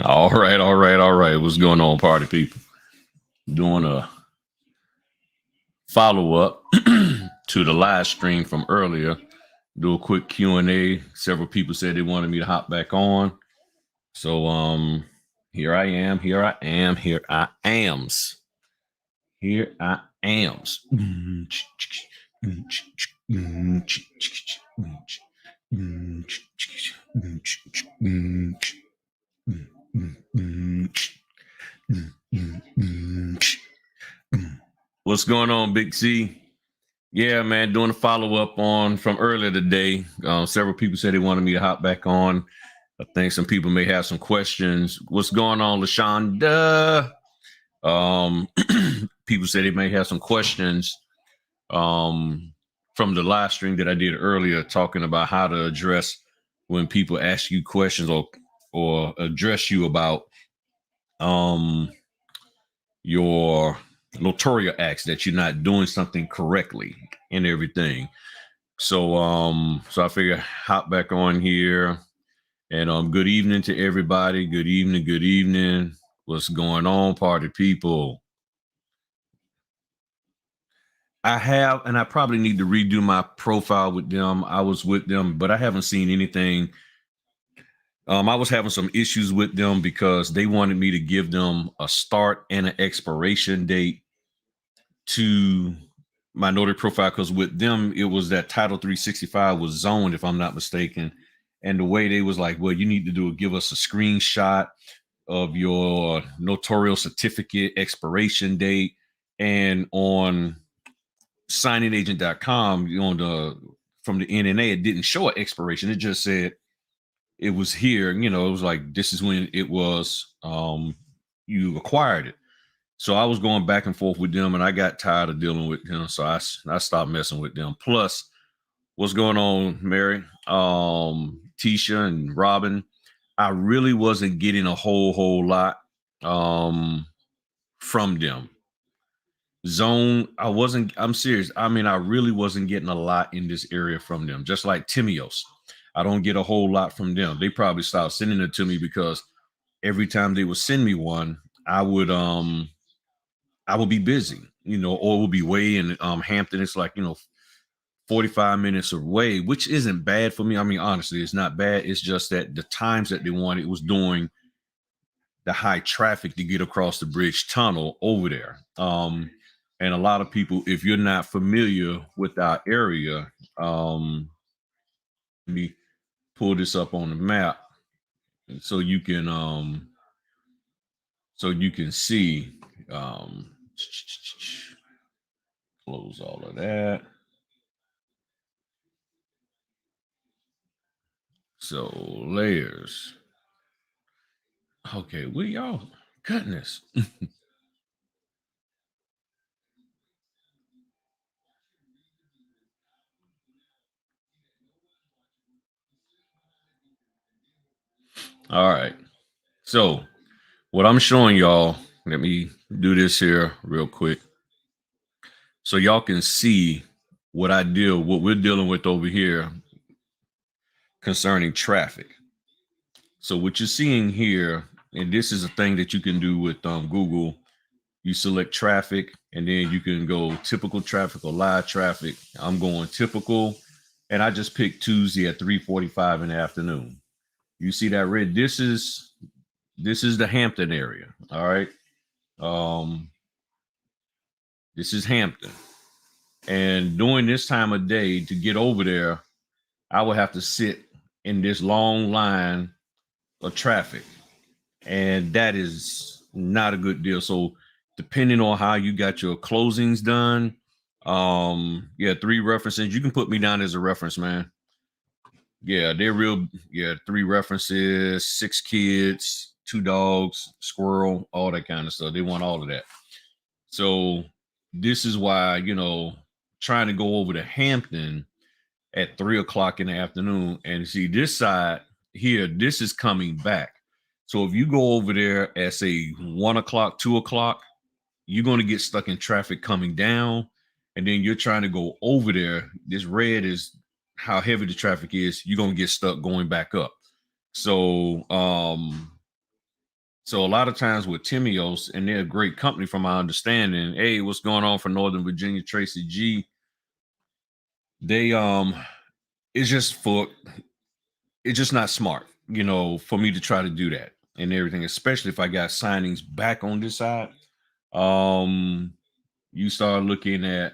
All right, all right, all right. What's going on, party people? Doing a follow up to the live stream from earlier. Do a quick Q&A. Several people said they wanted me to hop back on. So here I am, here I am, here I ams. Here I ams. What's going on, Big C? Yeah, man, doing a follow up on from earlier today. Several people said they wanted me to hop back on. I think some people may have some questions. What's going on, LaShonda? Um, people said they may have some questions from the live stream that I did earlier, talking about how to address when people ask you questions or address you about your notarial acts that you're not doing something correctly and everything. So I figure hop back on here and good evening to everybody. Good evening, good evening. What's going on, party people? I have, and I probably need to redo my profile with them. I was with them, but I haven't seen anything. I was having some issues with them because they wanted me to give them a start and an expiration date to my notary profile, because with them it was that Title 365 was zoned, if I'm not mistaken, and the way they was like, well, you need to give us a screenshot of your notarial certificate expiration date, and on signingagent.com on the from the NNA it didn't show an expiration. It just said it was here, it was like, this is when it was you acquired it. So I was going back and forth with them, and I got tired of dealing with them. So I stopped messing with them. Plus, what's going on, Mary, Tisha, and Robin? I really wasn't getting a whole lot from them. Zone, I'm serious. I mean, I really wasn't getting a lot in this area from them. Just like Timios, I don't get a whole lot from them. They probably stopped sending it to me because every time they would send me one, I would be busy, or it would be way in Hampton. It's like, 45 minutes away, which isn't bad for me. I mean, honestly, it's not bad. It's just that the times that they wanted was during the high traffic to get across the bridge tunnel over there. And a lot of people, if you're not familiar with our area, let me pull this up on the map so you can see. Close all of that. So layers. Okay, we y'all goodness. All right. So what I'm showing y'all, let me do this here real quick so y'all can see what we're dealing with over here concerning traffic. So what you're seeing here, and this is a thing that you can do with Google. You select traffic, and then you can go typical traffic or live traffic. I'm going typical, and I just picked Tuesday at 3:45 in the afternoon. You see that red? This is the Hampton area. All right. This is Hampton. And during this time of day, to get over there, I would have to sit in this long line of traffic. And that is not a good deal. So depending on how you got your closings done, 3 references. You can put me down as a reference, man. Yeah, they're real. Yeah, 3 references, 6 kids, 2 dogs, squirrel, all that kind of stuff. They want all of that. So this is why, trying to go over to Hampton at 3 o'clock in the afternoon, and see this side here, this is coming back. So if you go over there at say 1 o'clock, 2 o'clock, you're going to get stuck in traffic coming down. And then you're trying to go over there. This red is how heavy the traffic is. You're going to get stuck going back up. So So a lot of times with Timios, and they're a great company from my understanding. Hey, what's going on for Northern Virginia, Tracy G? They it's just for it's just not smart, for me to try to do that and everything, especially if I got signings back on this side. Um, you start looking at,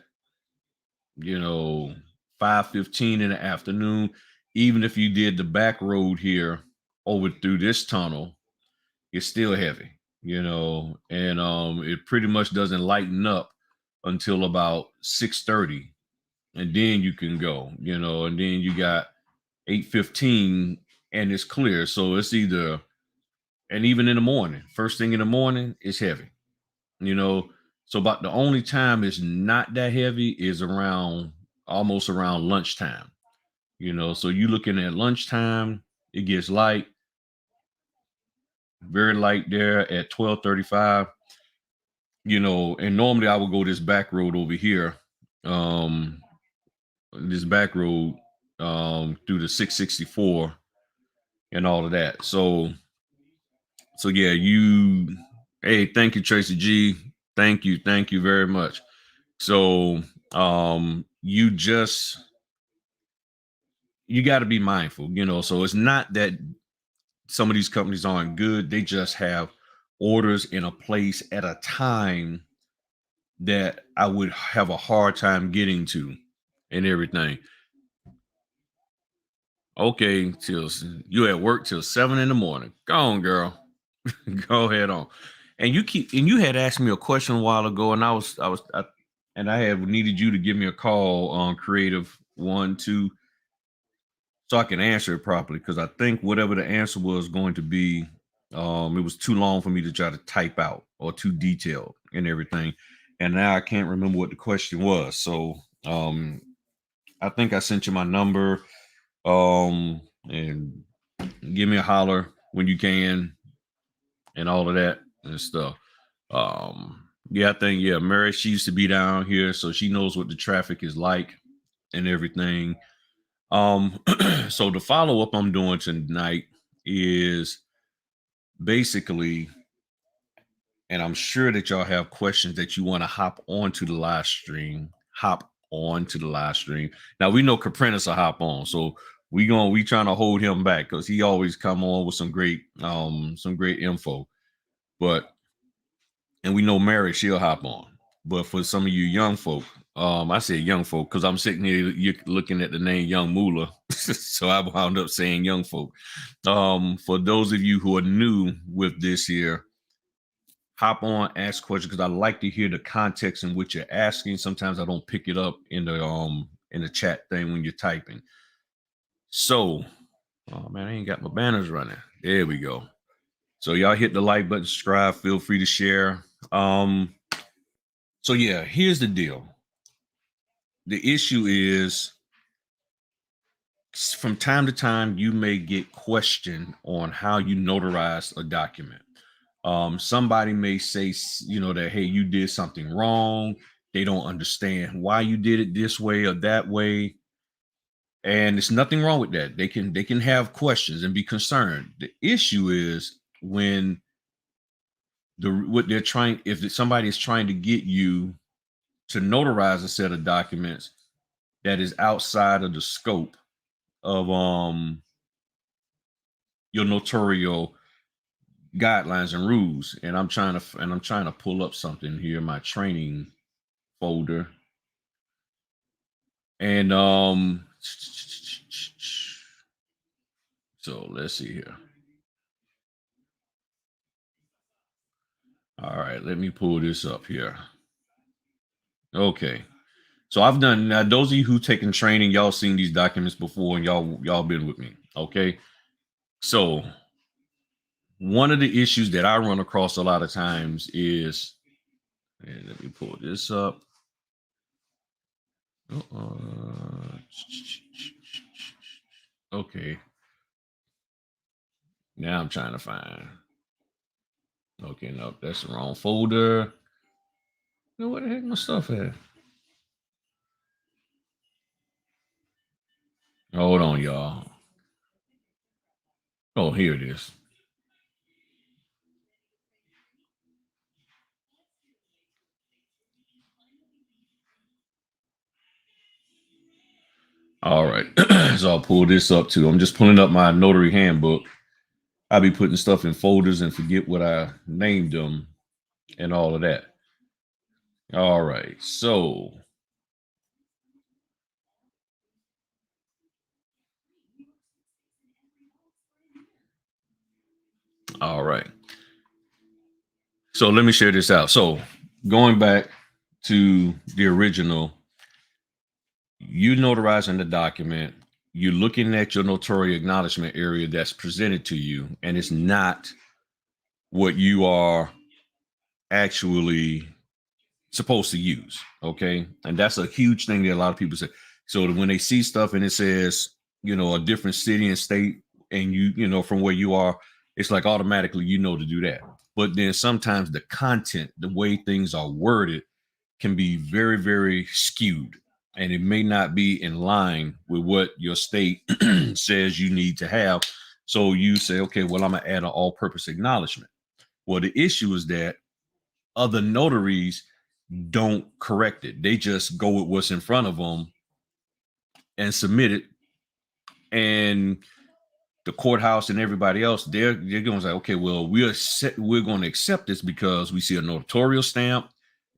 you know, 5:15 in the afternoon. Even if you did the back road here over through this tunnel, it's still heavy, and it pretty much doesn't lighten up until about 6:30. And then you can go, and then you got 8:15 and it's clear. So it's either, and even in the morning, first thing in the morning, it's heavy, you know. So about the only time it's not that heavy is around, almost around lunchtime, So you looking at lunchtime, it gets light, very light there at 12:35, and normally I would go this back road over here, um, this back road, through the 664 and all of that. So yeah, hey, thank you, Tracy G. Thank you very much. So you got to be mindful, So it's not that some of these companies aren't good, they just have orders in a place at a time that I would have a hard time getting to and everything. Okay, till you at work till 7 in the morning. Go on, girl. Go ahead on. And you had asked me a question a while ago, and and I had needed you to give me a call on Creative One, Two, so I can answer it properly, because I think whatever the answer was going to be, it was too long for me to try to type out, or too detailed and everything. And now I can't remember what the question was. So I think I sent you my number. And give me a holler when you can, and all of that and stuff. Yeah, I think, yeah, Mary, she used to be down here, so she knows what the traffic is like and everything. Um, so the follow up I'm doing tonight is basically, and I'm sure that y'all have questions that you want to hop onto the live stream. Hop on to the live stream. Now we know Caprentice will hop on, so we trying to hold him back because he always come on with some great info. But and we know Mary, she'll hop on. But for some of you young folk, I say young folk because I'm sitting here, you're looking at the name Young Moolah, so I wound up saying young folk. For those of you who are new with this here, hop on, ask questions, because I like to hear the context in which you're asking. Sometimes I don't pick it up in the chat thing when you're typing. So, oh man, I ain't got my banners running. There we go. So y'all hit the like button, subscribe, feel free to share. So yeah, here's the deal. The issue is, from time to time you may get questioned on how you notarize a document. Somebody may say, that, hey, you did something wrong. They don't understand why you did it this way or that way. And there's nothing wrong with that. They can have questions and be concerned. The issue is when what they're trying, if somebody is trying to get you to notarize a set of documents that is outside of the scope of your notarial guidelines and rules. And I'm trying to pull up something here in my training folder. And so let's see here. All right, let me pull this up here. Okay. So I've done, now those of you who taken training, y'all seen these documents before, and y'all been with me. Okay. So one of the issues that I run across a lot of times is, and let me pull this up. Okay. Now I'm trying to find. Okay, no, that's the wrong folder. No, where the heck my stuff at? Hold on, y'all. Oh, here it is. All right. So I'll pull this up too. I'm just pulling up my notary handbook. I'll be putting stuff in folders and forget what I named them and all of that. All right. So, all right. So let me share this out. So going back to the original, you notarizing the document, you're looking at your notarial acknowledgement area that's presented to you, and it's not what you are actually supposed to use. Okay. And that's a huge thing that a lot of people say. So when they see stuff and it says, a different city and state, and from where you are, it's like automatically to do that. But then sometimes the content, the way things are worded, can be very, very skewed. And it may not be in line with what your state says you need to have. So you say, okay, well, I'm going to add an all purpose acknowledgement. Well, the issue is that other notaries don't correct it. They just go with what's in front of them and submit it. And the courthouse and everybody else, they're going to say, okay, well, we're going to accept this because we see a notarial stamp.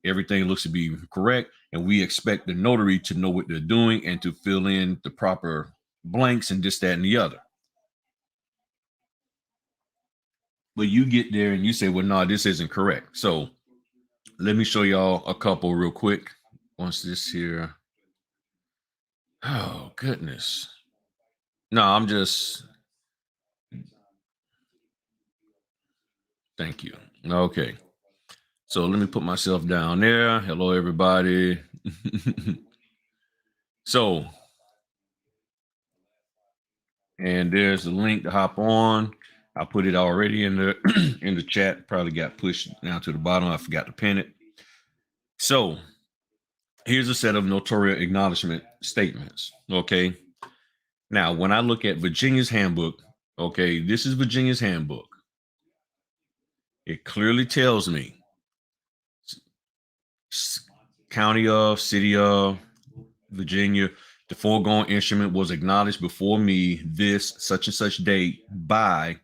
Everything looks to be correct. And we expect the notary to know what they're doing and to fill in the proper blanks and this, that, and the other. But you get there and you say, well, no, this isn't correct. So let me show y'all a couple real quick. Once this here. Oh, goodness. No, I'm just, thank you. Okay. So let me put myself down there. Hello, everybody. So, and there's a link to hop on. I put it already in the in the chat. Probably got pushed down to the bottom. I forgot to pin it. So here's a set of notarial acknowledgement statements. Okay. Now, when I look at Virginia's handbook, okay, this is Virginia's handbook. It clearly tells me county of, city of, Virginia, the foregoing instrument was acknowledged before me this such and such date by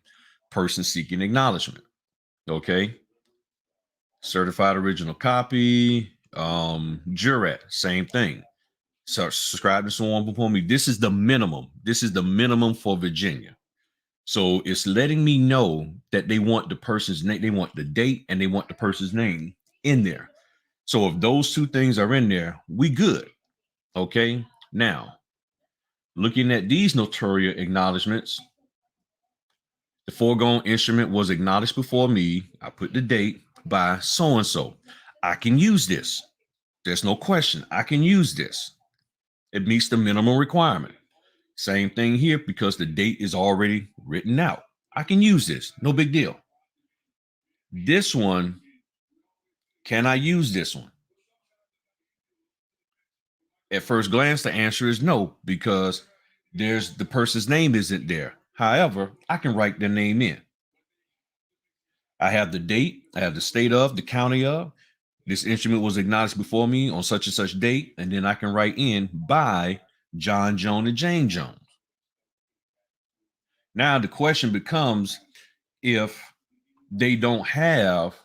person seeking acknowledgement. Okay. Certified original copy, jurat, same thing. So subscribe to someone before me. This is the minimum. This is the minimum for Virginia. So it's letting me know that they want the person's name, they want the date, and they want the person's name in there. So if those two things are in there, we good. Okay. Now, looking at these notarial acknowledgments, the foregoing instrument was acknowledged before me. I put the date by so and so. I can use this. There's no question. I can use this. It meets the minimum requirement. Same thing here because the date is already written out. I can use this. No big deal. This one, can I use this one? At first glance, the answer is no, because there's the person's name isn't there. However, I can write their name in. I have the date, I have the state of, the county of. This instrument was acknowledged before me on such and such date, and then I can write in by John Jones and Jane Jones. Now the question becomes, if they don't have,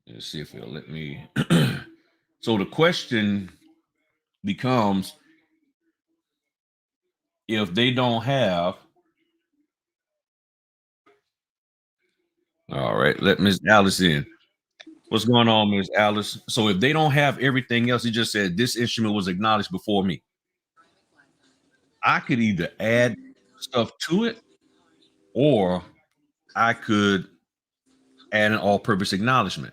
let's see if it'll let me. So the question becomes, if they don't have, all right, let Miss Alice in. What's going on, Miss Alice? So if they don't have everything else, he just said this instrument was acknowledged before me. I could either add stuff to it, or I could add an all-purpose acknowledgement.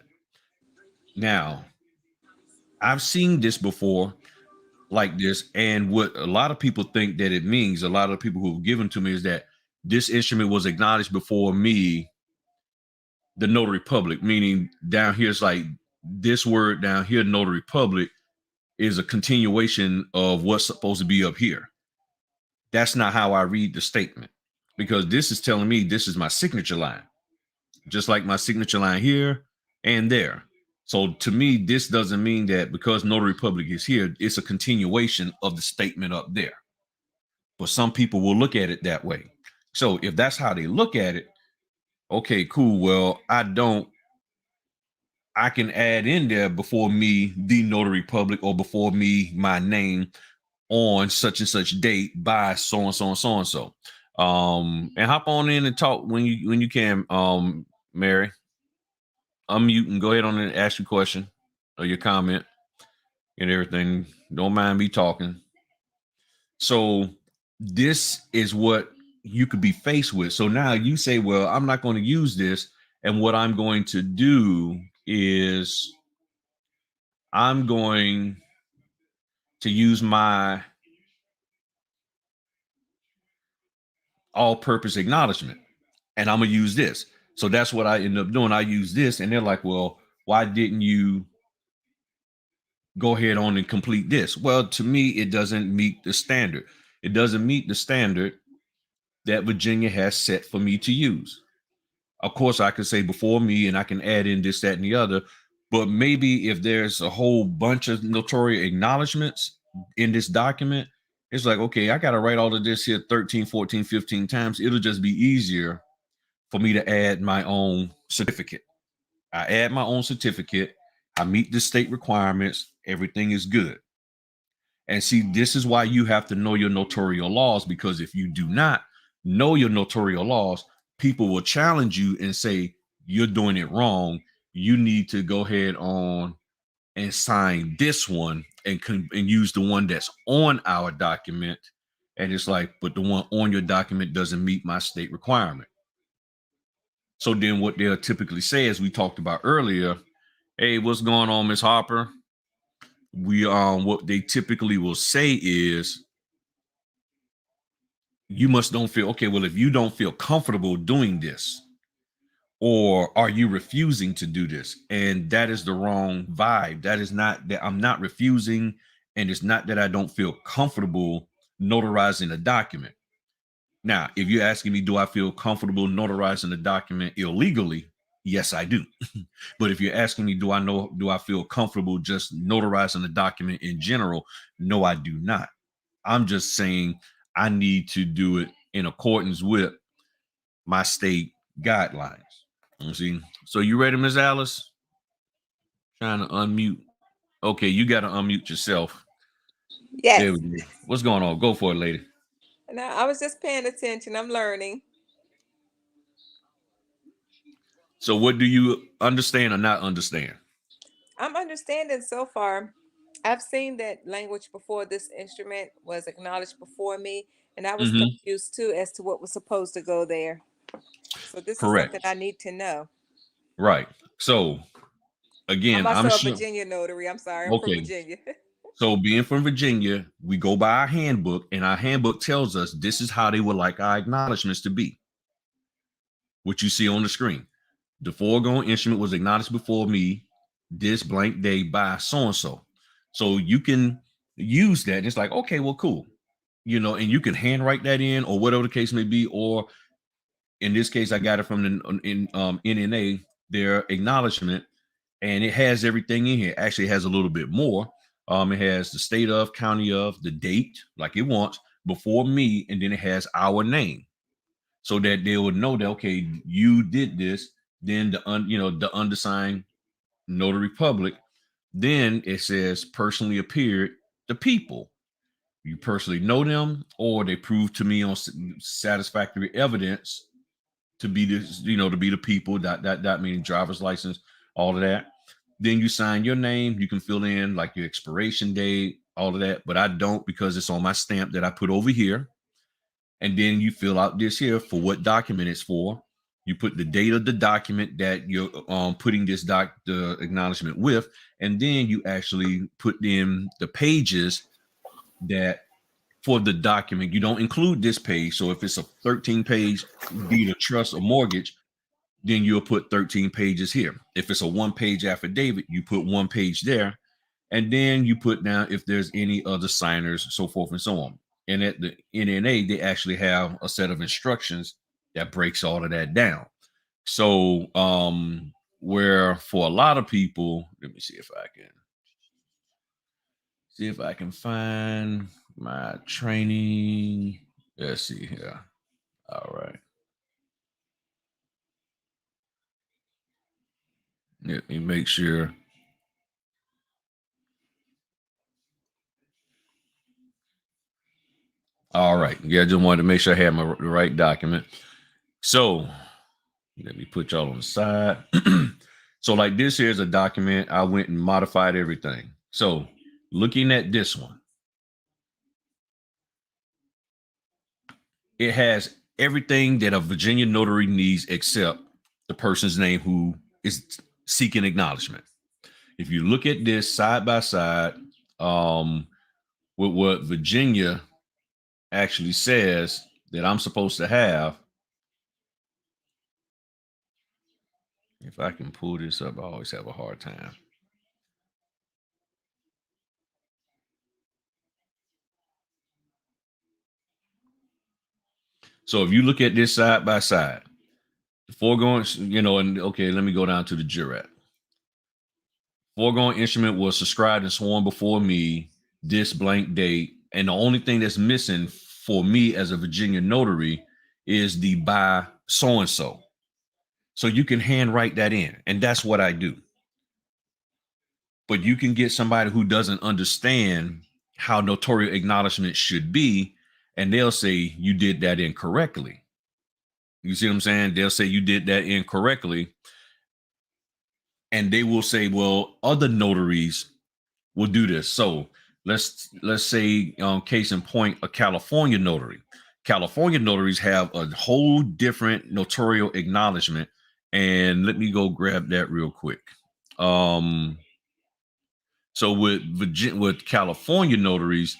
Now, I've seen this before like this, and what a lot of people think that it means, a lot of people who've given to me, is that this instrument was acknowledged before me, the notary public, meaning down here it's like this word down here, notary public, is a continuation of what's supposed to be up here. That's not how I read the statement, because this is telling me this is my signature line, just like my signature line here and there. So to me, this doesn't mean that because Notary Public is here, it's a continuation of the statement up there. But some people will look at it that way. So if that's how they look at it, okay, cool. Well, I can add in there before me, the Notary Public, or before me, my name on such and such date by so and so and so and so. And hop on in and talk when you can, Mary. Unmute and go ahead on and ask your question or your comment and everything. Don't mind me talking. So this is what you could be faced with. So now you say, well, I'm not going to use this. And what I'm going to do is I'm going to use my all-purpose acknowledgement. And I'm going to use this. So that's what I end up doing. I use this. And they're like, well, why didn't you go ahead on and complete this? Well, to me, it doesn't meet the standard. It doesn't meet the standard that Virginia has set for me to use. Of course, I could say before me and I can add in this, that, and the other. But maybe if there's a whole bunch of notarial acknowledgments in this document, it's like, okay, I got to write all of this here 13, 14, 15 times. It'll just be easier for me to add my own certificate. I add my own certificate. I meet the state requirements. Everything is good. And see, this is why you have to know your notarial laws, because if you do not know your notarial laws, people will challenge you and say, you're doing it wrong. You need to go ahead on and sign this one and use the one that's on our document. And it's like, but the one on your document doesn't meet my state requirement. So then what they'll typically say, as we talked about earlier, hey, what's going on, Miss Harper? What they typically will say is, you must don't feel okay. Well, if you don't feel comfortable doing this, or are you refusing to do this? And that is the wrong vibe. That is not that I'm not refusing, and it's not that I don't feel comfortable notarizing a document. Now, if you're asking me, do I feel comfortable notarizing a document illegally? Yes, I do. But if you're asking me, do I feel comfortable just notarizing a document in general? No, I do not. I'm just saying I need to do it in accordance with my state guidelines. You see? So you ready, Ms. Alice? Trying to unmute. Okay, you got to unmute yourself. There Yes. we go. What's going on? Go for it, lady. Now, I was just paying attention. I'm learning. So what do you understand or not understand? I'm understanding so far. I've seen that language before. This instrument was acknowledged before me, and I was Mm-hmm. confused too as to what was supposed to go there. So this is Correct. something I need to know. Right. So I'm again, I'm also a sure. Virginia notary. I'm sorry, I'm from Okay. Virginia. So being from Virginia, we go by our handbook, and our handbook tells us this is how they would like our acknowledgments to be. What you see on the screen. The foregoing instrument was acknowledged before me this blank day by so and so. So you can use that. And it's like, okay, well, cool. And you can handwrite that in or whatever the case may be. Or in this case, I got it from the NNA, their acknowledgement, and it has everything in here. Actually, it has a little bit more. It has the state of, county of, the date, like it wants, before me, and then it has our name, so that they would know that, okay, you did this. Then the undersigned notary public. Then it says personally appeared the people. You personally know them, or they prove to me on satisfactory evidence to be this, to be the people. That meaning driver's license, all of that. Then you sign your name. You can fill in like your expiration date, all of that. But I don't, because it's on my stamp that I put over here. And then you fill out this here for what document it's for. You put the date of the document that you're putting the acknowledgement with, and then you actually put in the pages that for the document. You don't include this page. So if it's a 13-page deed of trust or mortgage, then you'll put 13 pages here. If it's a one-page affidavit, you put one page there, and then you put down if there's any other signers, so forth and so on. And at the NNA, they actually have a set of instructions that breaks all of that down. So where for a lot of people, let me see if I can find my training. Let's see here. All right. Let me make sure. All right. Yeah, I just wanted to make sure I had the right document. So let me put y'all on the side. So, like, this here's a document. I went and modified everything. So, looking at this one, it has everything that a Virginia notary needs except the person's name who is seeking acknowledgement. If you look at this side by side, with what Virginia actually says that I'm supposed to have, if I can pull this up, I always have a hard time. So if you look at this side by side, the foregoing, and okay, let me go down to the jurat. Foregoing instrument was subscribed and sworn before me this blank date. And the only thing that's missing for me as a Virginia notary is the by so and so. So you can handwrite that in, and that's what I do. But you can get somebody who doesn't understand how notarial acknowledgement should be, and they'll say you did that incorrectly. You see what I'm saying? They'll say you did that incorrectly. And they will say, well, other notaries will do this. So let's say, case in point, a California notary. California notaries have a whole different notarial acknowledgement. And let me go grab that real quick. So with California notaries,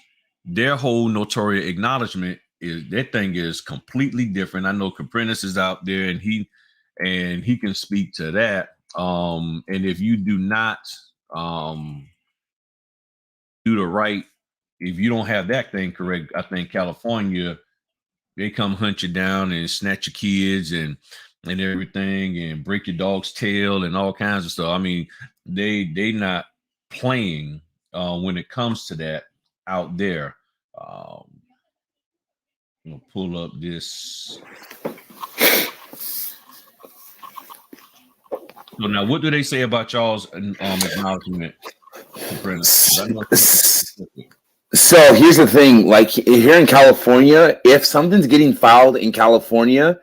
their whole notarial acknowledgement is completely different. I know Caprinas is out there, and he can speak to that. And if you do not do the right, if you don't have that thing correct, I think California, they come hunt you down and snatch your kids and everything and break your dog's tail and all kinds of stuff. I mean, they not playing when it comes to that out there. I'm gonna pull up this. So now, what do they say about y'all's acknowledgement? So here's the thing, like here in California, if something's getting filed in California,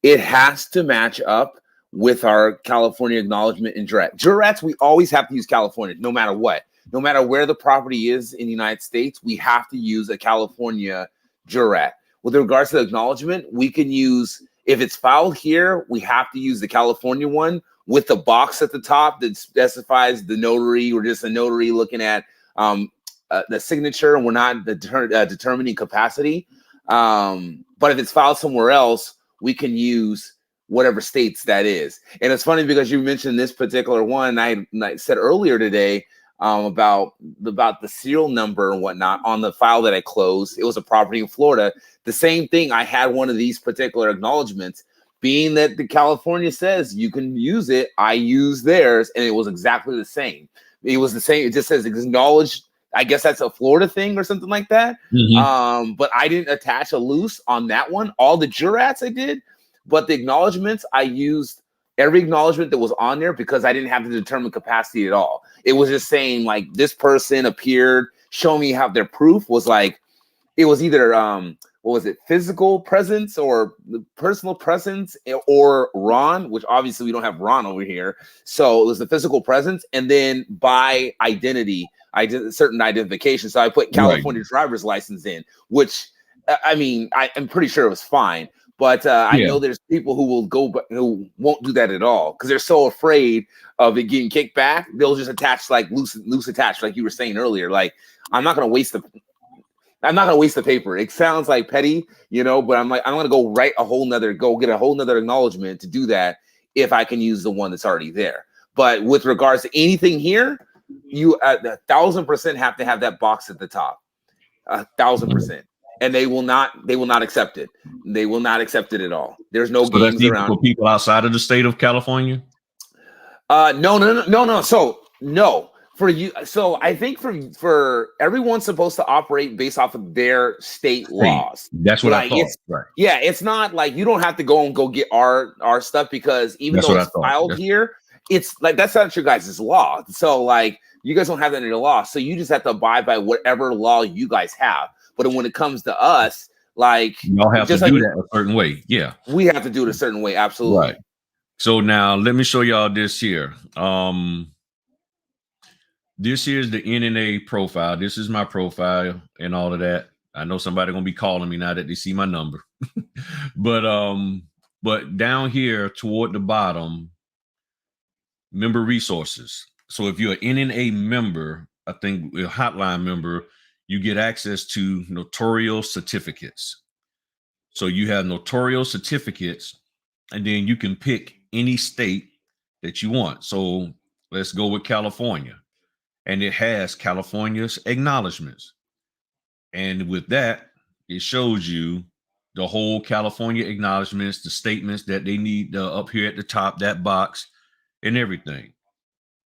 it has to match up with our California acknowledgement and jurat. Jurats, we always have to use California, no matter what. No matter where the property is in the United States, we have to use a California jurat. With regards to the acknowledgement, we can use, if it's filed here, we have to use the California one with the box at the top that specifies the notary or just a notary looking at the signature, and we're not determining capacity. But if it's filed somewhere else, we can use whatever states that is. And it's funny because you mentioned this particular one. I said earlier today about the serial number and whatnot on the file that I closed. It was a property in Florida. The same thing. I had one of these particular acknowledgements. Being that the California says you can use it, I used theirs, and it was exactly the same. It was the same. It just says acknowledged. I guess that's a Florida thing or something like that. Mm-hmm. But I didn't attach a loose on that one. All the jurats I did, but the acknowledgements, I used every acknowledgement that was on there because I didn't have to determine capacity at all. It was just saying like this person appeared, show me how their proof was like, it was either what was it, physical presence or personal presence or Ron, which obviously we don't have Ron over here. So it was the physical presence, and then by identity, I did a certain identification. So I put California driver's license in, which I mean, I'm pretty sure it was fine. But I know there's people who will who won't do that at all because they're so afraid of it getting kicked back. They'll just attach like loose attached, like you were saying earlier. Like I'm not gonna waste the paper. It sounds like petty, but I'm like, I'm gonna go get a whole nother acknowledgement to do that if I can use the one that's already there. But with regards to anything here, you 1,000% have to have that box at the top. 1,000%. And they will not accept it. They will not accept it at all. There's no games that's even around for people outside of the state of California. No. So no, for you. So I think for everyone's supposed to operate based off of their state laws. That's what I Like thought. it's Right. yeah, it's not like you don't have to go get our stuff, because even That's though what I it's thought. filed here, it's like that's not your guys' law. So like you guys don't have that in your law. So you just have to abide by whatever law you guys have. But when it comes to us, like Y'all have to just do like that a certain way. Yeah. we have to do it a certain way. Absolutely. Right. So now let me show y'all this here. This here's the NNA profile. This is my profile and all of that. I know somebody gonna be calling me now that they see my number. But down here toward the bottom, member resources. So if you're an NNA member, I think a hotline member, you get access to notarial certificates. So you have notarial certificates, and then you can pick any state that you want. So let's go with California, and it has California's acknowledgments. And with that, it shows you the whole California acknowledgments, the statements that they need up here at the top, that box, and everything.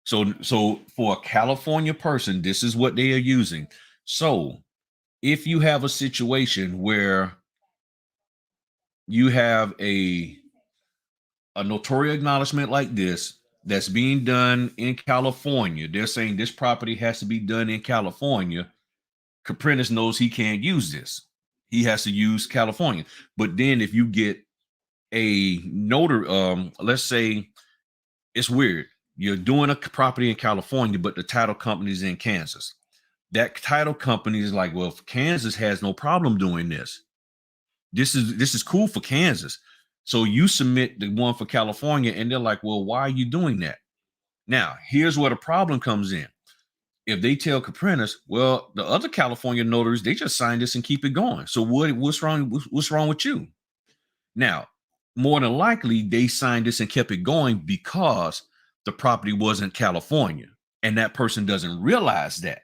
So for a California person, this is what they are using. So if you have a situation where you have a notarial acknowledgement like this that's being done in California, they're saying this property has to be done in California. Caprinas knows he can't use this. He has to use California. But then if you get a notary, let's say it's weird. You're doing a property in California, but the title company is in Kansas. That title company is like, well, Kansas has no problem doing this. This is cool for Kansas. So you submit the one for California, and they're like, well, why are you doing that? Now, here's where the problem comes in. If they tell Caprinas, well, the other California notaries, they just sign this and keep it going. So what's wrong? What's wrong with you? Now, more than likely, they signed this and kept it going because the property wasn't California, and that person doesn't realize that,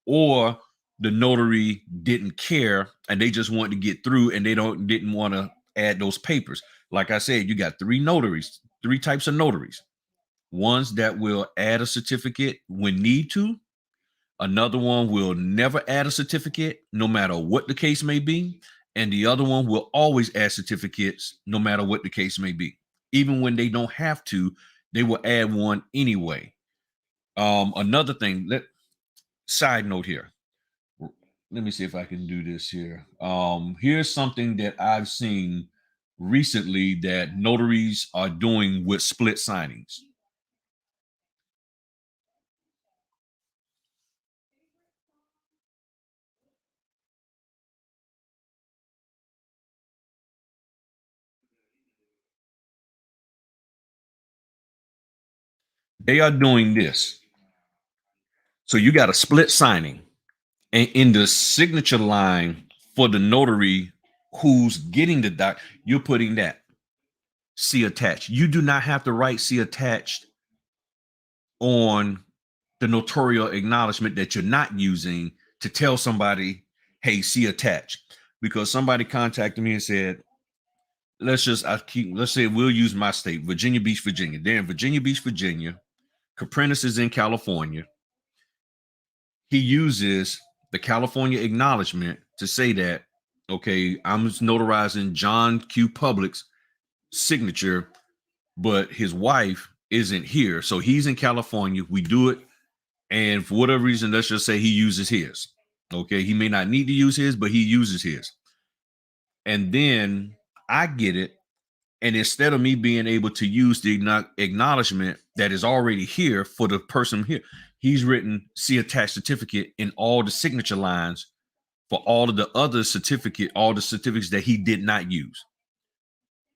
or the notary didn't care and they just wanted to get through, and they didn't want to add those papers. Like I said, you got three types of notaries. Ones that will add a certificate when need to. Another one will never add a certificate, no matter what the case may be. And the other one will always add certificates, no matter what the case may be. Even when they don't have to, they will add one anyway. Another thing, side note here. Let me see if I can do this here. Here's something that I've seen recently that notaries are doing with split signings. They are doing this. So you got a split signing, and in the signature line for the notary who's getting the doc, you're putting that see attached. You do not have to write see attached on the notarial acknowledgement that you're not using to tell somebody, hey, see attached. Because somebody contacted me and said, let's say we'll use my state, Virginia Beach, Virginia. They're in Virginia Beach, Virginia. Caprinas is in California. He uses the California acknowledgement to say that, okay, I'm notarizing John Q. Public's signature, but his wife isn't here. So he's in California. We do it. And for whatever reason, let's just say he uses his. Okay. He may not need to use his, but he uses his. And then I get it. And instead of me being able to use the acknowledgement that is already here for the person here, he's written see attached certificate in all the signature lines for all of the other all the certificates that he did not use.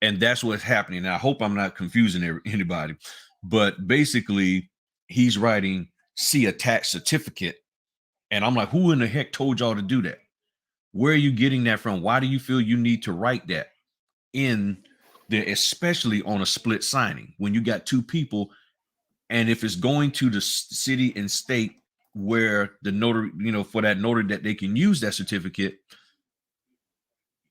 And that's what's happening. Now, I hope I'm not confusing anybody, but basically he's writing see attached certificate. And I'm like, who in the heck told y'all to do that? Where are you getting that from? Why do you feel you need to write that in there, especially on a split signing when you got two people? And if it's going to the city and state where the notary, for that notary that they can use that certificate,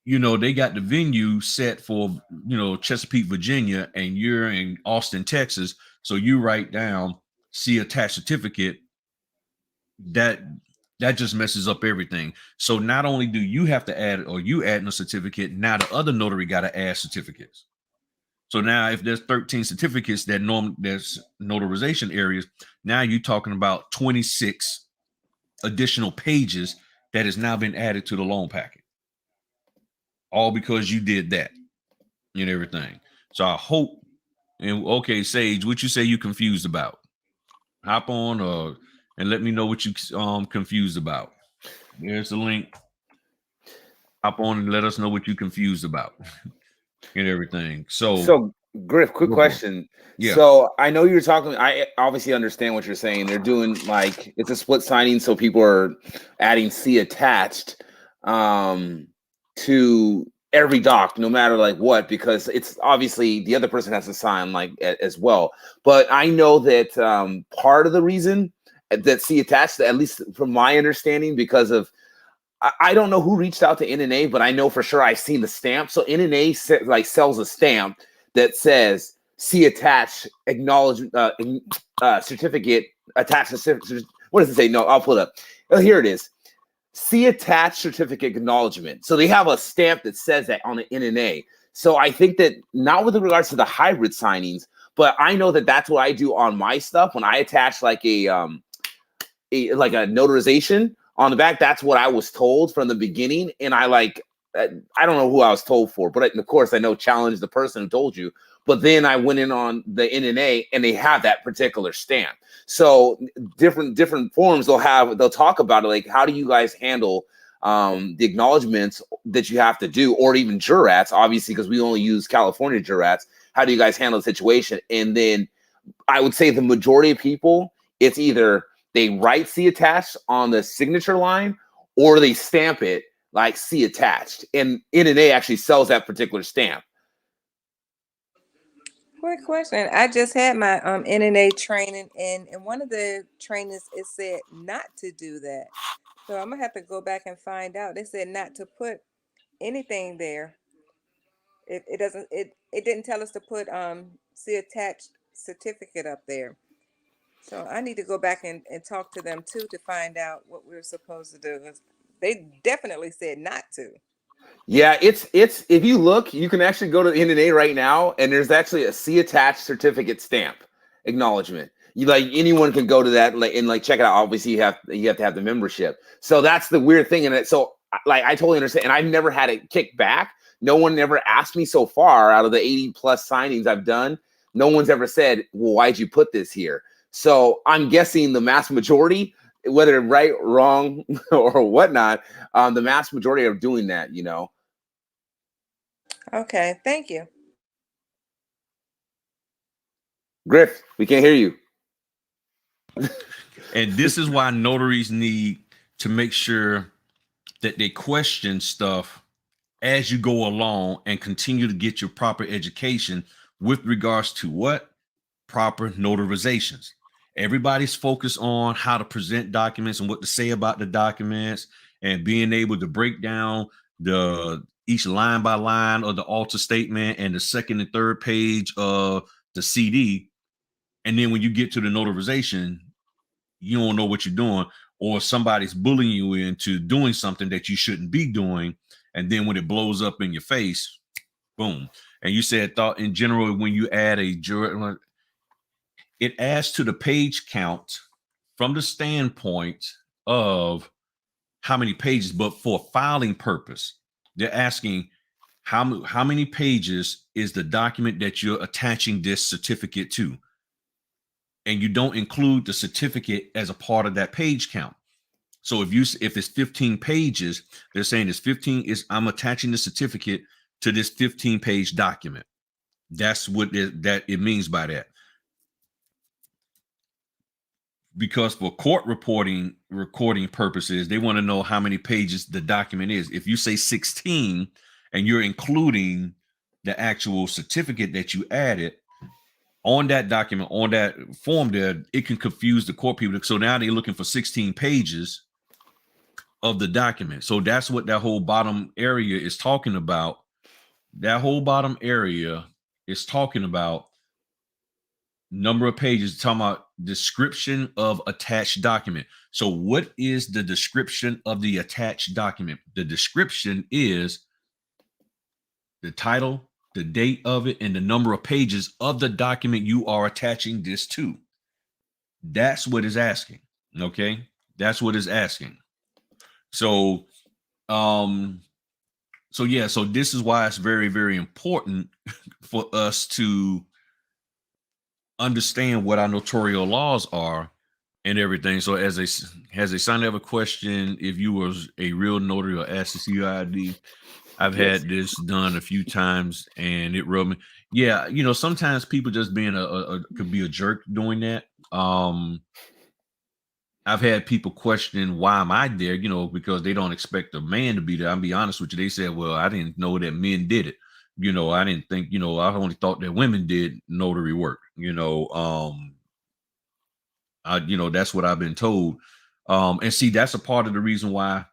you know, they got the venue set for, you know, Chesapeake, Virginia, and you're in Austin, Texas. So you write down, see attached certificate, that just messes up everything. So not only do you have to add, or you adding a certificate, now the other notary got to add certificates. So now if there's 13 certificates there's notarization areas, now you're talking about 26 additional pages that has now been added to the loan packet. All because you did that and everything. So I hope, and okay, Sage, what you say you confused about? Hop on and let me know what you confused about. There's the link. Hop on and let us know what you confused about and everything. So Griff, quick question. Yeah. So I know you're talking. I obviously understand what you're saying. They're doing like it's a split signing, so people are adding C attached to every doc, no matter like what, because it's obviously the other person has to sign like as well. But I know that part of the reason that C attached, at least from my understanding, because of I don't know who reached out to NNA, but I know for sure I've seen the stamp. So NNA like sells a stamp that says "See attached acknowledgement certificate attached." What does it say? No, I'll pull it up. Oh, here it is. See attached certificate acknowledgement. So they have a stamp that says that on the NNA. So I think that not with regards to the hybrid signings, but I know that that's what I do on my stuff when I attach like a notarization on the back. That's what I was told from the beginning, and I don't know who I was told for, but of course I know challenge the person who told you. But then I went in on the NNA, and they have that particular stamp. So different forms they'll talk about it, like how do you guys handle the acknowledgments that you have to do, or even jurats, obviously because we only use California jurats. How do you guys handle the situation? And then I would say the majority of people, it's either they write C attached on the signature line, or they stamp it like C attached. And NNA actually sells that particular stamp. Quick question. I just had my NNA training, and in one of the trainings it said not to do that. So I'm gonna have to go back and find out. They said not to put anything there. It doesn't it didn't tell us to put see attached certificate up there. So I need to go back and talk to them too to find out what we're supposed to do. They definitely said not to. Yeah, it's if you look, you can actually go to the NNA right now, and there's actually a C attached certificate stamp acknowledgement. You like anyone can go to that and check it out. Obviously, you have to have the membership. So that's the weird thing in it. So like I totally understand, and I've never had it kicked back. No one ever asked me so far out of the 80 plus signings I've done. No one's ever said, "Well, why'd you put this here?" So I'm guessing the mass majority, whether right, wrong, or whatnot, the mass majority are doing that. You know. Okay, thank you. Griff, we can't hear you. And this is why notaries need to make sure that they question stuff as you go along and continue to get your proper education with regards to what? Proper notarizations. Everybody's focused on how to present documents and what to say about the documents, and being able to break down each line by line of the alter statement and the second and third page of the CD. And then when you get to the notarization, you don't know what you're doing, or somebody's bullying you into doing something that you shouldn't be doing. And then when it blows up in your face, boom. And you said thought in general, when you add a juror, it adds to the page count from the standpoint of how many pages, but for filing purpose, they're asking how many pages is the document that you're attaching this certificate to? And you don't include the certificate as a part of that page count. So if it's 15 pages, they're saying it's 15 I'm attaching the certificate to this 15 page document. That's what it means by that. Because for court recording purposes, they want to know how many pages the document is. If you say 16 and you're including the actual certificate that you added on that document, on that form there, it can confuse the court people. So now they're looking for 16 pages of the document. So that's what that whole bottom area is talking about. That whole bottom area is talking about number of pages, talking about description of attached document. So what is the description of the attached document? The description is the title, the date of it, and the number of pages of the document you are attaching this to. That's what it's asking. Okay. That's what it's asking. So, so this is why it's very, very important for us to understand what our notarial laws are and everything. So as a sign have a question, if you was a real notary or asked to see your ID, I've had this done a few times and it rubbed me. Yeah, sometimes people just being could be a jerk doing that. I've had people question why am I there, because they don't expect a man to be there. I'll be honest with you. They said, well, I didn't know that men did it. I didn't think, I only thought that women did notary work, that's what I've been told. And see, that's a part of the reason why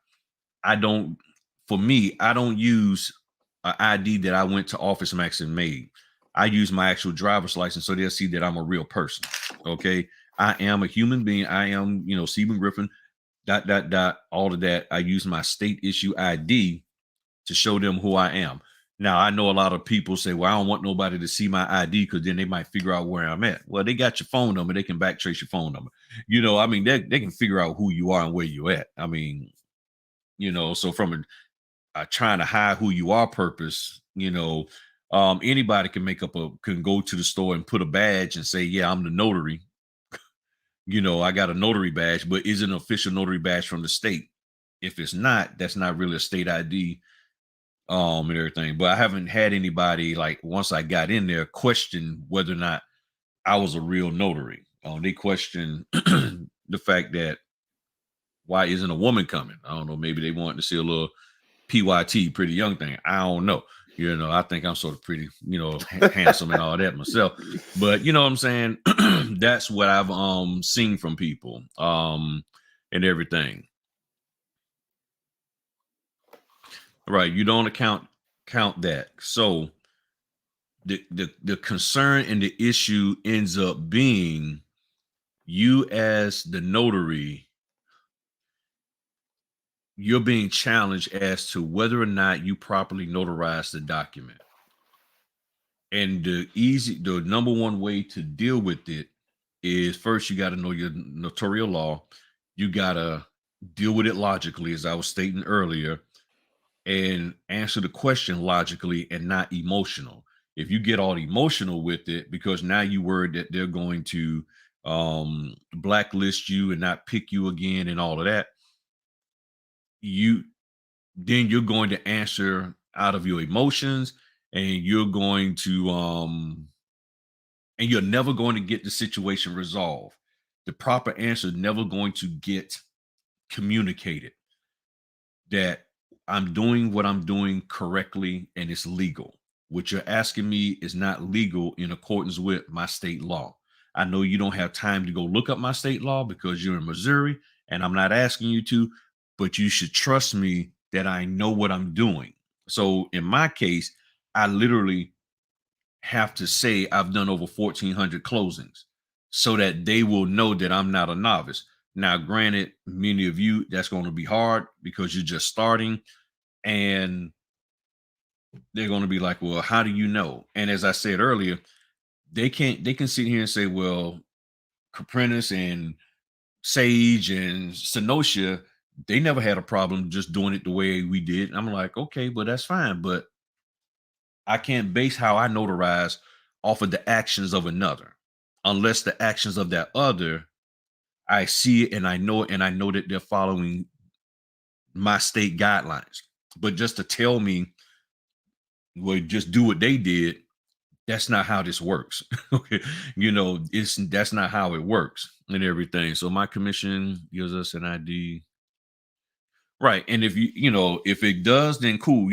I don't use an ID that I went to Office Max and made. I use my actual driver's license so they'll see that I'm a real person. Okay. I am a human being. I am, Stephen Griffin, ... all of that. I use my state issue ID to show them who I am. Now, I know a lot of people say, well, I don't want nobody to see my ID because then they might figure out where I'm at. Well, they got your phone number. They can backtrace your phone number. They can figure out who you are and where you're at. So from a trying to hide who you are purpose, anybody can go to the store and put a badge and say, yeah, I'm the notary. I got a notary badge, but is it an official notary badge from the state? If it's not, that's not really a state ID and everything. But I haven't had anybody, like, once I got in there, question whether or not I was a real notary. They question the fact that why isn't a woman coming? I don't know. Maybe they want to see a little PYT, pretty young thing. I don't know. I think I'm sort of pretty, handsome and all that myself. But you know what I'm saying? That's what I've seen from people and everything. Right. You don't count that. So the concern and the issue ends up being you as the notary, you're being challenged as to whether or not you properly notarize the document. And the number one way to deal with it is, first, you got to know your notarial law. You got to deal with it logically, as I was stating earlier, and answer the question logically and not emotional. If you get all emotional with it, because now you worried that they're going to blacklist you and not pick you again and all of that, then you're going to answer out of your emotions, and you're going to and you're never going to get the situation resolved. The proper answer is never going to get communicated that I'm doing what I'm doing correctly and it's legal. What you're asking me is not legal in accordance with my state law. I know you don't have time to go look up my state law because you're in Missouri, and I'm not asking you to, but you should trust me that I know what I'm doing. So in my case, I literally have to say I've done over 1,400 closings so that they will know that I'm not a novice. Now, granted, many of you, that's going to be hard because you're just starting, and they're going to be like, well, how do you know? And as I said earlier, they can sit here and say, well, Caprinas and Sage and Senosha, they never had a problem just doing it the way we did. And I'm like, okay, but that's fine. But I can't base how I notarize off of the actions of another, unless the actions of that other, I see it and I know it, and I know that they're following my state guidelines. But just to tell me, well, just do what they did, that's not how this works. Okay. That's not how it works and everything. So my commission gives us an ID. Right. And if if it does, then cool.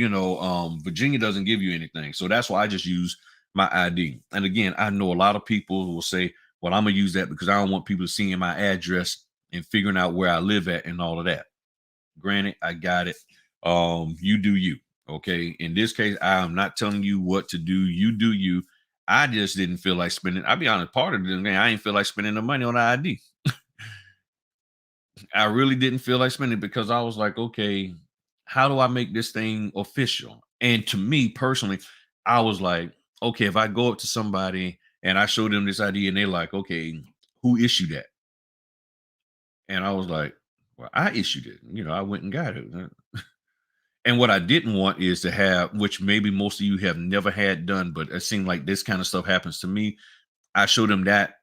Virginia doesn't give you anything. So that's why I just use my ID. And again, I know a lot of people who will say, well, I'm going to use that because I don't want people seeing my address and figuring out where I live at and all of that. Granted, I got it. You do you. Okay. In this case, I am not telling you what to do. You do you. I just didn't feel like spending. I'll be honest, part of the thing, I ain't feel like spending the money on the ID. I really didn't feel like spending because I was like, okay, how do I make this thing official? And to me personally, I was like, okay, if I go up to somebody and I show them this ID and they're like, okay, who issued that? And I was like, well, I issued it. I went and got it. And what I didn't want is to have, which maybe most of you have never had done, but it seemed like this kind of stuff happens to me. I showed them that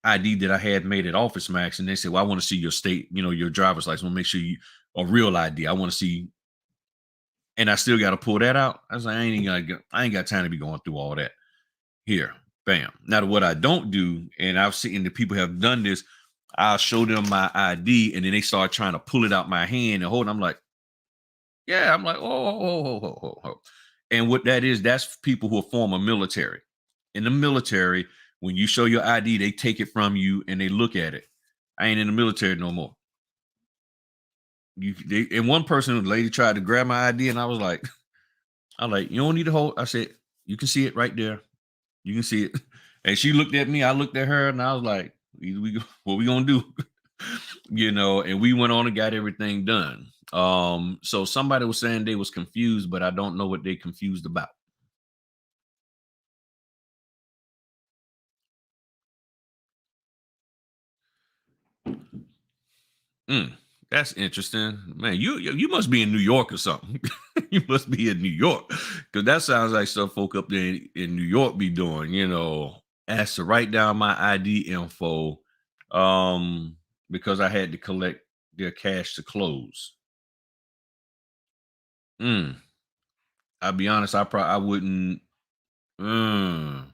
ID that I had made at Office Max, and they said, "Well, I want to see your state, your driver's license. I want to make sure you a real ID. I want to see." And I still got to pull that out. I was like, I ain't got time to be going through all that. Here, bam. Now, what I don't do, and I've seen that people have done this, I'll show them my ID, and then they start trying to pull it out my hand and hold it. I'm like, yeah, I'm like, oh. And what that is, that's people who are former military. In the military, when you show your ID, they take it from you and they look at it. I ain't in the military no more. And one person, the lady tried to grab my ID, and I was like, you don't need to hold. I said, you can see it right there. You can see it. And she looked at me, I looked at her, and I was like, what we gonna do? And we went on and got everything done. So somebody was saying they was confused, but I don't know what they confused about. That's interesting, man. You must be in New York or something. You must be in New York, because that sounds like stuff folk up there in New York be doing. Asked to write down my ID info, because I had to collect their cash to close. I'll be honest, I wouldn't. I'll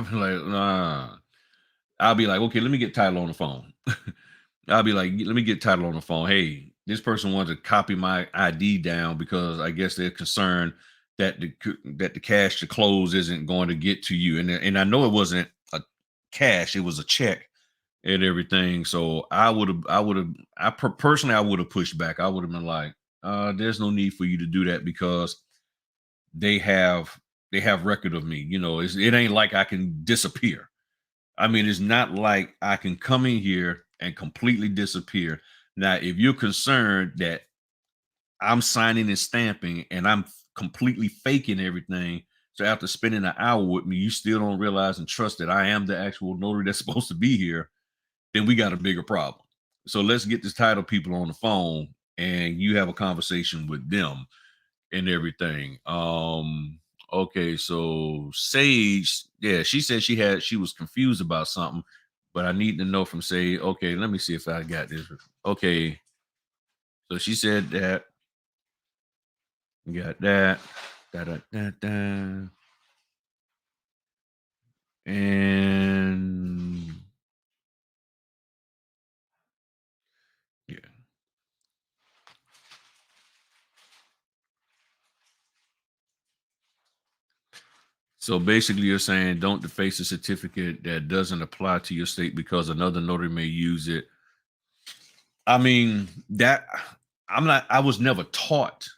be like, nah. I'll be like, okay, let me get title on the phone. I'll be like, let me get title on the phone. Hey, this person wants to copy my ID down because I guess they're concerned that the cash to close isn't going to get to you. And I know it wasn't a cash; it was a check and everything. So personally, I would have pushed back. I would have been like, there's no need for you to do that because they have record of me. It ain't like I can disappear. I mean, it's not like I can come in here and completely disappear. Now, if you're concerned that I'm signing and stamping and I'm completely faking everything, so after spending an hour with me, you still don't realize and trust that I am the actual notary that's supposed to be here, then we got a bigger problem. So let's get this title people on the phone and you have a conversation with them and everything. Okay, so Sage, yeah, she said she was confused about something, but I need to know from Sage. Okay, let me see if I got this. Okay, so she said that got that, da da da da, and yeah. So basically, you're saying don't deface a certificate that doesn't apply to your state because another notary may use it. I mean, I was never taught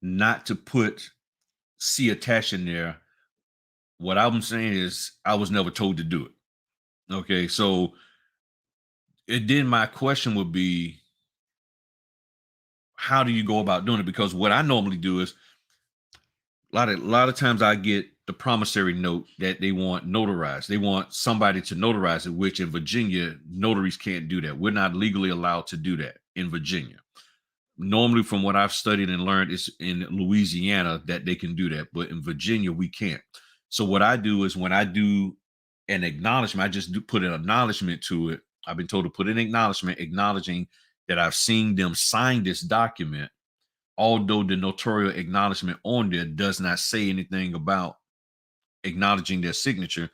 not to put C attached in there. What I'm saying is I was never told to do it. Okay. So then my question would be, how do you go about doing it? Because what I normally do is a lot of times I get the promissory note that they want notarized. They want somebody to notarize it, which in Virginia, notaries can't do that. We're not legally allowed to do that in Virginia. Normally, from what I've studied and learned, is in Louisiana that they can do that, but in Virginia we can't. So what I do is when I do an acknowledgement, I just put an acknowledgement to it. I've been told to put an acknowledgement acknowledging that I've seen them sign this document, although the notarial acknowledgement on there does not say anything about acknowledging their signature.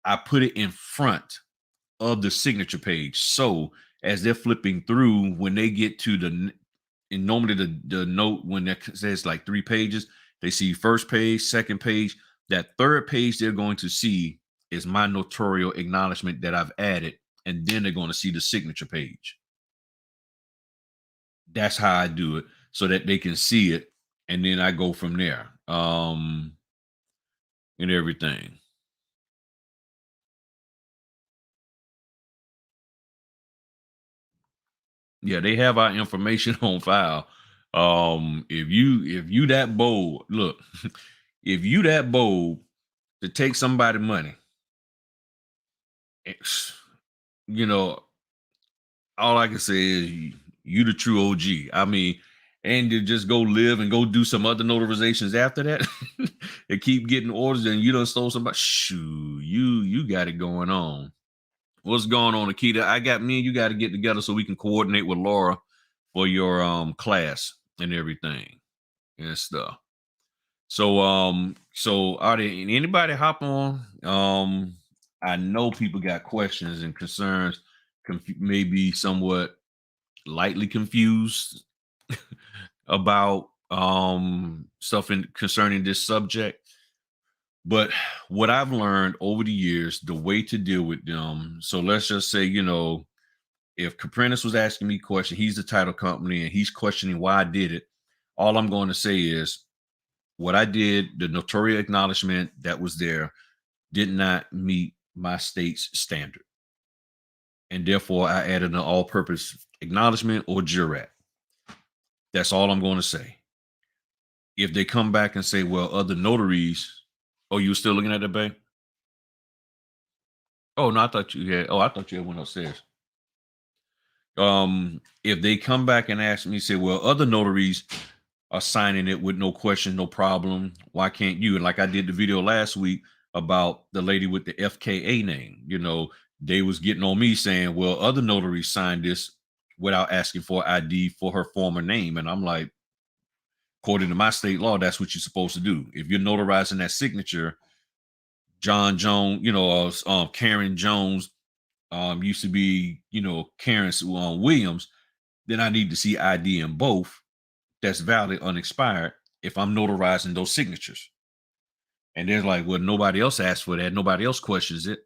I put it in front of the signature page. So as they're flipping through, when they get to and normally the note, when it says like 3 pages, they see first page, second page. That third page they're going to see is my notarial acknowledgement that I've added, and then they're going to see the signature page. That's how I do it so that they can see it, and then I go from there. And everything. Yeah, they have our information on file. If you that bold, look, if you that bold to take somebody money, it's- you know, all I can say is you the true OG. I mean, and to just go live and go do some other notarizations after that and keep getting orders and you done stole somebody. Shoo, you got it going on. What's going on, Akita? I got me and you got to get together so we can coordinate with Laura for your class and everything and stuff. So are there anybody hop on? I know people got questions and concerns, maybe somewhat lightly confused about stuff concerning this subject. But what I've learned over the years, the way to deal with them. So let's just say, if Caprentice was asking me question, he's the title company and he's questioning why I did it. All I'm going to say is what I did, the notarial acknowledgement that was there did not meet my state's standard. And therefore I added an all-purpose acknowledgement or jurat. That's all I'm going to say. If they come back and say, well, other notaries, oh, you were still looking at that, babe? Oh, no, I thought you had went upstairs. If they come back and ask me, say, well, other notaries are signing it with no question, no problem. Why can't you? And like I did the video last week about the lady with the FKA name, they was getting on me saying, well, other notaries signed this without asking for ID for her former name. And I'm like, according to my state law, that's what you're supposed to do. If you're notarizing that signature, John Jones, Karen Jones, used to be, Karen Williams, then I need to see ID in both that's valid, unexpired, if I'm notarizing those signatures. And they're like, well, nobody else asked for that. Nobody else questions it.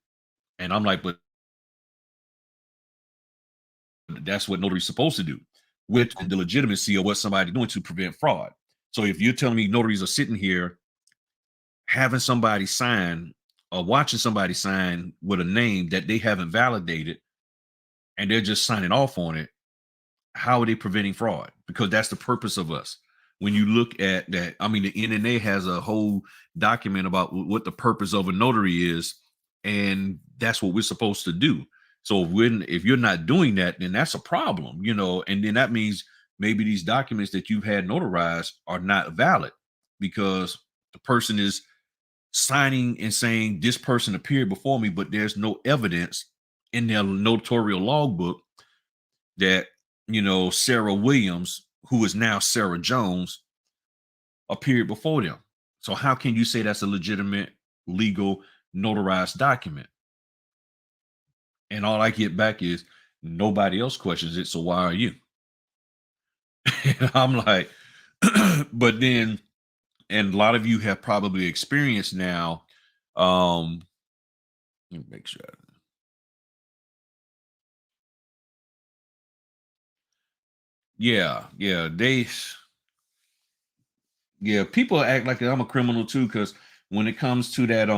And I'm like, but that's what notary's supposed to do with the legitimacy of what somebody's doing to prevent fraud. So if you're telling me notaries are sitting here having somebody sign or watching somebody sign with a name that they haven't validated and they're just signing off on it, how are they preventing fraud? Because that's the purpose of us. When you look at that, I mean, the NNA has a whole document about what the purpose of a notary is, and that's what we're supposed to do. So if you're not doing that, then that's a problem, and then that means maybe these documents that you've had notarized are not valid because the person is signing and saying this person appeared before me, but there's no evidence in their notarial logbook that Sarah Williams, who is now Sarah Jones, appeared before them. So how can you say that's a legitimate, legal, notarized document? And all I get back is nobody else questions it. So why are you? And I'm like, but then, and a lot of you have probably experienced now. Let me make sure. Yeah, people act like I'm a criminal too, because when it comes to that,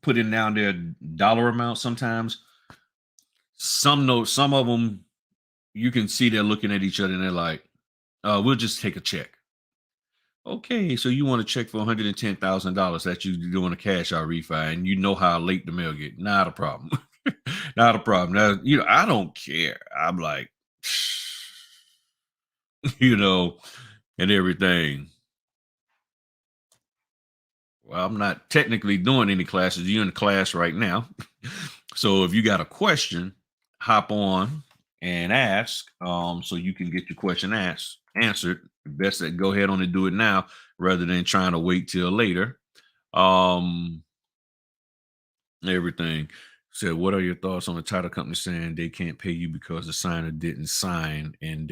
putting down their dollar amount, sometimes some of them you can see they're looking at each other and they're like, we'll just take a check. Okay, so you want a check for $110,000 that you doing a cash out refi, and you know how late the mail get. Not a problem. Not a problem. Now, I don't care. I'm like, and everything. Well, I'm not technically doing any classes. You're in class right now. So if you got a question, hop on and ask, so you can get your question answered. Best that go ahead on and do it now rather than trying to wait till later. Everything. Said, what are your thoughts on the title company saying they can't pay you because the signer didn't sign and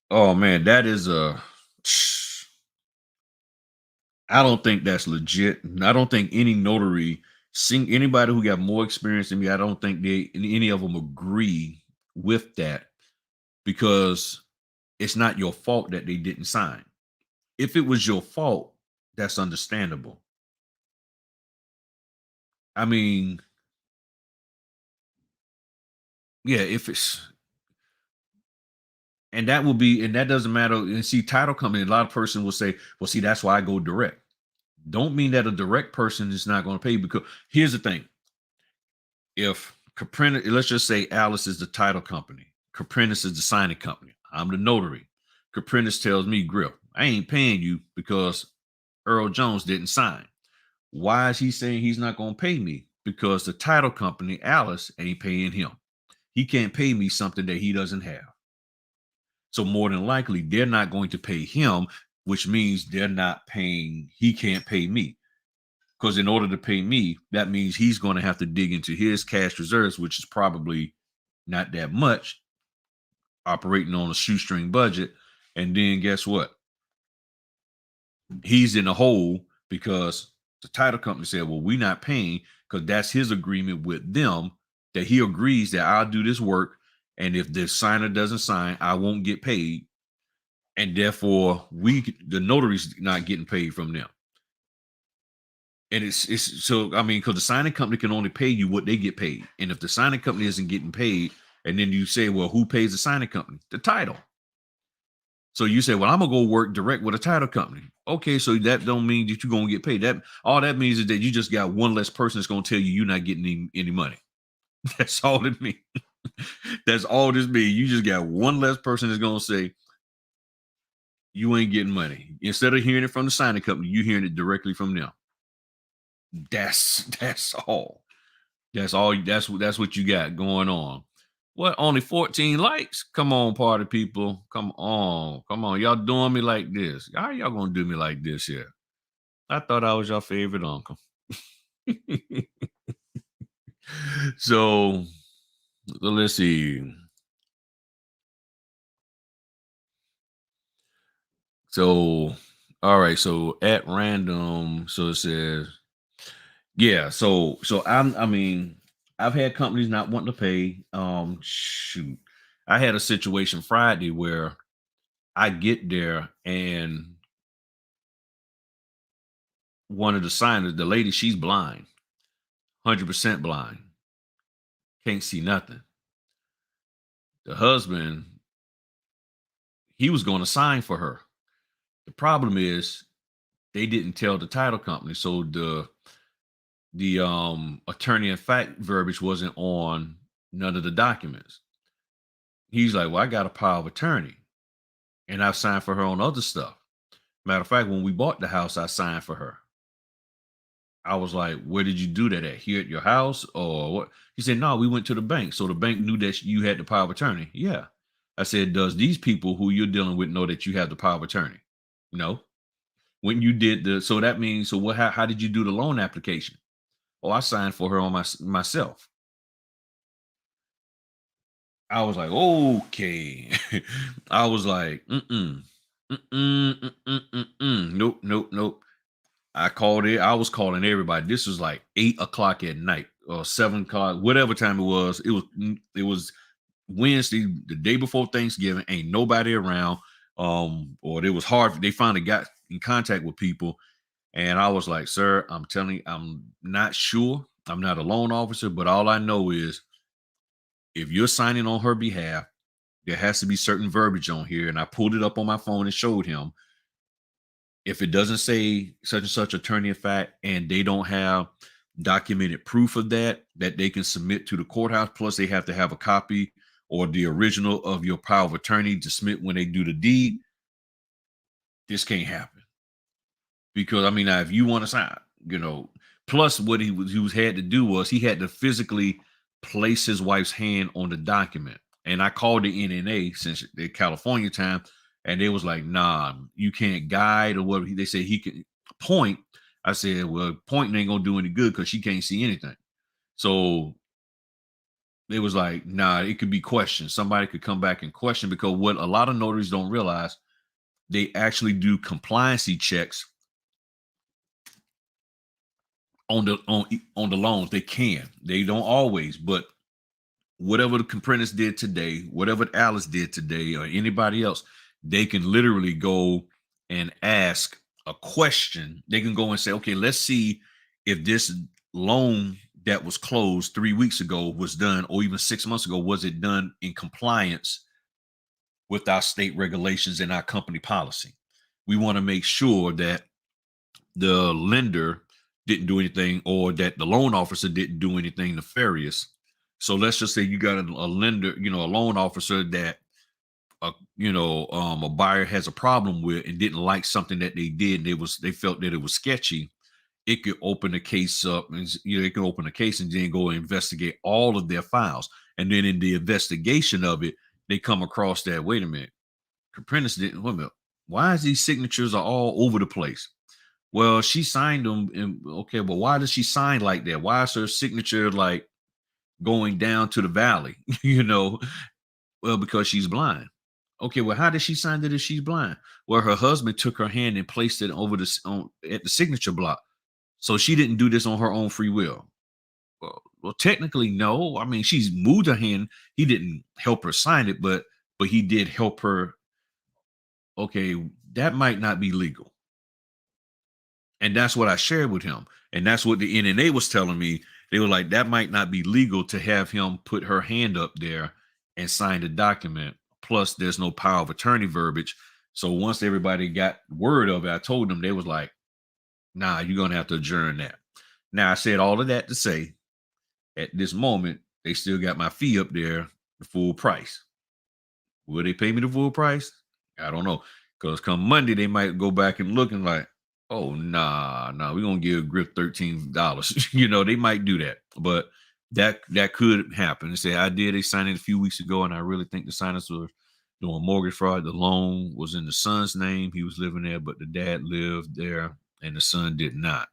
oh man, that is I don't think that's legit. I don't think any notary, anybody who got more experience than me, I don't think any of them agree with that. because it's not your fault that they didn't sign. If it was your fault, that's understandable. I mean, yeah, if it's, and that will be, and that doesn't matter. And see, title company, a lot of person will say, well, see, that's why I go direct. Don't mean that a direct person is not going to pay, because here's the thing. If Caprinas, let's just say Alice is the title company, Caprinas is the signing company, I'm the notary. Caprinas tells me, Griff, I ain't paying you because Earl Jones didn't sign. Why is he saying he's not going to pay me? Because the title company, Alice, ain't paying him. He can't pay me something that he doesn't have. So more than likely, they're not going to pay him, which means they're not paying, he can't pay me. Because in order to pay me, that means he's going to have to dig into his cash reserves, which is probably not that much, operating on a shoestring budget. And then guess what? He's in a hole because the title company said, well, we're not paying, because that's his agreement with them, that he agrees that I'll do this work. And if the signer doesn't sign, I won't get paid. And therefore, the notary's not getting paid from them. And it's so, I mean, because the signing company can only pay you what they get paid. And if the signing company isn't getting paid, and then you say, well, who pays the signing company? The title. So you say, well, I'm gonna go work direct with a title company. Okay, so that don't mean that you're gonna get paid. That all that means is that you just got one less person that's gonna tell you you're not getting any money. That's all it means. That's all this means. You just got one less person that's gonna say you ain't getting money. Instead of hearing it from the signing company, you're hearing it directly from them. That's all. That's all. That's what you got going on. What? Only 14 likes? Come on, party people. Come on. Y'all doing me like this? How y'all gonna do me like this here? I thought I was your favorite uncle. So let's see. So all right. So at random. So it says, yeah. So I mean, I've had companies not wanting to pay. Shoot, I had a situation Friday where I get there and one of the signers, the lady, she's blind, 100% blind, can't see nothing. The husband, he was going to sign for her. The problem is they didn't tell the title company, so the attorney in fact verbiage wasn't on none of the documents. He's like, well, I got a power of attorney, and I've signed for her on other stuff. Matter of fact, when we bought the house, I signed for her. I was like, where did you do that at? Here at your house or what? He said, no, we went to the bank. So the bank knew that you had the power of attorney. Yeah. I said, does these people who you're dealing with know that you have the power of attorney? No. When you did so that means, so what, how did you do the loan application? Oh, I signed for her on myself. I was like, okay. I was like, nope. I called it. I was calling everybody. This was like 8 o'clock at night or 7 o'clock, whatever time it was. It was Wednesday, the day before Thanksgiving. Ain't nobody around. Or it was hard. They finally got in contact with people, and I was like, "Sir, I'm telling you, I'm not sure. I'm not a loan officer, but all I know is if you're signing on her behalf, there has to be certain verbiage on here." And I pulled it up on my phone and showed him. If it doesn't say such and such attorney in fact, and they don't have documented proof of that they can submit to the courthouse, plus they have to have a copy or the original of your power of attorney to submit when they do the deed, this can't happen. Because I mean, now, if you want to sign, plus what he had to do was he had to physically place his wife's hand on the document. And I called the NNA since the California time, and they was like, nah, you can't guide or what. They said he can point. I said, well, pointing ain't gonna do any good because she can't see anything. So they was like, nah, it could be questioned. Somebody could come back and question, because what a lot of notaries don't realize, they actually do compliancy checks on the loans. They don't always, but whatever the apprentice did today, whatever Alice did today, or anybody else, they can literally go and ask a question. They can go and say, okay, let's see if this loan that was closed 3 weeks ago was done, or even 6 months ago, was it done in compliance with our state regulations and our company policy? We want to make sure that the lender didn't do anything, or that the loan officer didn't do anything nefarious. So let's just say you got a lender, a loan officer that a buyer has a problem with and didn't like something that they did, and they felt that it was sketchy. It could open the case up, and it can open a case and then go and investigate all of their files. And then in the investigation of it, they come across that, wait a minute, Apprentice didn't, wait a minute, why is these signatures are all over the place? Well, she signed them, and okay, but why does she sign like that? Why is her signature like going down to the valley? Well, because she's blind. Okay, well, how did she sign it if she's blind? Well, her husband took her hand and placed it over at the signature block. So she didn't do this on her own free will. Well, technically, no. I mean, she's moved her hand. He didn't help her sign it, but he did help her. Okay, that might not be legal. And that's what I shared with him. And that's what the NNA was telling me. They were like, that might not be legal to have him put her hand up there and sign the document. Plus, there's no power of attorney verbiage. So once everybody got word of it, I told them, they was like, nah, you're going to have to adjourn that. Now, I said all of that to say, at this moment, they still got my fee up there, the full price. Will they pay me the full price? I don't know. Because come Monday, they might go back and look and like, oh, nah, we're going to give Griff $13. They might do that. But that could happen. They say, they signed it a few weeks ago, and I really think the signers were doing mortgage fraud. The loan was in the son's name. He was living there, but the dad lived there, and the son did not.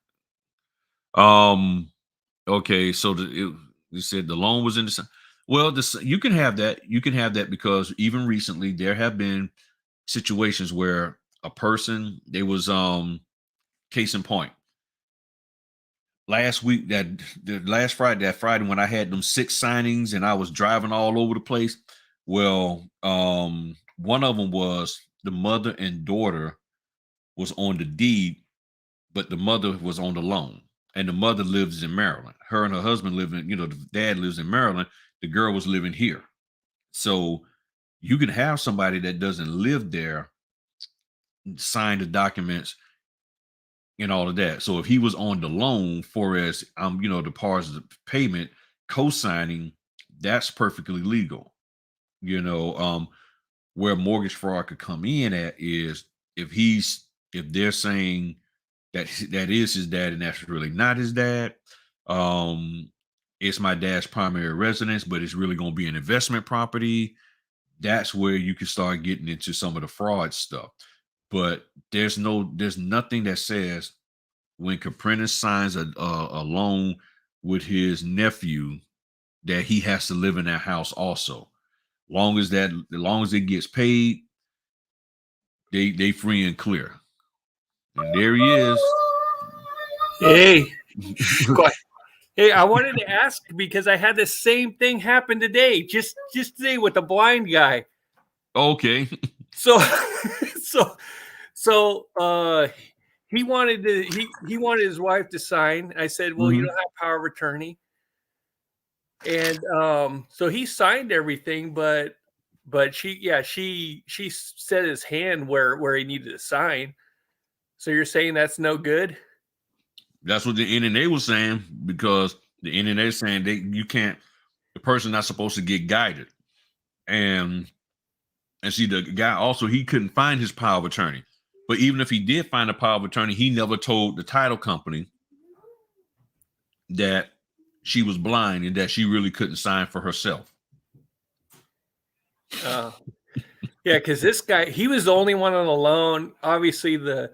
Okay, so you said the loan was in the son. Well, you can have that. You can have that because even recently there have been situations where a person, they was case in point. Last week, that Friday when I had them 6 signings and I was driving all over the place. Well, one of them was the mother and daughter was on the deed, but the mother was on the loan. And the mother lives in Maryland. Her and her husband live in, the dad lives in Maryland. The girl was living here. So you can have somebody that doesn't live there sign the documents and all of that. So if he was on the loan for as the parts of the payment, co-signing, that's perfectly legal. Where mortgage fraud could come in at is if they're saying that is his dad and that's really not his dad. It's my dad's primary residence, but it's really going to be an investment property. That's where you can start getting into some of the fraud stuff. But there's nothing that says when Caprentice signs a loan with his nephew that he has to live in that house also. As long as it gets paid, they free and clear. And there he is. Hey, hey, I wanted to ask because I had the same thing happen today, just today with the blind guy. Okay. So he wanted his wife to sign. I said, well, you don't have power of attorney. And so he signed everything, but she set his hand where he needed to sign. So you're saying that's no good? That's what the NNA was saying, because the NNA is saying the person not supposed to get guided. And see, the guy also, he couldn't find his power of attorney. But even if he did find a power of attorney, he never told the title company that she was blind and that she really couldn't sign for herself. Yeah, because this guy, he was the only one on the loan. Obviously, the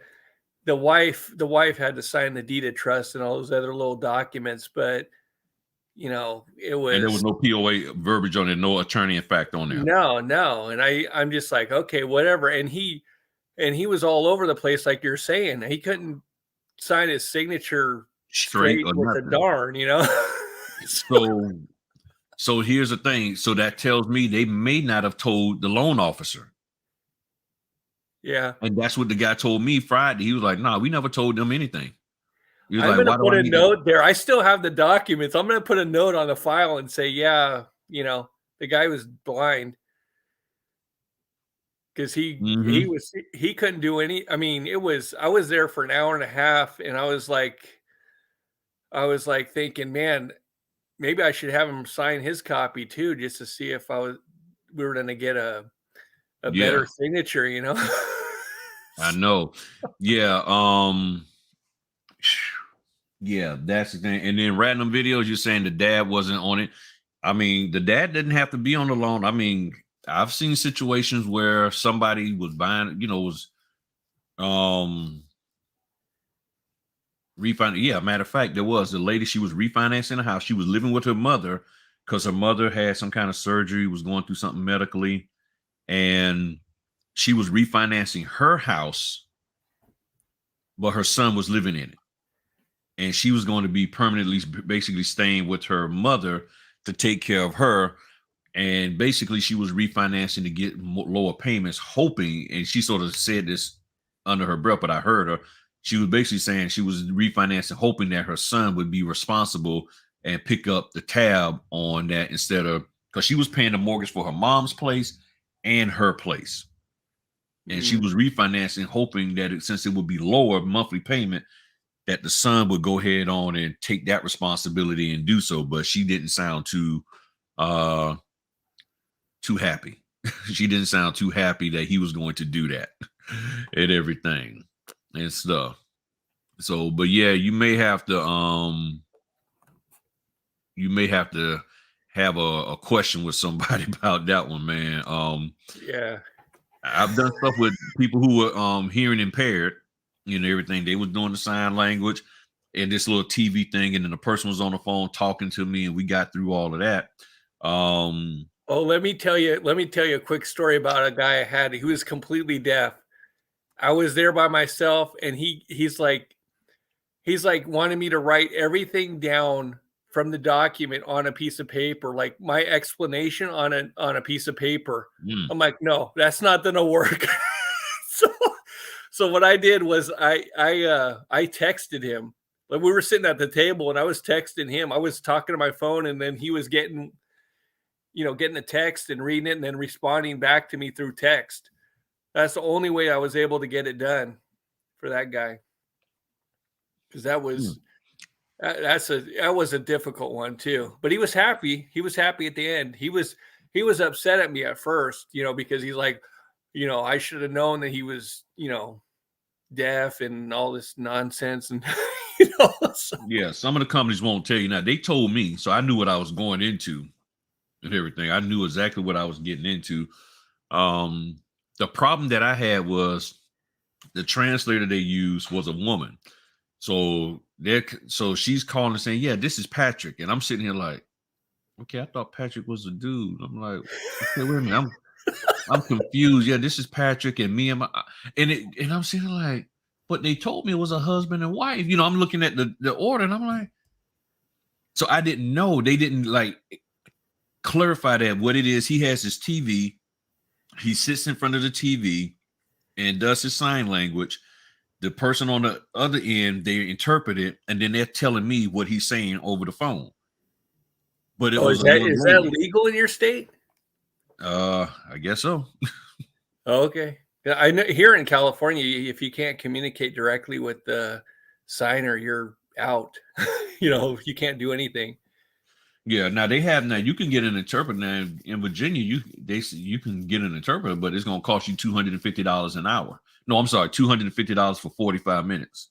wife had to sign the deed of trust and all those other little documents, but it was, and there was no POA verbiage on it, no attorney in fact on there. No, and I'm just like, okay, whatever. And he was all over the place, like you're saying. He couldn't sign his signature straight with a darn, So So here's the thing. So that tells me they may not have told the loan officer. Yeah. And that's what the guy told me Friday. He was like, "Nah, we never told them anything." He was I'm like, going to "Why do put I a need to?" note there. I still have the documents. I'm going to put a note on the file and say, yeah, you know, the guy was blind because he couldn't do any. I mean, I was there for an hour and a half, and I was like thinking, man, maybe I should have him sign his copy too, just to see if we were going to get a Yeah, better signature, you know? I know. Yeah. Yeah, that's the thing. And then random videos, you're saying the dad wasn't on it. I mean, the dad didn't have to be on the loan. I mean, I've seen situations where somebody was buying, was refinance. Yeah, matter of fact, there was a lady, she was refinancing a house. She was living with her mother because her mother had some kind of surgery, was going through something medically, and she was refinancing her house, but her son was living in it. And she was going to be permanently basically staying with her mother to take care of her. And basically she was refinancing to get lower payments, hoping, and she sort of said this under her breath, but I heard her. She was basically saying she was refinancing, hoping that her son would be responsible and pick up the tab on that instead of, because she was paying the mortgage for her mom's place and her place. And she was refinancing, hoping that since it would be lower monthly payment, that the son would go ahead on and take that responsibility and do so. But she didn't sound too happy. She didn't sound too happy that he was going to do that and everything and stuff. So, but yeah, you may have to have a question with somebody about that one, man. Yeah. I've done stuff with people who were hearing impaired, everything. They was doing the sign language and this little TV thing, and then the person was on the phone talking to me, and we got through all of that. Oh, let me tell you a quick story about a guy I had. He was completely deaf. I was there by myself, and he's like wanting me to write everything down from the document on a piece of paper, like my explanation on a piece of paper. I'm like, no, that's not gonna work. so what I did was I texted him. Like, we were sitting at the table, and I was texting him. I was talking to my phone, and then he was getting a text and reading it and then responding back to me through text. That's the only way I was able to get it done for that guy. Because that was a difficult one too. But he was happy. He was happy at the end. He was upset at me at first, because he's like, I should have known that he was, deaf and all this nonsense and so. Yeah, some of the companies won't tell you. Now, they told me, so I knew what I was going into and everything. I knew exactly what I was getting into. The problem that I had was the translator they used was a woman. So she's calling and saying, "Yeah, this is Patrick," and I'm sitting here like, "Okay, I thought Patrick was a dude." I'm like, "Okay, wait a minute, I'm confused. Yeah, this is Patrick and me and my and I'm sitting like, but they told me it was a husband and wife. I'm looking at the order and I'm like, so I didn't know. They didn't like clarify that what it is. He has his TV. He sits in front of the TV and does his sign language. The person on the other end, they interpret it, and then they're telling me what he's saying over the phone. But it was Is a young that lady. legal in your state? I guess so. Okay. I know here in California, if you can't communicate directly with the signer, you're out. You can't do anything. Yeah, now you can get an interpreter now in Virginia. You can get an interpreter, but it's gonna cost you $250 an hour. No, I'm sorry, $250 for 45 minutes.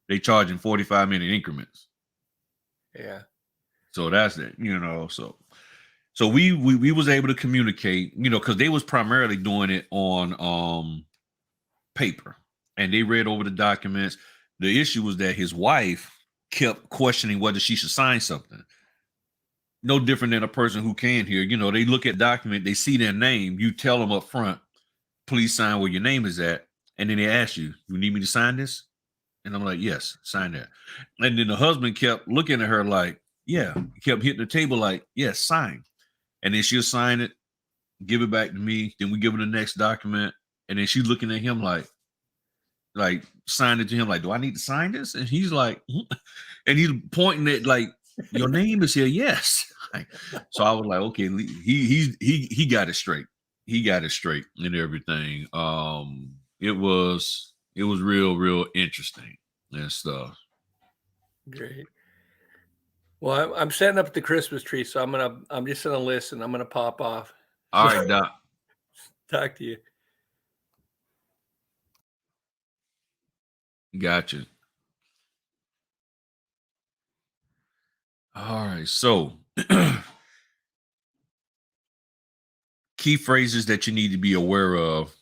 They charge in 45-minute increments. Yeah. So that's it, so we was able to communicate, because they was primarily doing it on paper, and they read over the documents. The issue was that his wife kept questioning whether she should sign something. No different than a person who can hear. They look at document, they see their name, you tell them up front, please sign where your name is at, and then they ask you need me to sign this? And I'm like, yes, sign that. And then the husband kept looking at her like, Yeah, he kept hitting the table like, yes, sign. And then she'll sign it, give it back to me. Then we give her the next document. And then she's looking at him like sign it to him like, do I need to sign this? And he's like, and he's pointing at like, your name is here. Yes. So I was like, okay, he got it straight. He got it straight and everything. It was real interesting and stuff. Great. Well, I'm setting up the Christmas tree, so I'm just gonna listen. I'm gonna pop off. All right, Doc. Talk to you. Gotcha. All right, so key phrases that you need to be aware of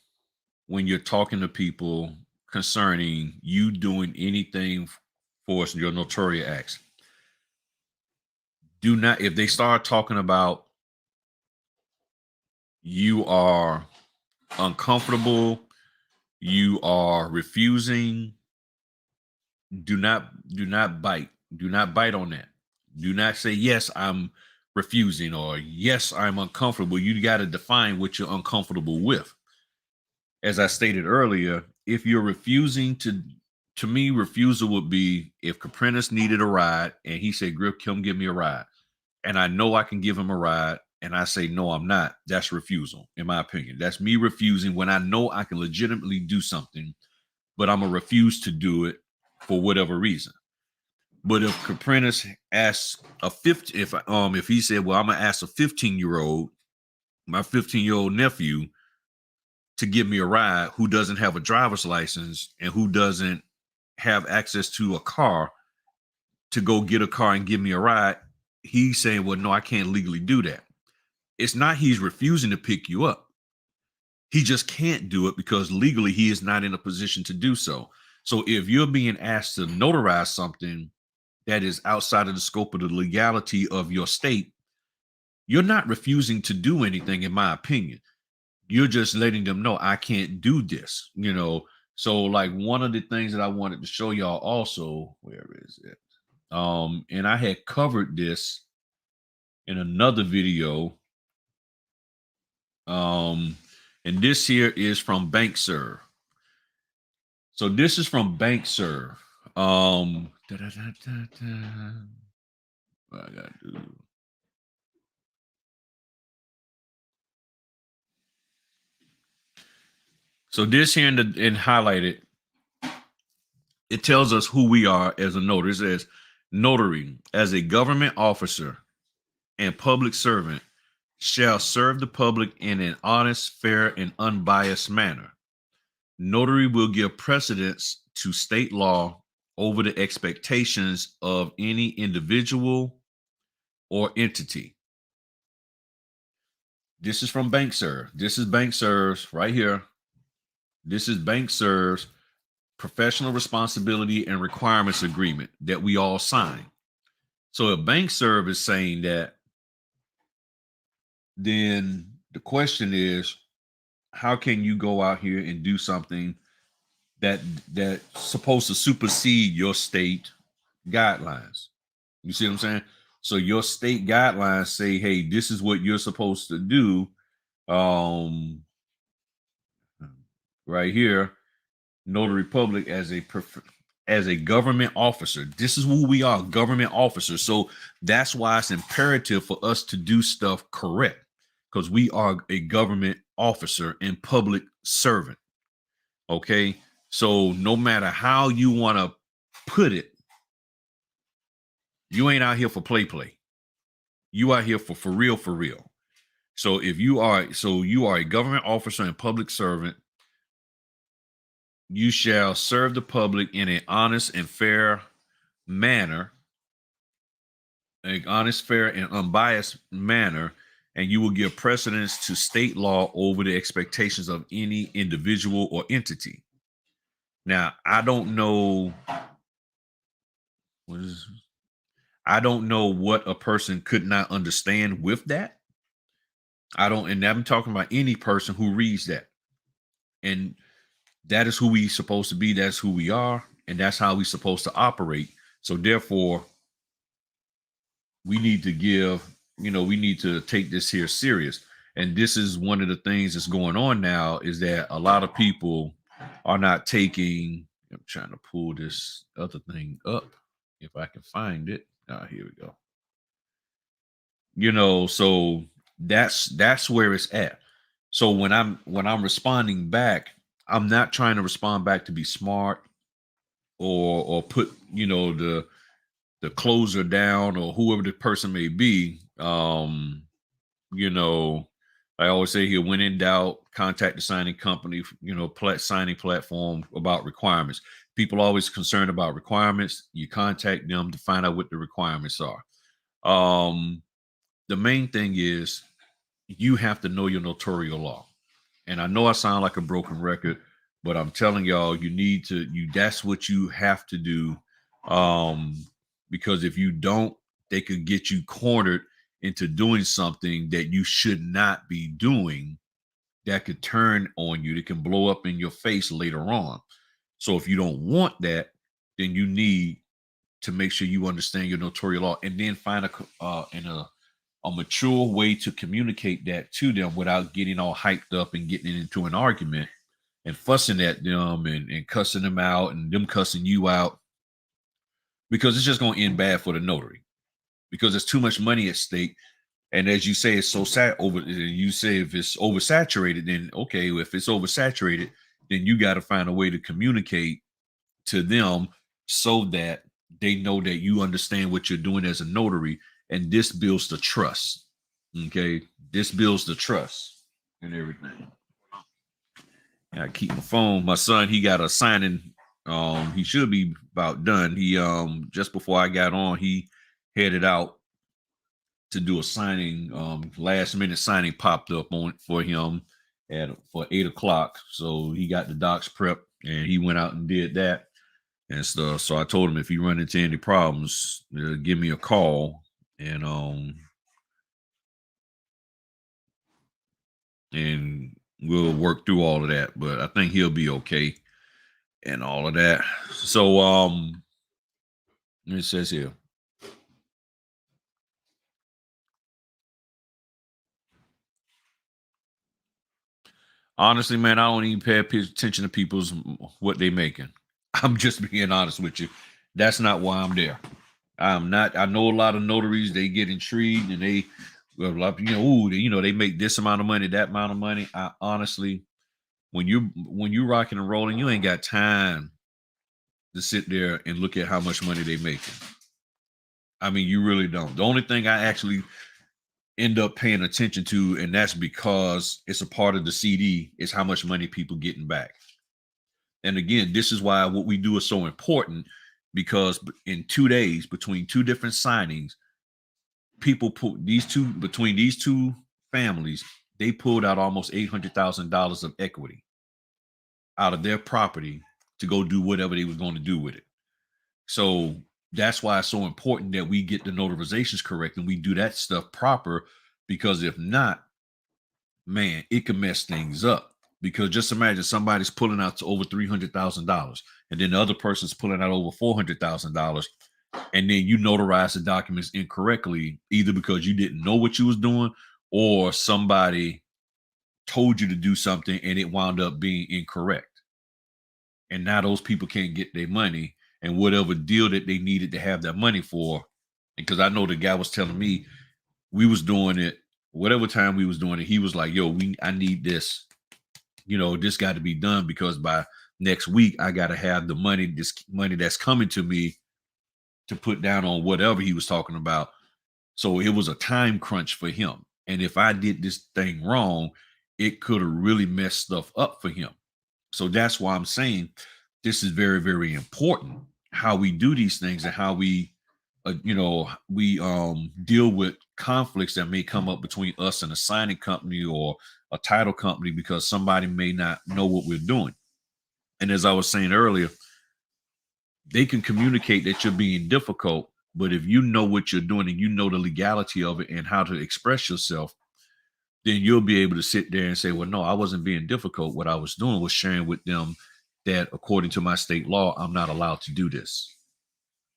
when you're talking to people concerning you doing anything for your notarial acts. Do not, if they start talking about you are uncomfortable, you are refusing, do not bite. Do not bite on that. Do not say, yes, I'm refusing, or yes, I'm uncomfortable. You got to define what you're uncomfortable with. As I stated earlier, if you're refusing to me, refusal would be if Caprinas needed a ride and he said, Grip, come give me a ride. And I know I can give him a ride. And I say, no, I'm not. That's refusal, in my opinion. That's me refusing when I know I can legitimately do something, but I'm going to refuse to do it for whatever reason. But if Caprinas asks if he said, well, I'm going to ask a 15-year-old, my 15-year-old nephew, to give me a ride who doesn't have a driver's license and who doesn't have access to a car to go get a car and give me a ride, he's saying, well, no, I can't legally do that. It's not he's refusing to pick you up. He just can't do it because legally he is not in a position to do so. So if you're being asked to notarize something that is outside of the scope of the legality of your state, you're not refusing to do anything, in my opinion. You're just letting them know I can't do this, So like one of the things that I wanted to show y'all also, where is it? And I had covered this in another video. And this here is from BankServe. So this is from BankServe. What I gotta do. So this here in highlighted, it tells us who we are as a notary. It says, notary, as a government officer and public servant, shall serve the public in an honest, fair, and unbiased manner. Notary will give precedence to state law over the expectations of any individual or entity. This is from BankServe. This is BankServe's right here. This is BankServe's professional responsibility and requirements agreement that we all sign. So if BankServe is saying that, then the question is, how can you go out here and do something that's supposed to supersede your state guidelines? You see what I'm saying? So your state guidelines say, hey, this is what you're supposed to do. Right here, notary public as a government officer. This is who we are, government officers. So that's why it's imperative for us to do stuff correct, because we are a government officer and public servant. Okay. So no matter how you want to put it, you ain't out here for play. You out here for real. So if you are a government officer and public servant, you shall serve the public in an honest and fair manner, an honest, fair, and unbiased manner, and you will give precedence to state law over the expectations of any individual or entity. Now, I don't know what a person could not understand with that. And I'm talking about any person who reads that. And that is who we supposed to be. That's who we are. And that's how we supposed to operate. So therefore, we need to give, we need to take this here serious. And this is one of the things that's going on now, is that a lot of people are not taking, I'm trying to pull this other thing up if I can find it. Here we go. So that's where it's at. So when I'm responding back, I'm not trying to respond back to be smart or put, the closer down or whoever the person may be. You know, I always say here, when in doubt, contact the signing company, signing platform about requirements. People are always concerned about requirements. You contact them to find out what the requirements are. The main thing is you have to know your notarial law. And I know I sound like a broken record, but I'm telling y'all, that's what you have to do. Because if you don't, they could get you cornered into doing something that you should not be doing, that could turn on you, that can blow up in your face later on. So if you don't want that, then you need to make sure you understand your notarial law, and then find a mature way to communicate that to them without getting all hyped up and getting into an argument and fussing at them and cussing them out and them cussing you out, because it's just going to end bad for the notary, because there's too much money at stake. And as you say, it's so you say if it's oversaturated, then okay, if it's oversaturated, then you got to find a way to communicate to them so that they know that you understand what you're doing as a notary, and this builds the trust. Okay, this builds the trust and everything. I keep my phone. My son, he got a signing. He should be about done. He just before I got on, he headed out to do a signing. Last minute signing popped up on for him for 8 o'clock. So he got the docs prepped and he went out and did that and stuff. So I told him, if you run into any problems, give me a call, and we'll work through all of that. But I think he'll be okay and all of that. So it says here, honestly, man, I don't even pay attention to people's what they making. I'm just being honest with you. That's not why I'm there. I'm not. I know a lot of notaries. They get intrigued and they, they make this amount of money, that amount of money. I honestly, when you rocking and rolling, you ain't got time to sit there and look at how much money they making. I mean, you really don't. The only thing I actually end up paying attention to, and that's because it's a part of the CD, is how much money people getting back. And again, this is why what we do is so important, because in 2 days, between two different signings, people put between these two families, they pulled out almost $800,000 of equity out of their property to go do whatever they was going to do with it. So that's why it's so important that we get the notarizations correct and we do that stuff proper, because if not, man, it can mess things up. Because just imagine somebody's pulling out to over $300,000 and then the other person's pulling out over $400,000, and then you notarize the documents incorrectly, either because you didn't know what you was doing or somebody told you to do something and it wound up being incorrect. And now those people can't get their money and whatever deal that they needed to have that money for. Because I know the guy was telling me, we was doing it, whatever time we was doing it, he was like, yo, I need this. This got to be done, because by next week, I got to have the money, this money that's coming to me to put down on whatever he was talking about. So it was a time crunch for him. And if I did this thing wrong, it could have really messed stuff up for him. So that's why I'm saying this is very, very important, how we do these things and how we, deal with conflicts that may come up between us and a signing company or a title company, because somebody may not know what we're doing. And as I was saying earlier, they can communicate that you're being difficult, but if you know what you're doing and you know the legality of it and how to express yourself, then you'll be able to sit there and say, well, no, I wasn't being difficult. What I was doing was sharing with them that according to my state law, I'm not allowed to do this.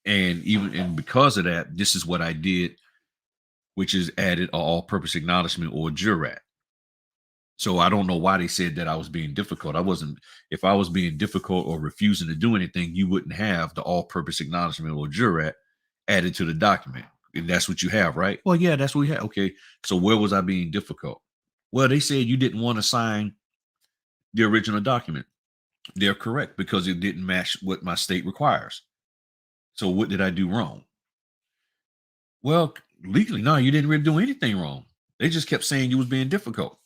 And because of that, this is what I did which is added an all-purpose acknowledgement or jurat. So I don't know why they said that I was being difficult. I wasn't. If I was being difficult or refusing to do anything, you wouldn't have the all-purpose acknowledgement or jurat added to the document. And that's what you have, right? Well, yeah, that's what we have. Okay. So where was I being difficult? Well, they said you didn't want to sign the original document. They're correct because it didn't match what my state requires. So what did I do wrong? Well, legally, no, you didn't really do anything wrong. They just kept saying you was being difficult.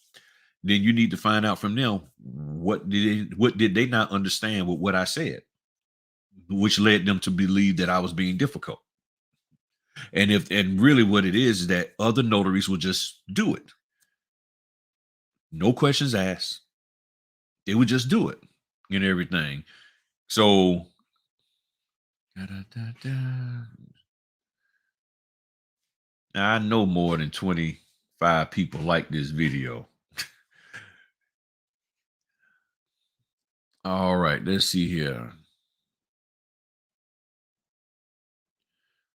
Then you need to find out from them what did they not understand with what I said, which led them to believe that I was being difficult. And really what it is that other notaries will just do it. No questions asked. They would just do it and everything. So I know more than 25 people like this video. All right, let's see here.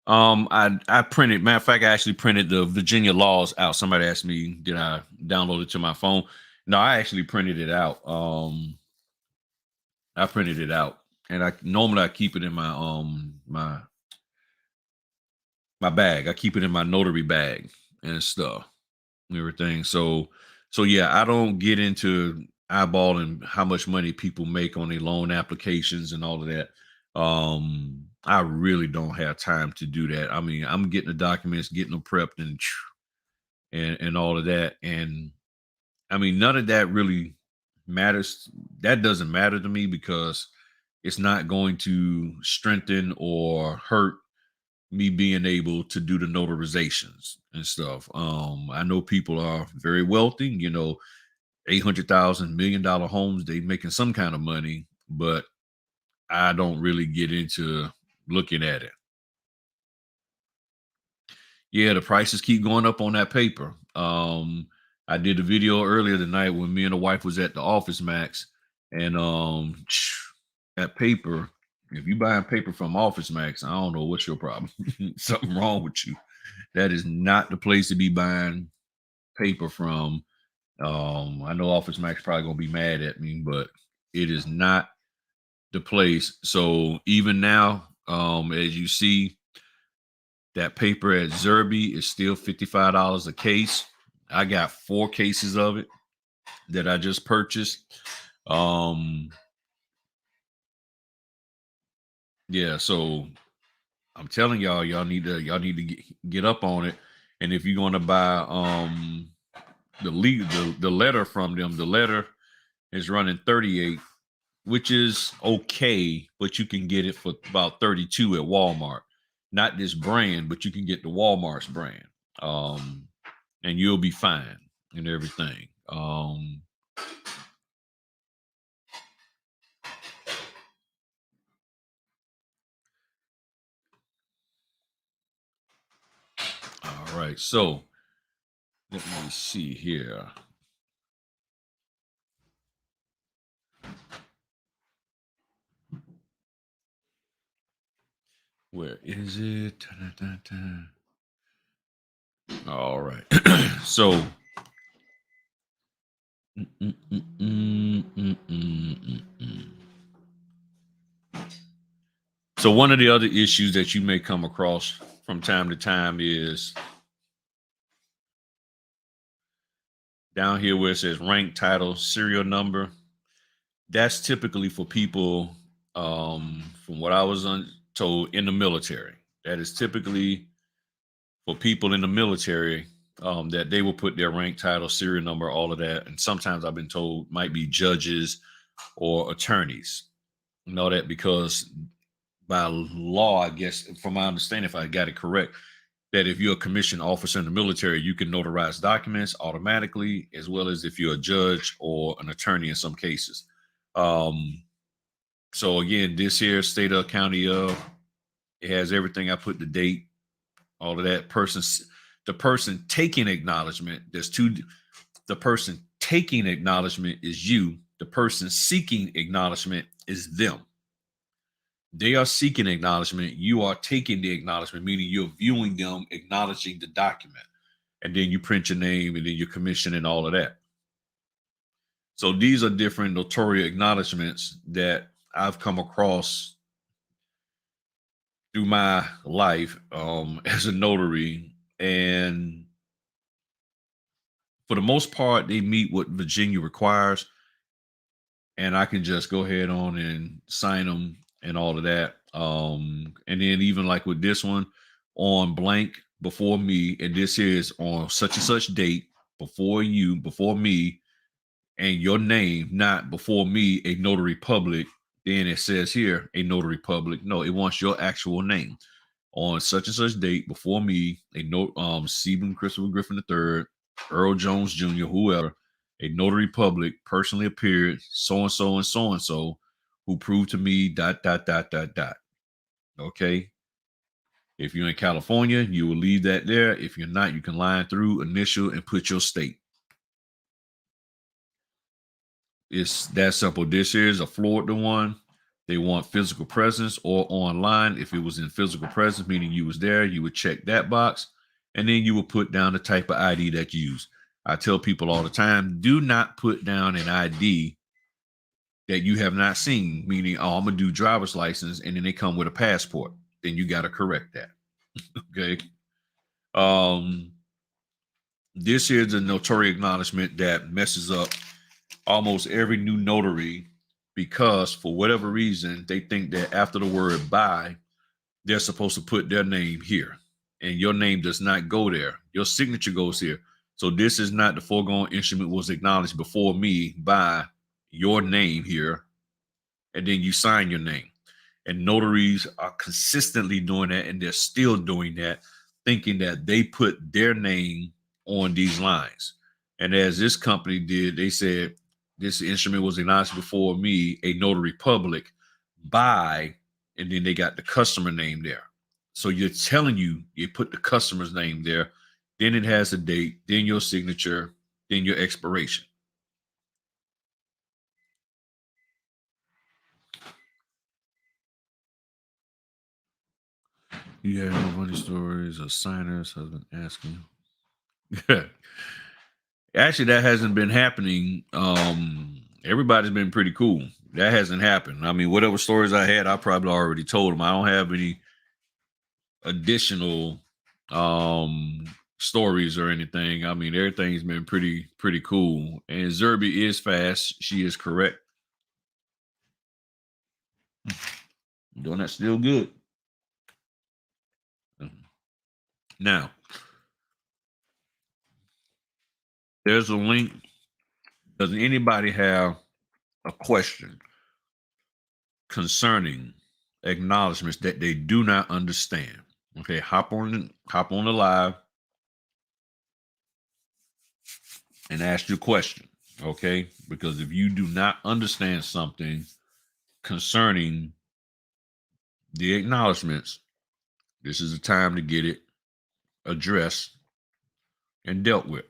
I printed, matter of fact, I actually printed the Virginia laws out. Somebody asked me, did I download it to my phone? No, I actually printed it out. I printed it out, and I normally keep it in my my bag. I keep it in my notary bag and stuff, and everything. So yeah, I don't get into eyeballing how much money people make on their loan applications and all of that. I really don't have time to do that. I mean, I'm getting the documents, getting them prepped and all of that. And I mean, none of that really matters. That doesn't matter to me because it's not going to strengthen or hurt me being able to do the notarizations and stuff. I know people are very wealthy, you know, $800,000 $1 million homes, they making some kind of money, but I don't really get into looking at it. Yeah, the prices keep going up on that paper. I did a video earlier tonight when me and the wife was at the Office Max, and that paper, if you buying paper from Office Max, I don't know what's your problem. Something wrong with you. That is not the place to be buying paper from. I know Office Max probably gonna be mad at me, but it is not the place. So even now, as you see, that paper at Zerby is still $55 a case. I got 4 cases of it that I just purchased. Yeah, so I'm telling y'all need to get up on it. And if you're gonna buy the letter from them, the letter is running 38, which is okay, but you can get it for about 32 at Walmart. Not this brand, but you can get the Walmart's brand. And you'll be fine and everything. All right, so let me see here. Where is it? All right. So so one of the other issues that you may come across from time to time is down here where it says rank, title, serial number. That's typically for people, from what I was told, in the military. That is typically for people in the military, that they will put their rank, title, serial number, all of that. And sometimes I've been told might be judges or attorneys. You know that because by law, I guess, from my understanding, if I got it correct, that if you're a commissioned officer in the military, you can notarize documents automatically, as well as if you're a judge or an attorney in some cases. So again, this here state of county of, it has everything. I put the date, all of that. The person taking acknowledgement. There's two. The person taking acknowledgement is you. The person seeking acknowledgement is them. They are seeking acknowledgement. You are taking the acknowledgement, meaning you're viewing them, acknowledging the document. and then you print your name, and then your commission and all of that. So these are different notarial acknowledgments that I've come across through my life as a notary. And for the most part, they meet what Virginia requires. And I can just go ahead on and sign them and all of that. And then even like with this one on blank before me, and this is on such and such date before you, before me, and your name, not before me, a notary public. Then it says here a notary public. No, it wants your actual name on such and such date before me, a note Stephen Christopher Griffin III, Earl Jones Jr., whoever, a notary public personally appeared, so and so and so and so, who proved to me dot dot dot dot dot. Okay. If you're in California, you will leave that there. If you're not, you can line through, initial, and put your state. It's that simple. This is a Florida one. They want physical presence or online. If it was in physical presence, meaning you was there, you would check that box, and then you would put down the type of ID that you use. I tell people all the time, do not put down an ID that you have not seen, meaning, oh, I'm going to do driver's license, and then they come with a passport. Then you got to correct that. Okay. This is a notary acknowledgement that messes up almost every new notary, because for whatever reason, they think that after the word by, they're supposed to put their name here, and your name does not go there. Your signature goes here. So this is not the foregoing instrument was acknowledged before me by your name here, and then you sign your name. And notaries are consistently doing that, and they're still doing that, thinking that they put their name on these lines. And as this company did, they said, this instrument was acknowledged before me, a notary public, by, and then they got the customer name there. So you're telling you put the customer's name there, then it has a date, then your signature, then your expiration. You have no funny stories or signers husband asking. Actually, that hasn't been happening. Everybody's been pretty cool. That hasn't happened. I mean, whatever stories I had, I probably already told them. I don't have any additional stories or anything. I mean, everything's been pretty cool. And Zerby is fast. She is correct. Doing that still good. Now, there's a link. Does anybody have a question concerning acknowledgments that they do not understand? Okay, hop on the live and ask your question. Okay, because if you do not understand something concerning the acknowledgments, this is the time to get it addressed and dealt with.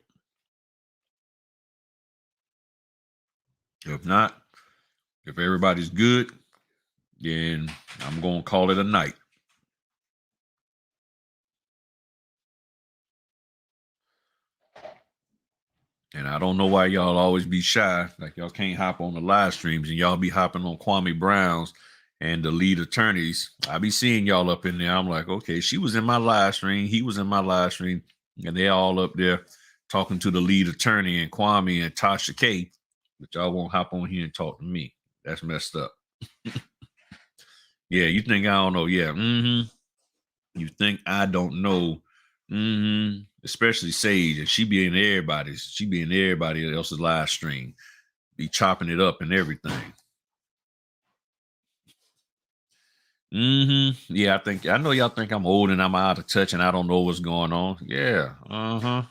If not, if everybody's good, then I'm going to call it a night. And I don't know why y'all always be shy. Like y'all can't hop on the live streams, and y'all be hopping on Kwame Brown's and the lead attorneys. I be seeing y'all up in there. I'm like, okay, she was in my live stream. He was in my live stream. And they all up there talking to the lead attorney and Kwame and Tasha K. But y'all won't hop on here and talk to me. That's messed up. Yeah, you think I don't know? Yeah. You think I don't know? Especially Sage, and she be in everybody else's live stream, be chopping it up and everything. Yeah, I know y'all think I'm old and I'm out of touch and I don't know what's going on. Yeah. No.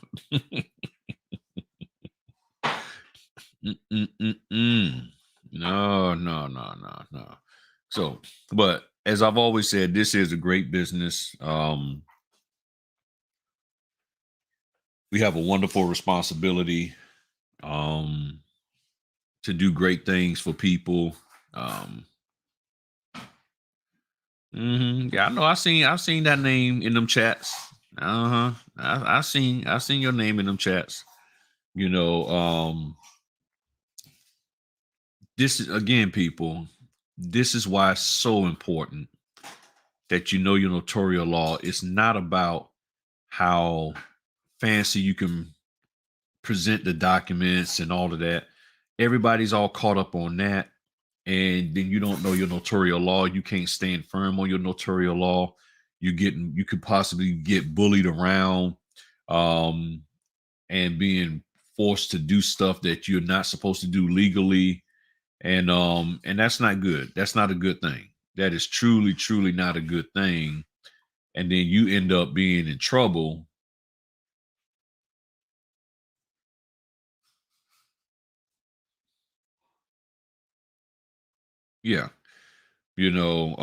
So, but as I've always said, this is a great business. We have a wonderful responsibility to do great things for people. Yeah, I know. I've seen that name in them chats. I seen your name in them chats. You know, this is again, people. This is why it's so important that you know your notarial law. It's not about how fancy you can present the documents and all of that. Everybody's all caught up on that. And then you don't know your notarial law. You can't stand firm on your notarial law. You could possibly get bullied around, and being forced to do stuff that you're not supposed to do legally. And that's not good. That's not a good thing. That is truly, truly not a good thing. And then you end up being in trouble. Yeah. You know,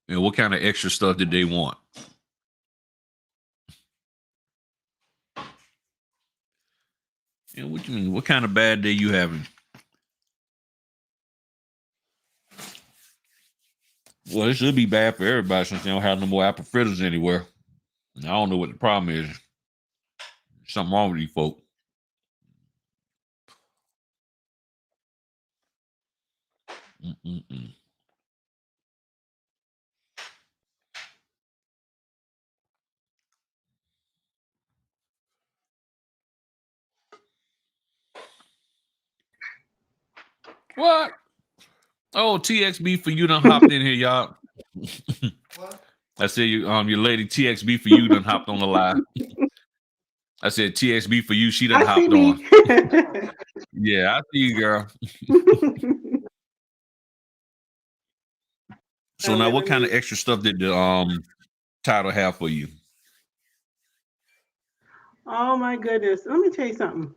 and what kind of extra stuff did they want? And what you mean? What kind of bad day you having? Well, it should be bad for everybody since they don't have no more apple fritters anywhere. And I don't know what the problem is. Something wrong with these folk. Mm-mm-mm. What? Oh, TXB for you done hopped in here, y'all. What? I said your lady TXB for you done hopped on the live. I said TXB for you, she done I see hopped on. me. Yeah, I see you, girl. So now what kind of extra stuff did the title have for you? Oh my goodness. Let me tell you something.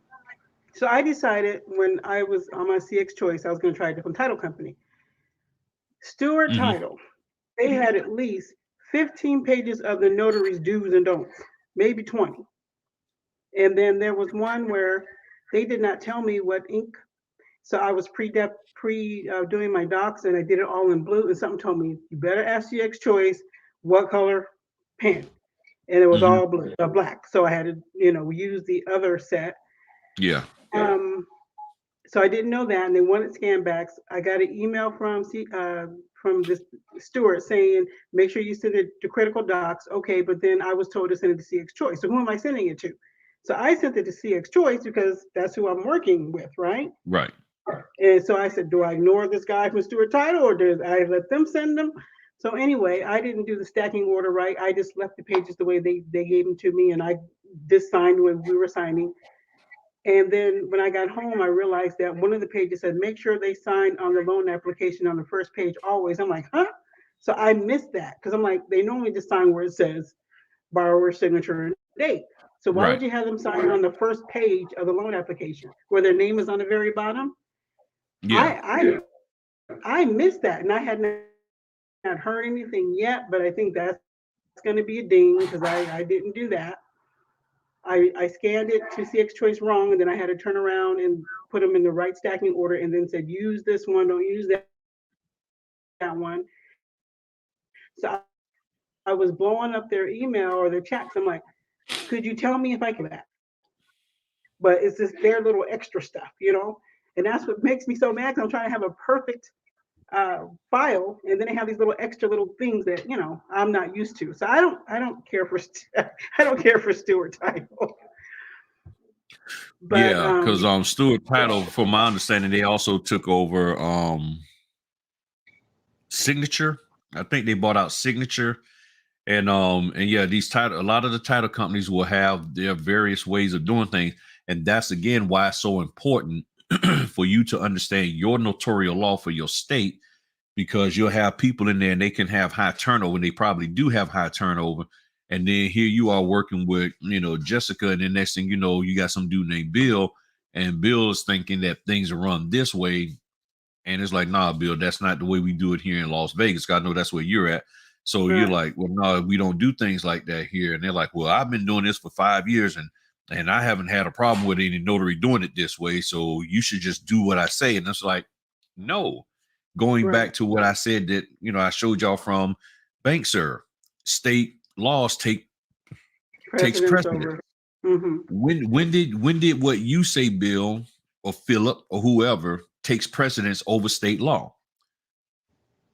So I decided when I was on my CX choice, I was going to try a different title company. Stewart Mm-hmm. Title. They had at least 15 pages of the notary's do's and don'ts, maybe 20. And then there was one where they did not tell me what ink. So I was doing my docs and I did it all in blue. And something told me, you better ask CX choice what color pen. And it was Mm-hmm. all blue, black. So I had to, use the other set. Yeah. So I didn't know that, and they wanted scan backs. I got an email from this Stewart saying, make sure you send it to critical docs. Okay, but then I was told to send it to CX Choice. So who am I sending it to? So I sent it to CX Choice because that's who I'm working with, right? Right. And so I said, do I ignore this guy from Stewart Title, or do I let them send them? So anyway, I didn't do the stacking order right. I just left the pages the way they gave them to me, and I just signed when we were signing. And then when I got home, I realized that one of the pages said, make sure they sign on the loan application on the first page always. I'm like, huh? So I missed that because I'm like, they normally just sign where it says borrower signature and date. So why Right. would you have them sign on the first page of the loan application where their name is on the very bottom? Yeah. I missed that, and I had not heard anything yet, but I think that's going to be a ding because I didn't do that. I scanned it to CX Choice wrong, and then I had to turn around and put them in the right stacking order, and then said, use this one, don't use that one. So I was blowing up their email or their chats. I'm like, could you tell me if I can do that? But it's just their little extra stuff, and that's what makes me so mad. 'Cause I'm trying to have a perfect file, and then they have these little extra little things that I'm not used to. So I don't care for I don't care for Stewart Title. But Yeah, because Stewart Title, from my understanding, they also took over Signature. I think they bought out Signature. And yeah, a lot of the title companies will have their various ways of doing things. And that's again why it's so important for you to understand your notarial law for your state, because you'll have people in there and they can have high turnover, and they probably do have high turnover. And then here you are working with, Jessica, and the next thing you know, you got some dude named Bill, and Bill is thinking that things are run this way. And it's like, nah, Bill, that's not the way we do it here in Las Vegas. I know that's where you're at. So right. You're like, well, no, we don't do things like that here. And they're like, well, I've been doing this for 5 years and I haven't had a problem with any notary doing it this way. So you should just do what I say. And it's like, no. Going Right. back to what I said that, I showed y'all from bank, sir. State laws takes Precedence precedence. over. Mm-hmm. When did what you say, Bill or Philip or whoever, takes precedence over state law?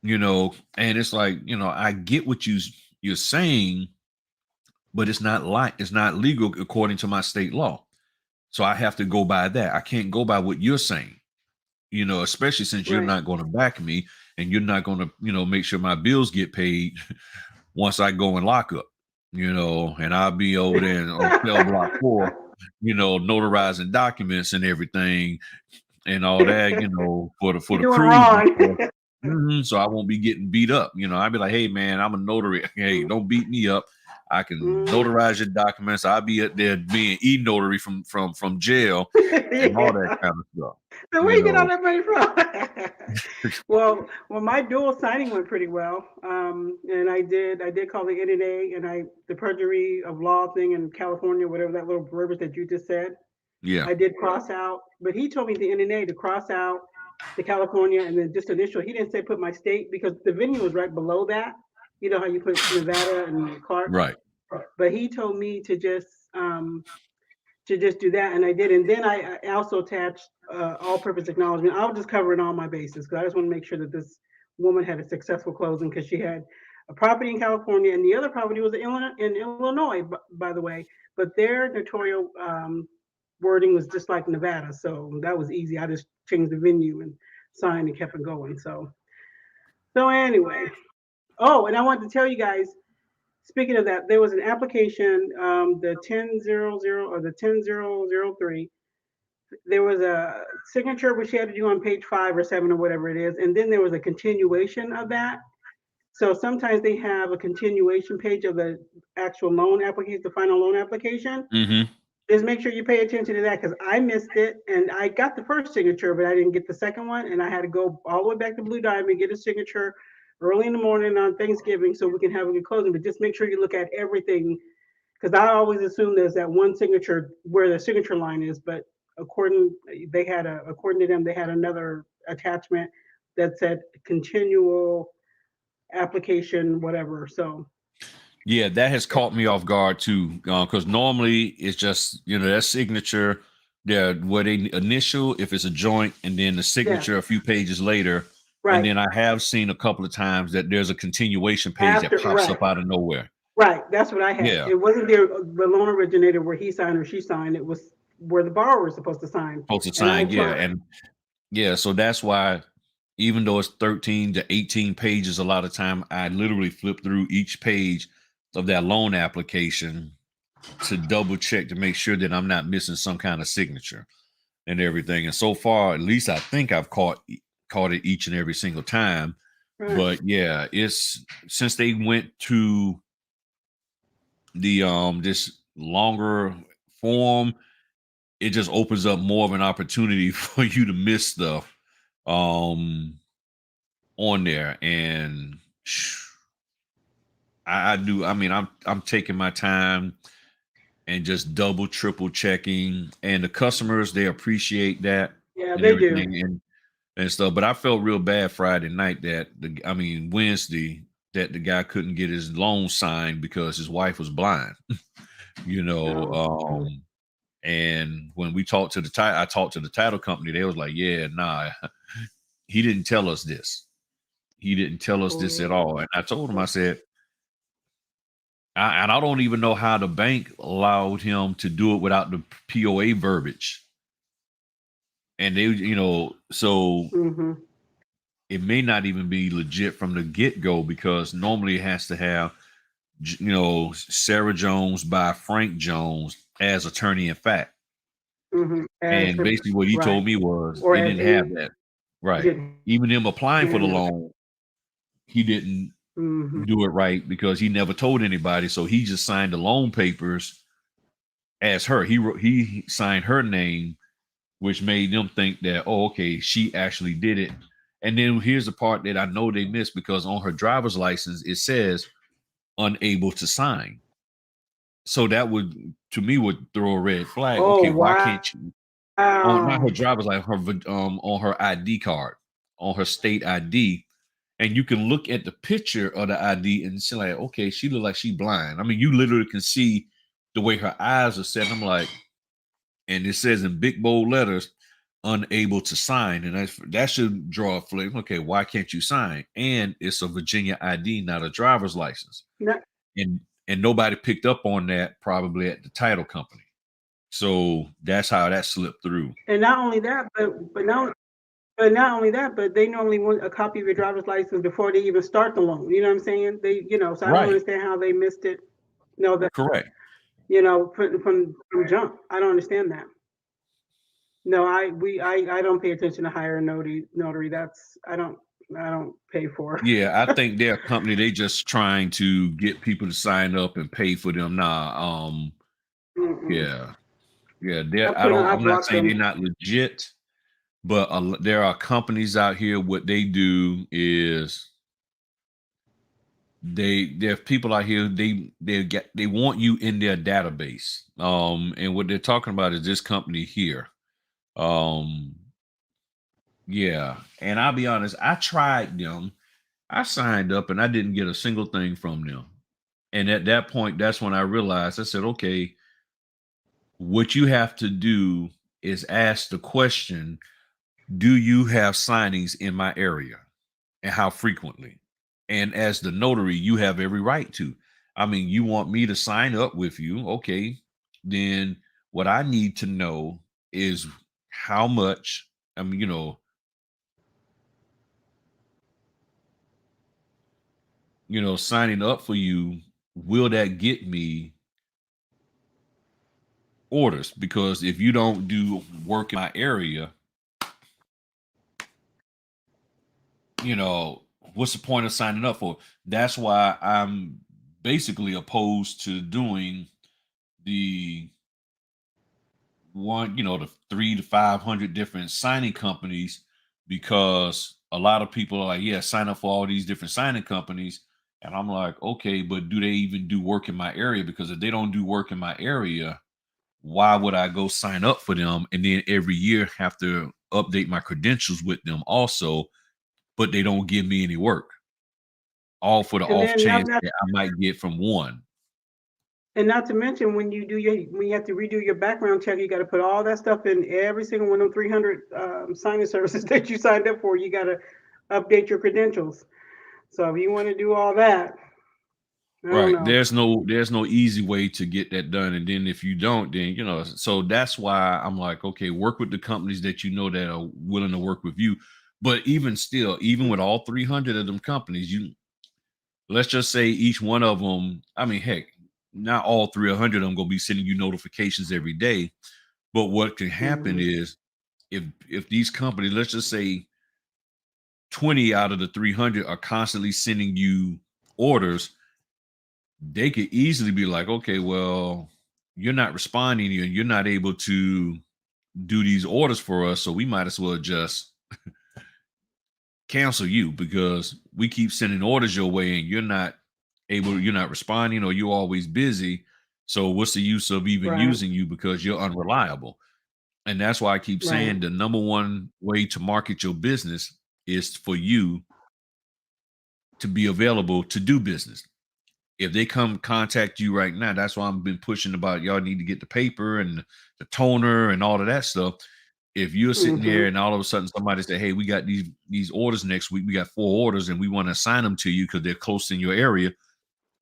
And it's like, I get what you're saying, but it's not legal according to my state law. So I have to go by that. I can't go by what you're saying, especially since you're Right. not going to back me and you're not going to, make sure my bills get paid once I go in lockup, and I'll be over there on cell block 4, notarizing documents and everything and all that, for the You're doing cruise. wrong. So I won't be getting beat up. I'd be like, hey man, I'm a notary. Hey, don't beat me up. I can notarize your documents. I'll be up there being e-notary from jail and all that kind of stuff. So where you get all that money from? well, my dual signing went pretty well, and I did call the NNA and the perjury of law thing in California, whatever that little verbiage that you just said. Yeah, I did cross out, but he told me the NNA to cross out the California and then just initial. He didn't say put my state because the venue was right below that. You know how you put Nevada and Clark, right. But he told me to just do that, and I did. And then I also attached all-purpose acknowledgement. I'll just cover it on my basis because I just want to make sure that this woman had a successful closing because she had a property in California and the other property was in Illinois, by the way. But their notarial wording was just like Nevada, so that was easy. I just changed the venue and signed and kept it going. So anyway. Oh, and I wanted to tell you guys. Speaking of that, there was an application, the 1000 or the 10003. There was a signature which you had to do on page 5 or 7 or whatever it is, and then there was a continuation of that. So sometimes they have a continuation page of the actual loan application, the final loan application. Mm-hmm. Just make sure you pay attention to that because I missed it and I got the first signature, but I didn't get the second one, and I had to go all the way back to Blue Diamond, get a signature early in the morning on Thanksgiving so we can have a good closing. But just make sure you look at everything because I always assume there's that one signature where the signature line is, but according to them, they had another attachment that said continual application, whatever. So Yeah, that has caught me off guard too, because normally it's just that signature, what they initial if it's a joint, and then the signature a few pages later, right. And then I have seen a couple of times that there's a continuation page that pops up out of nowhere. Right, that's what I had. Yeah. It wasn't the loan originator where he signed or she signed. It was where the borrower was supposed to sign. So that's why, even though it's 13 to 18 pages, a lot of time I literally flip through each page of that loan application to double check to make sure that I'm not missing some kind of signature and everything. And so far, at least I think I've caught it each and every single time. Right. But yeah, it's since they went to the this longer form, it just opens up more of an opportunity for you to miss stuff on there. And I do. I mean, I'm taking my time and just double, triple checking. And the customers, they appreciate that. Yeah, they do. And stuff. But I felt real bad Friday night Wednesday, that the guy couldn't get his loan signed because his wife was blind. And when we talked to I talked to the title company, they was like, yeah, nah, he didn't tell us this. He didn't tell us this at all. And I told him, I said, I don't even know how the bank allowed him to do it without the POA verbiage. And they, so it may not even be legit from the get-go because normally it has to have, Sarah Jones by Frank Jones as attorney in fact. And basically what he told me was they didn't have that. Right. Even him applying for the loan, he didn't do it right because he never told anybody. So he just signed the loan papers as her. He signed her name, which made them think that, oh, okay, she actually did it. And then here's the part that I know they missed because on her driver's license, it says unable to sign. So that would throw a red flag. Oh, okay, wow. Why can't you? Not her driver's license, on her ID card, on her state ID, and you can look at the picture of the ID and say like, okay, she look like she blind. I mean, you literally can see the way her eyes are set. I'm like, and it says in big bold letters, unable to sign, and that should draw a flag. Okay, why can't you sign? And it's a Virginia ID, not a driver's license. Not, And nobody picked up on that probably at the title company. So that's how that slipped through. and not only that, but not only that, but they normally want a copy of your driver's license before they even start the loan. You know what I'm saying? They, so I don't Right. understand how they missed it. No, that Correct. from jump. I don't understand that. No, I don't pay attention to hire a notary. That's I don't pay for. Yeah, I think they're a company. They just trying to get people to sign up and pay for them. Nah, yeah, I'm not blocked saying they're them. not legit, but there are companies out here. What they do is there are people out here. They want you in their database. And what they're talking about is this company here. Yeah, and I'll be honest. I tried them. I signed up and I didn't get a single thing from them. And at that point, that's when I realized, I said, okay, what you have to do is ask the question, do you have signings in my area and how frequently? And as the notary, you have every right to. I mean, you want me to sign up with you. Okay. Then what I need to know is how much, I mean, signing up for you, will that get me orders? Because if you don't do work in my area, what's the point of signing up for? That's why I'm basically opposed to doing the the 300 to 500 different signing companies, because a lot of people are like, yeah, sign up for all these different signing companies. And I'm like, okay, but do they even do work in my area? Because if they don't do work in my area, why would I go sign up for them and then every year have to update my credentials with them also, but they don't give me any work, all for the And off then chance that I might get from one. not to mention when you have to redo your background check, you got to put all that stuff in every single one of 300 signing services that you signed up for. You got to update your credentials. So if you want to do all that, I don't Right. know. There's no easy way to get that done. And then if you don't, then so that's why I'm like, okay, work with the companies that that are willing to work with you. But even still, even with all 300 of them companies, let's just say each one of them, I mean, heck, not all 300 of them gonna be sending you notifications every day. But what can happen is if these companies, let's just say 20 out of the 300 are constantly sending you orders, they could easily be like, okay, well, you're not responding and you're not able to do these orders for us, so we might as well just cancel you because we keep sending orders your way and you're not responding, or you're always busy. So what's the use of even Right. using you, because you're unreliable? And that's why I keep saying Right. the number one way to market your business is for you to be available to do business. If they come contact you right now, that's why I've been pushing about y'all need to get the paper and the toner and all of that stuff. If you're sitting there and all of a sudden somebody say, hey, we got these orders next week, we got 4 orders and we want to assign them to you because they're close in your area.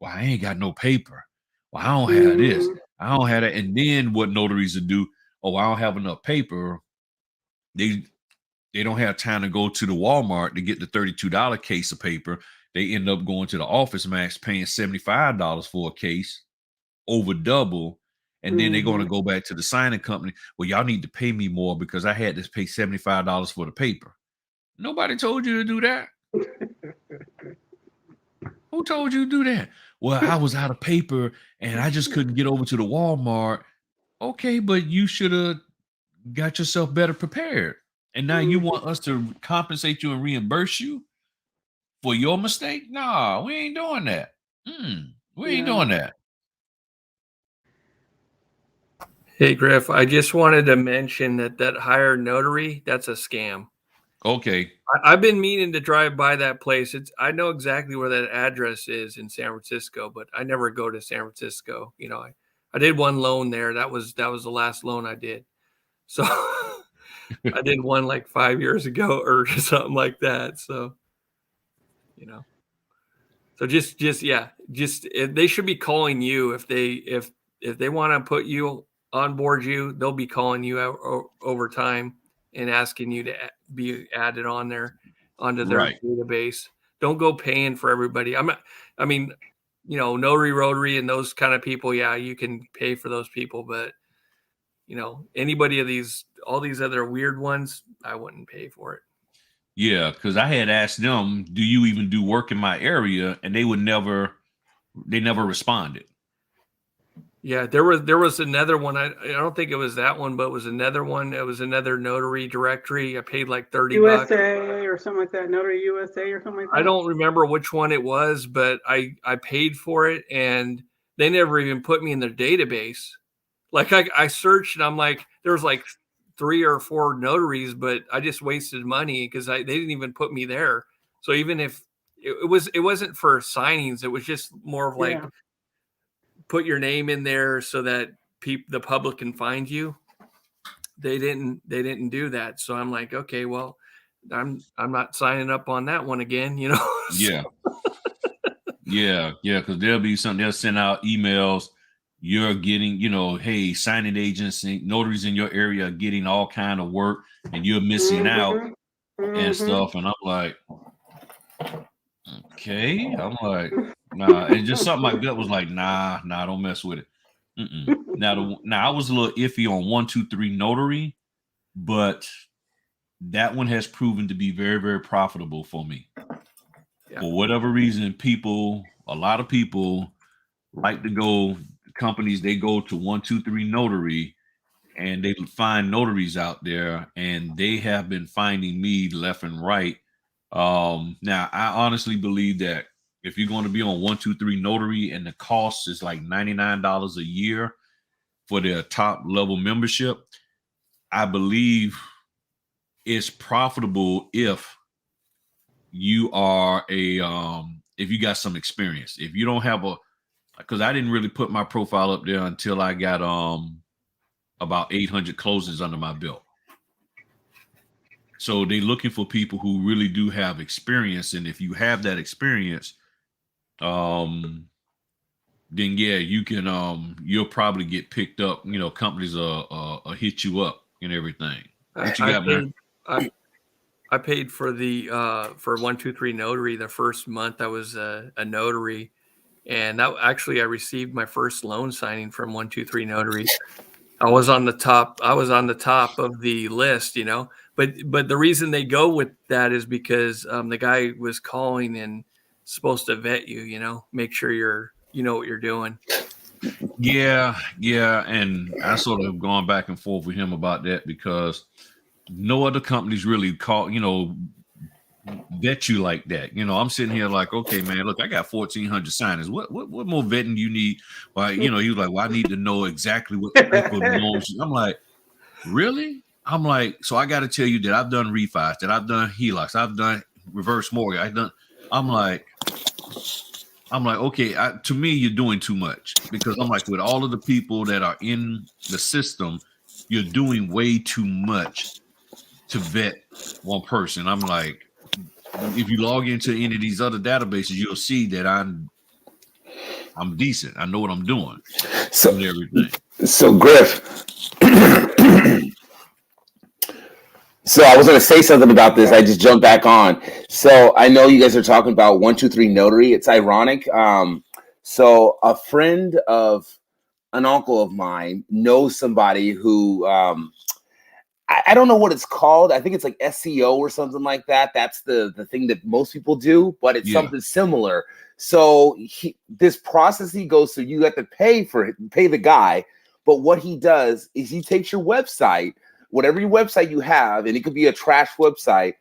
Well, I ain't got no paper. Well, I don't have this. I don't have that. And then what notaries will do, oh, I don't have enough paper. They don't have time to go to the Walmart to get the $32 case of paper. They end up going to the Office Max paying $75 for a case, over double. And then they're going to go back to the signing company. Well, y'all need to pay me more because I had to pay $75 for the paper. Nobody told you to do that. Who told you to do that? Well, I was out of paper and I just couldn't get over to the Walmart. Okay, but you should have got yourself better prepared. And now you want us to compensate you and reimburse you for your mistake? Nah, we ain't doing that. We ain't doing that. Hey, Griff, I just wanted to mention that hire notary, that's a scam. Okay. I've been meaning to drive by that place. I know exactly where that address is in San Francisco, but I never go to San Francisco. You know, I did one loan there. That was the last loan I did. So I did one like 5 years ago or something like that. So, you know, so they should be calling you if they want to put you on board you, they'll be calling you out over time and asking you to be added on there onto their database. Don't go paying for everybody. I mean, you know, Notary Rotary and those kind of people, yeah, you can pay for those people, but you know, anybody of all these other weird ones, I wouldn't pay for it. Yeah, because I had asked them, do you even do work in my area? And they never responded. Yeah, there was another one. I don't think it was that one, but it was another one. It was another notary directory. I paid like $30 USA or something like that. Notary USA or something like that. I don't remember which one it was, but I paid for it and they never even put me in their database. Like I searched and I'm like, there was like 3 or 4 notaries, but I just wasted money because they didn't even put me there. So even if it wasn't for signings, it was just more of like put your name in there so that the public can find you. They didn't do that. So I'm like, okay, well, I'm not signing up on that one again, you know. Yeah. Yeah, because there'll be something, they'll send out emails. You're getting, you know, hey, signing agents and notaries in your area are getting all kind of work and you're missing out and stuff. And I'm like, okay. I'm like, nah. And just something my gut was like, nah, don't mess with it. Now I was a little iffy on 123 Notary, but that one has proven to be very, very profitable for me. Yeah. For whatever reason, a lot of people like to go, companies, they go to 123 Notary and they find notaries out there, and they have been finding me left and right. Now I honestly believe that if you're going to be on 123 Notary and the cost is like $99 a year for their top level membership, I believe it's profitable if you are if you got some experience. If you don't have because I didn't really put my profile up there until I got about 800 closings under my belt. So they're looking for people who really do have experience, and if you have that experience, then yeah, you can you'll probably get picked up. You know, companies will hit you up and everything. What you got, man? I paid for the for 123 Notary the first month I was a notary, and that actually I received my first loan signing from 123 Notary. I was on the top of the list, you know. But the reason they go with that is because the guy was calling and supposed to vet you, you know, make sure you know what you're doing. Yeah, and I sort of gone back and forth with him about that because no other companies really vet you like that. You know, I'm sitting here like, okay, man, look, I got 1,400 signers. What more vetting do you need? Well, you know, he was like, well, I need to know exactly what people know. I'm like, really? I'm like, so I got to tell you that I've done refis, that I've done HELOCs, I've done reverse mortgage, I'm like, okay, to me, you're doing too much, because I'm like, with all of the people that are in the system, you're doing way too much to vet one person. I'm like, if you log into any of these other databases, you'll see that I'm decent. I know what I'm doing. So, and everything. So Griff, so I was going to say something about this. I just jumped back on. So I know you guys are talking about 123 Notary. It's ironic. So a friend of an uncle of mine knows somebody who, I don't know what it's called. I think it's like SEO or something like that. That's the thing that most people do, but it's something similar. So this process he goes through, you have to pay the guy. But what he does is he takes your website, whatever your website you have, and it could be a trash website,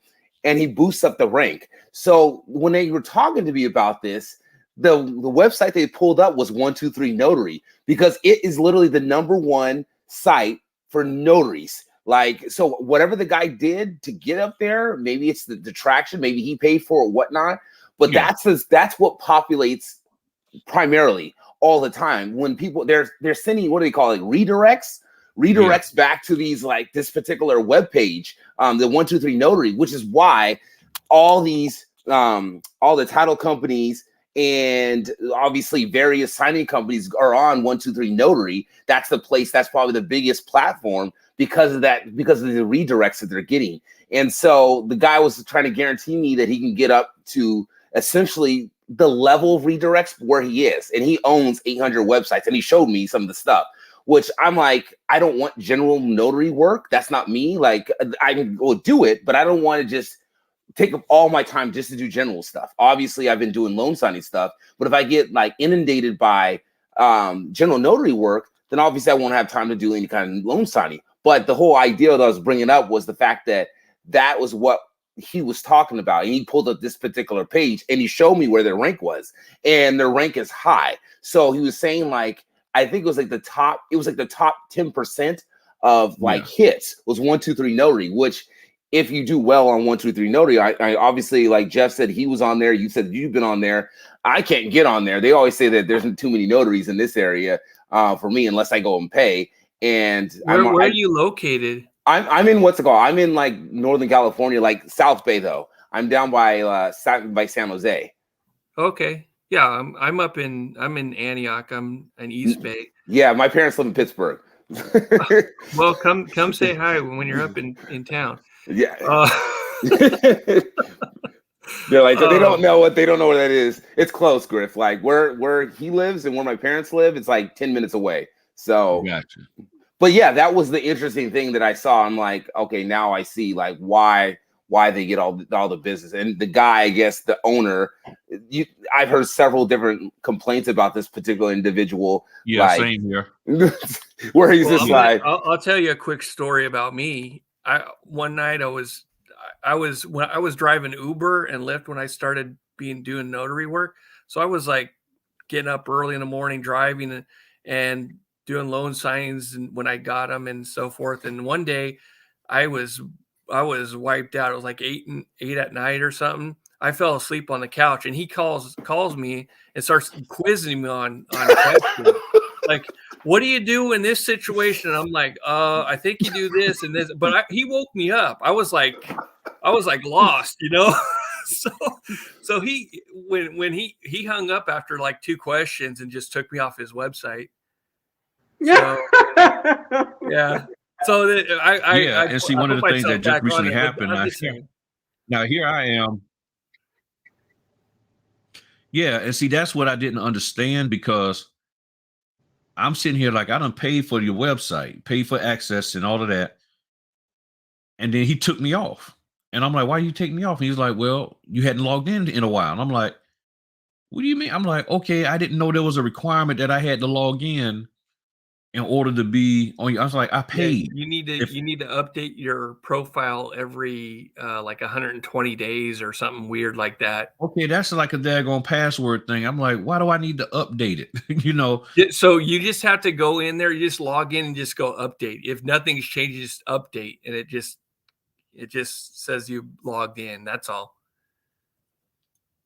and he boosts up the rank. So when they were talking to me about this, the website they pulled up was 123 Notary, because it is literally the #1 site for notaries. Like, so whatever the guy did to get up there, maybe it's the traction, maybe he paid for it, whatnot. But that's what populates primarily all the time. When people they're sending, what do they call it, redirects back to these, like, this particular web page, the 123 Notary, which is why all these all the title companies and obviously various signing companies are on 123 Notary. That's the place, that's probably the biggest platform because of that, because of the redirects that they're getting. And so the guy was trying to guarantee me that he can get up to essentially the level of redirects where he is. And he owns 800 websites, and he showed me some of the stuff, which I'm like, I don't want general notary work. That's not me. Like, I will do it, but I don't want to just take up all my time just to do general stuff. Obviously, I've been doing loan signing stuff, but if I get like inundated by general notary work, then obviously I won't have time to do any kind of loan signing. But the whole idea that I was bringing up was the fact that that was what he was talking about. And he pulled up this particular page and he showed me where their rank was, and their rank is high. So he was saying, like, I think it was like the top 10% of like hits was 123 Notary, which if you do well on 123 Notary, I obviously, like Jeff said, he was on there. You said you've been on there. I can't get on there. They always say that there's too many notaries in this area for me unless I go and pay. And where are you located? I'm in, what's it called? I'm in like Northern California, like South Bay though. I'm down by San Jose. Okay. Yeah, I'm in Antioch. I'm in East Bay. Yeah, my parents live in Pittsburgh. Well, come say hi when you're up in town. Yeah. They're like, they don't know where that is. It's close, Griff. Like where he lives and where my parents live, it's like 10 minutes away. So gotcha. But yeah, that was the interesting thing that I saw. I'm like, okay, now I see like why they get all the business. And the guy, I guess the owner, I've heard several different complaints about this particular individual. Yeah, like, same here. Where he's just like, I'll tell you a quick story about me. One night I was driving Uber and Lyft when I started doing notary work. So I was like getting up early in the morning, driving and doing loan signings and when I got them and so forth. And one day I was wiped out. It was like 8 at night or something. I fell asleep on the couch, and he calls me and starts quizzing me on questions. Like, what do you do in this situation? And I'm like, I think you do this and this. But he woke me up. I was like lost, you know. So he when he hung up after like 2 questions and just took me off his website. So, yeah. So and see, one of the things that just recently happened. Now here I am. Yeah, and see, that's what I didn't understand, because I'm sitting here like, I done paid for your website, paid for access and all of that, and then he took me off, and I'm like, why you take me off? And he's like, well, you hadn't logged in a while, and I'm like, what do you mean? I'm like, okay, I didn't know there was a requirement that I had to log in order to be on. I was like, I paid. Yeah, you need to update your profile every like 120 days or something weird like that. Okay, that's like a daggone password thing. I'm like, why do I need to update it? You know. So you just have to go in there, you just log in and just go update. If nothing's changed, just update, and it just says you logged in. That's all.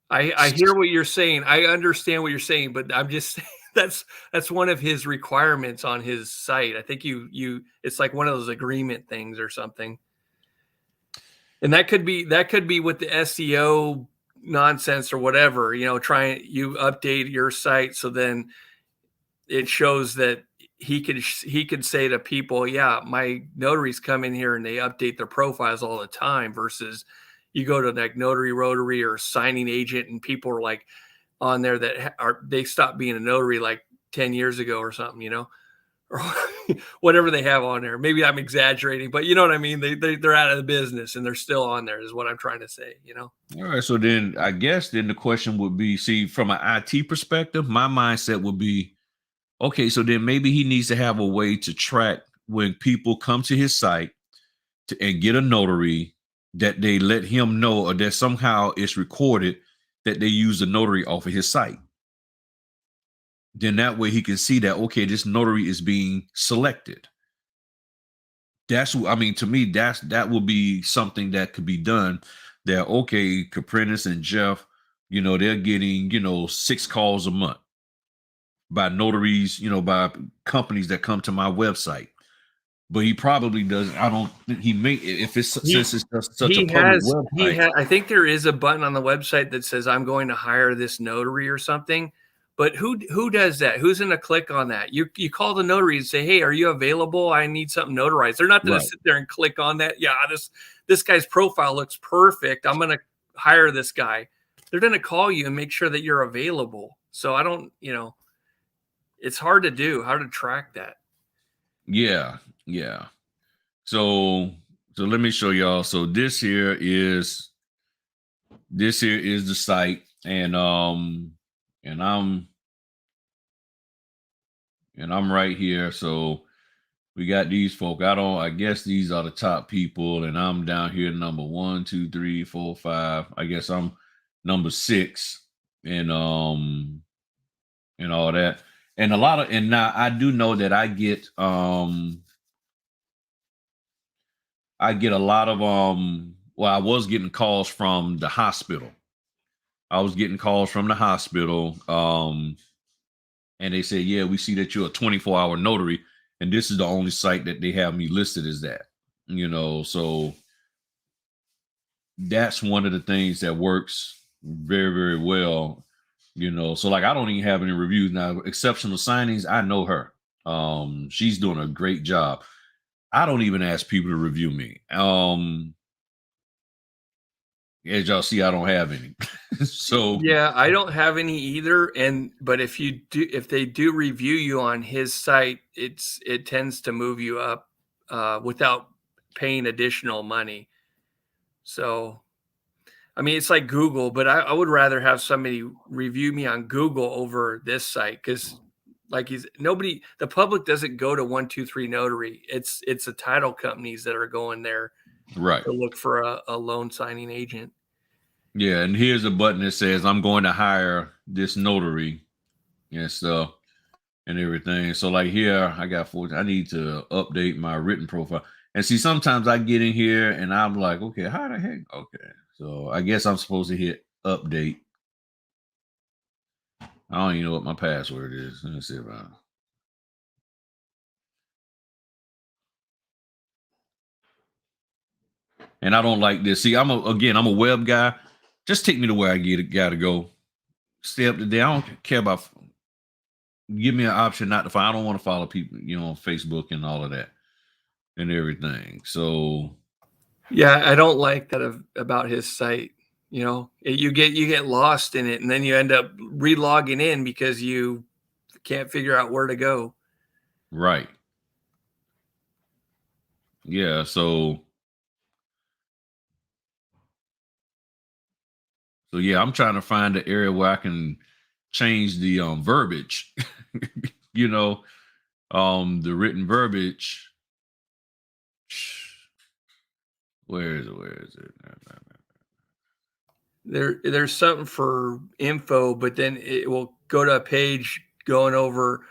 I hear what you're saying. I understand what you're saying, but I'm just saying that's one of his requirements on his site. I think it's like one of those agreement things or something. And that could be with the SEO nonsense or whatever, you update your site so then it shows that he could say to people, yeah, my notaries come in here and they update their profiles all the time, versus you go to like Notary Rotary or Signing Agent and people are like on there that they stopped being a notary like 10 years ago or something, you know, or whatever they have on there. Maybe I'm exaggerating, but you know what I mean? They're out of the business and they're still on there is what I'm trying to say, you know? All right. So then I guess then the question would be, see, from an IT perspective, my mindset would be, okay, so then maybe he needs to have a way to track when people come to his site and get a notary, that they let him know, or that somehow it's recorded that they use a notary off of his site. Then that way he can see that, okay, this notary is being selected. That's, I mean, to me, that will be something that could be done. That, okay, Caprinas and Jeff, they're getting 6 calls a month by notaries, by companies that come to my website. But he probably doesn't. I don't think he may, if it's since it's just such a public website. I think there is a button on the website that says I'm going to hire this notary or something. But who does that? Who's going to click on that? You call the notary and say, "Hey, are you available? I need something notarized." They're not going Right. to sit there and click on that. Yeah, this guy's profile looks perfect. I'm going to hire this guy. They're going to call you and make sure that you're available. So I don't, it's hard to do, hard to track that. Yeah. So let me show y'all. So this here is the site, and I'm right here. So we got these folk. I guess these are the top people, and I'm down here number 1, 2, 3, 4, 5. I guess I'm number 6, and all that. And now I do know that I get a lot of I was getting calls from the hospital. I was getting calls from the hospital, and they said, "Yeah, we see that you're a 24-hour notary, and this is the only site that they have me listed as that." So that's one of the things that works very, very well. So like, I don't even have any reviews now. Exceptional Signings, I know her. She's doing a great job. I don't even ask people to review me. As y'all see, I don't have any. So yeah, I don't have any either. But if they do review you on his site, it tends to move you up without paying additional money. So, I mean, it's like Google, but I would rather have somebody review me on Google over this site, because the public doesn't go to 123 Notary. It's the title companies that are going there right. to look for a loan signing agent. Yeah, and here's a button that says I'm going to hire this notary and stuff and everything. So like here, I got 14. I need to update my written profile. And see, sometimes I get in here and I'm like, okay, how the heck? Okay. So I guess I'm supposed to hit update. I don't even know what my password is. Let me see if and I don't like this. See, I'm a web guy. Just take me to where I gotta go. Stay up to date. I don't care about. Give me an option not to follow. I don't want to follow people, on Facebook and all of that and everything. So yeah, I don't like that about his site. You get lost in it, and then you end up re-logging in because you can't figure out where to go. right. Yeah. So yeah, I'm trying to find the area where I can change the verbiage. The written verbiage. Where is it? There's something for info, but then it will go to a page going over.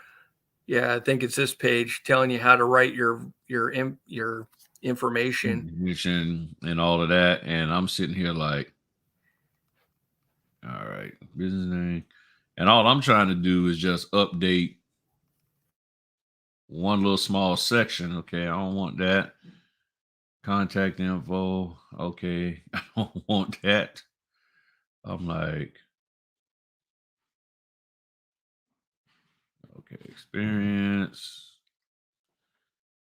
Yeah, I think it's this page telling you how to write your information And all of that. And I'm sitting here like, all right, business name. And all I'm trying to do is just update one little small section. Okay, I don't want that. Contact info. Okay, I don't want that. I'm like, okay, experience.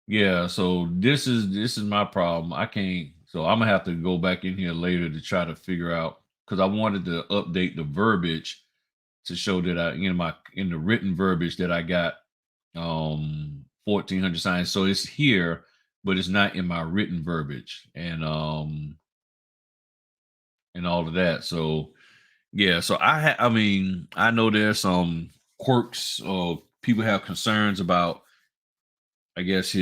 Yeah, so this is my problem. I can't. So I'm gonna have to go back in here later to try to figure out, because I wanted to update the verbiage to show that in the written verbiage that I got 1,400 signs. So it's here, but it's not in my written verbiage and all of that. So yeah, so I know there's some quirks, or people have concerns about, I guess,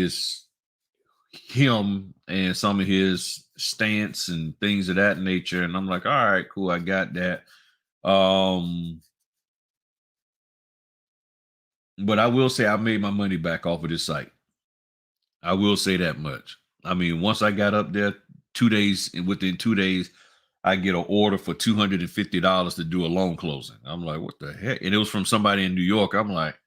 him and some of his stance and things of that nature. And I'm like, all right, cool, I got that. But I will say I made my money back off of this site. I will say that much. I mean, once I got up there, 2 days, and within 2 days, I get an order for $250 to do a loan closing. I'm like, what the heck? And it was from somebody in New York. I'm like,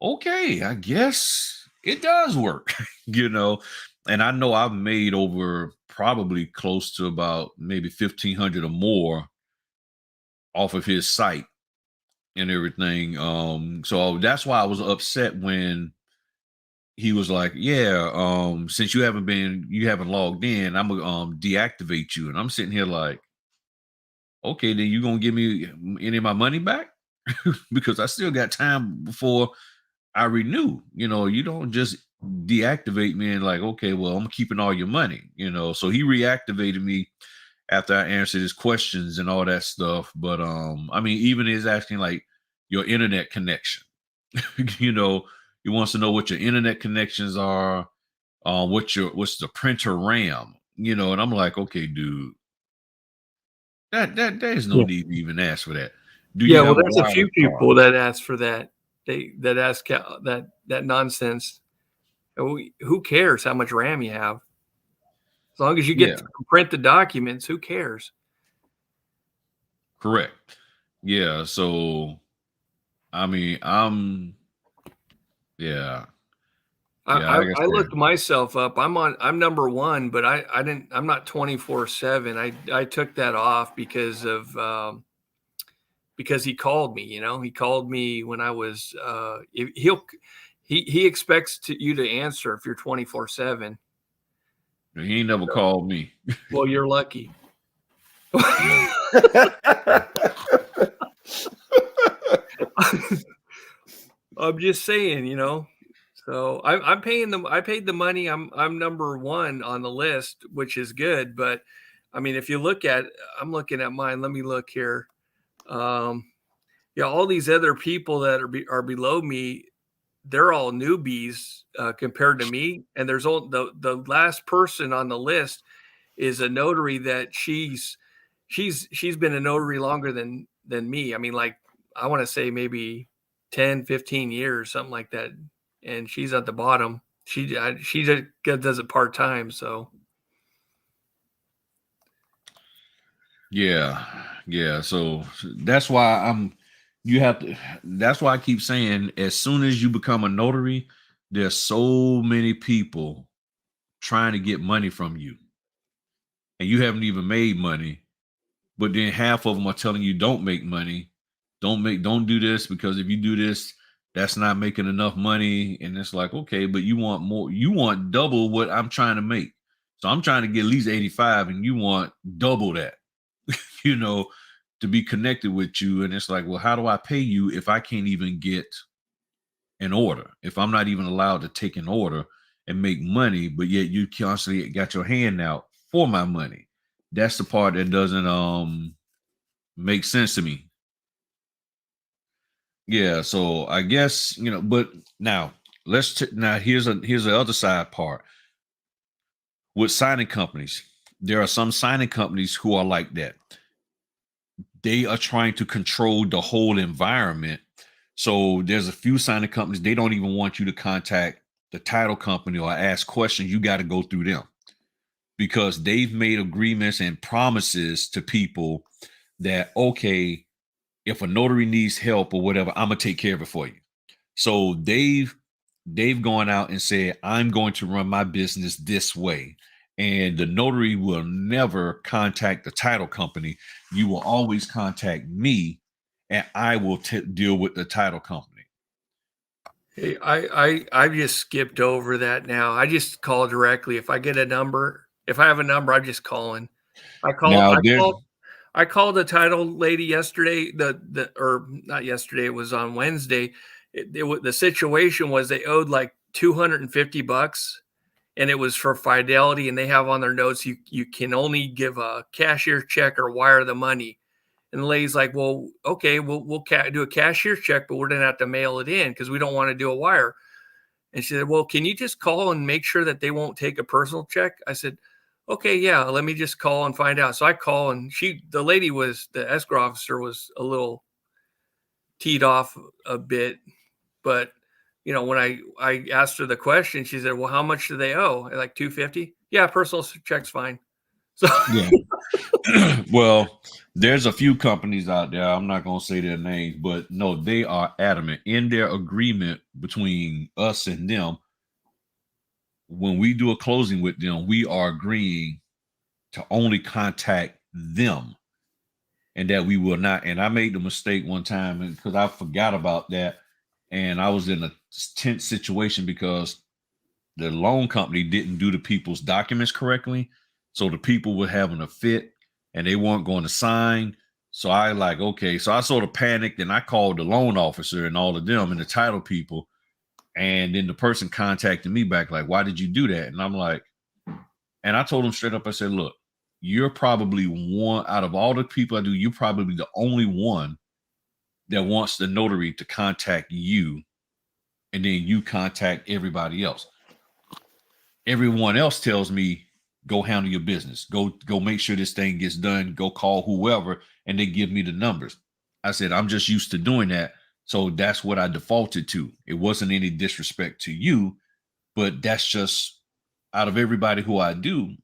okay, I guess it does work, you know. And I know I've made over probably close to about maybe 1,500 or more off of his site and everything. So that's why I was upset when he was like, yeah, since you haven't logged in, I'm gonna deactivate you. And I'm sitting here like, okay, then you gonna give me any of my money back? Because I still got time before I renew. You know, you don't just deactivate me and like, okay, well, I'm keeping all your money, you know. So he reactivated me after I answered his questions and all that stuff. But I mean, even is asking like your internet connection. You know, he wants to know what your internet connections are, what's the printer RAM, you know, and I'm like, okay, dude, that there's no Yeah. need to even ask for that. Do Yeah, you well, have a there's a few wireless card? people that ask for that. That ask that nonsense. Who cares how much RAM you have? As long as you get Yeah, to print the documents, who cares? correct. Yeah, so I mean, yeah, yeah, like I I said, looked myself up. I'm number one, but I'm not 24/7. I took that off because of because he called me. You know, he called me when I was he expects you to answer if you're 24/7. he ain't never called me. Well, you're lucky. I'm just saying, you know. So I'm paying them. I paid the money. I'm number one on the list, which is good. But I mean, if you look at, I'm looking at mine. Let me look here. Um, yeah, all these other people that are below me, they're all newbies compared to me. And there's all the last person on the list is a notary that she's been a notary longer than me. I mean, like I want to say maybe 10, 15 years, something like that. And she's at the bottom. She just does it part-time. So Yeah, yeah. So that's why that's why I keep saying as soon as you become a notary, there's so many people trying to get money from you. And you haven't even made money, but then half of them are telling you don't make money. Don't do this because if you do this, that's not making enough money. And it's like, okay, but you want more, you want double what I'm trying to make. So I'm trying to get at least 85 and you want double that. You know, to be connected with you. And it's like, well, how do I pay you if I can't even get an order? If I'm not even allowed to take an order and make money, but yet you constantly got your hand out for my money. That's the part that doesn't make sense to me. Yeah, so I guess, you know, but now now here's the other side part. With signing companies, there are some signing companies who are like that. They are trying to control the whole environment. So there's a few signing companies, they don't even want you to contact the title company or ask questions. You got to go through them because they've made agreements and promises to people that, okay, if a notary needs help or whatever, I'm gonna take care of it for you. So they've gone out and said, I'm going to run my business this way. And the notary will never contact the title company. You will always contact me and I will deal with the title company. hey, I just skipped over that now. I just call directly. If I get a number, if I have a number, I'm just calling. I call Now I there's call I called the title lady yesterday. Or not yesterday. It was on Wednesday. The situation was they owed like $250, and it was for Fidelity. And they have on their notes you can only give a cashier check or wire the money. And the lady's like, "Well, okay, we'll do a cashier check, but we're gonna have to mail it in because we don't want to do a wire." And she said, "Well, can you just call and make sure that they won't take a personal check?" I said, "Okay, yeah, let me just call and find out." So I call, and the escrow officer was a little teed off a bit, but you know, when I asked her the question, she said, well, how much do they owe? Like $250? Yeah, personal check's fine. So Yeah. Well, there's a few companies out there. I'm not going to say their names, but no, they are adamant in their agreement between us and them. When we do a closing with them, we are agreeing to only contact them and that we will not. And I made the mistake one time because I forgot about that. And I was in a tense situation because the loan company didn't do the people's documents correctly. So the people were having a fit and they weren't going to sign. So I like, okay. So I sort of panicked and I called the loan officer and all of them and the title people. And then the person contacted me back, like, why did you do that? And I'm like, and I told him straight up, I said, look, you're probably one out of all the people I do, you're probably the only one that wants the notary to contact you. And then you contact everybody else. Everyone else tells me, go handle your business. Go make sure this thing gets done. Go call whoever. And they give me the numbers. I said, I'm just used to doing that. So that's what I defaulted to. It wasn't any disrespect to you, but that's just out of everybody who I do,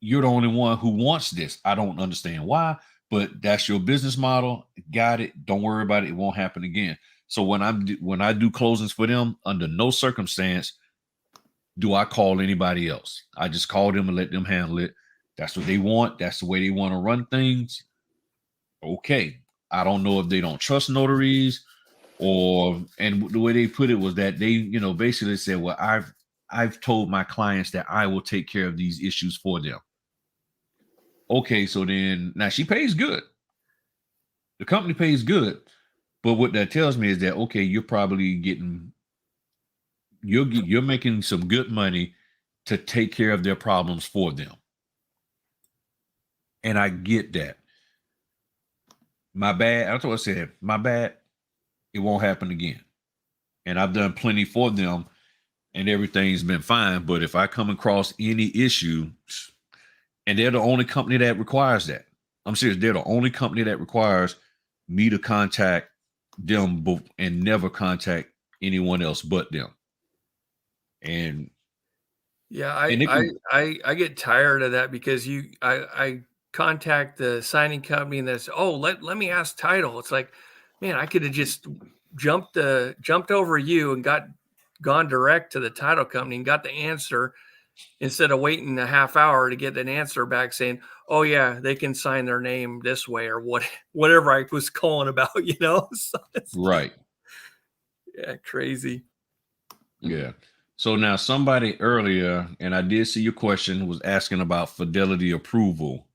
you're the only one who wants this. I don't understand why, but that's your business model. Got it. Don't worry about it. It won't happen again. So when I do closings for them, under no circumstance do I call anybody else. I just call them and let them handle it. That's what they want. That's the way they want to run things. Okay. I don't know if they don't trust notaries and the way they put it was that they, basically said, well, I've told my clients that I will take care of these issues for them. Okay. So then now she pays good. The company pays good. But what that tells me is that, okay, you're probably you're making some good money to take care of their problems for them. And I get that. My bad. That's what I said. My bad. It won't happen again. And I've done plenty for them and everything's been fine. But if I come across any issue, and they're the only company that requires that. I'm serious. They're the only company that requires me to contact them and never contact anyone else but them. And yeah, I get tired of that because I contact the signing company and they say, oh, let me ask title. It's like, man, I could have just jumped over you and gone direct to the title company and got the answer instead of waiting a half hour to get an answer back saying, oh yeah, they can sign their name this way or whatever I was calling about, So right. Yeah, crazy. Yeah. So now somebody earlier, and I did see your question, was asking about fidelity approval.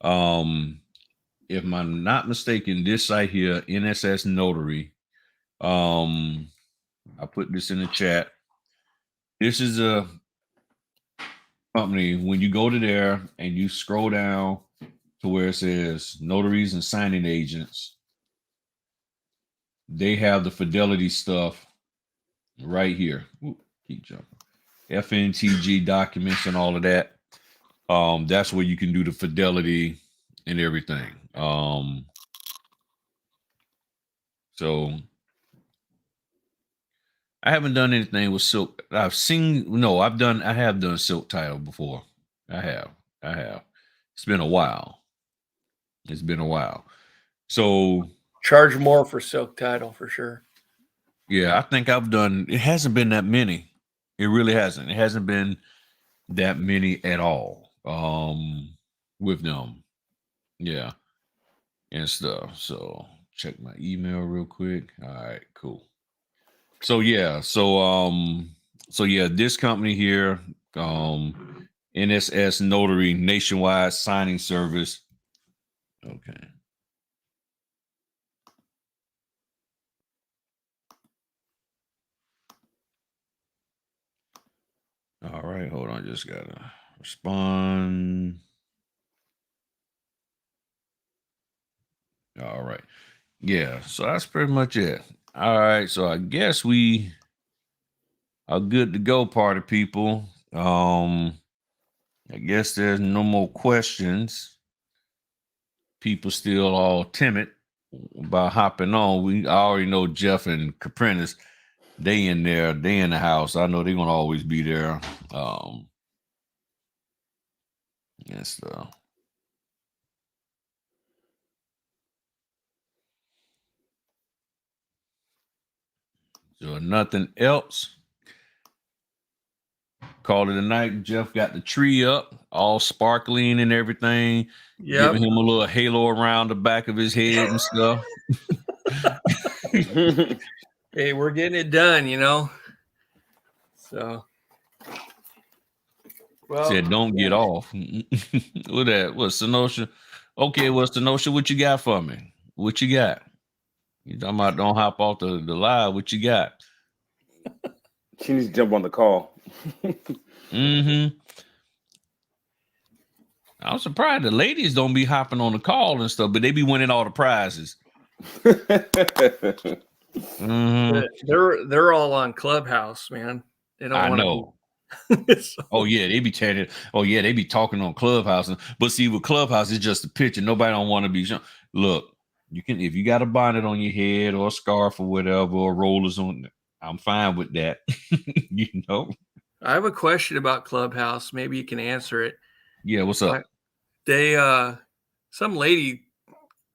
If I'm not mistaken, this site here, NSS Notary, I put this in the chat. This is a company. When you go to there and you scroll down to where it says notaries and signing agents, they have the fidelity stuff right here. Ooh, keep jumping. FNTG documents and all of that. That's where you can do the fidelity and everything. So I haven't done anything with Silk. I have done Silk Title before. I have. It's been a while. So Charge more for Silk Title for sure. Yeah, I think it hasn't been that many. It really hasn't. It hasn't been that many at all. With them. Yeah. And stuff. So check my email real quick. All right, cool. So yeah, this company here, NSS Notary Nationwide Signing Service. Okay. All right, hold on. Just gotta respond. All right. Yeah, so that's pretty much it. All right, so I guess we are good to go, party people. I guess there's no more questions. People still all timid about hopping on. I already know Jeff and Caprentice, they in there, they in the house. I know they're gonna always be there. And stuff. So nothing else. Call it a night. Jeff got the tree up, all sparkling and everything. Yep. Giving him a little halo around the back of his head and stuff. Hey, we're getting it done, you know. So, well, said, "Don't get off." What that? What Senosha? Okay, well, Senosha, what you got for me? What you got? You talking about don't hop off the live? What you got? She needs to jump on the call. Mm-hmm. I'm surprised the ladies don't be hopping on the call and stuff, but they be winning all the prizes. Mm-hmm. They're all on Clubhouse, man. They don't I want know. to. So, Oh yeah, they be chatting. Oh yeah, they be talking on Clubhouse. But see, with Clubhouse, it's just a picture. Nobody don't want to be shown. Look, you can if you got a bonnet on your head or a scarf or whatever, or rollers on. I'm fine with that. You know. I have a question about Clubhouse. Maybe you can answer it. Yeah, what's up? They some lady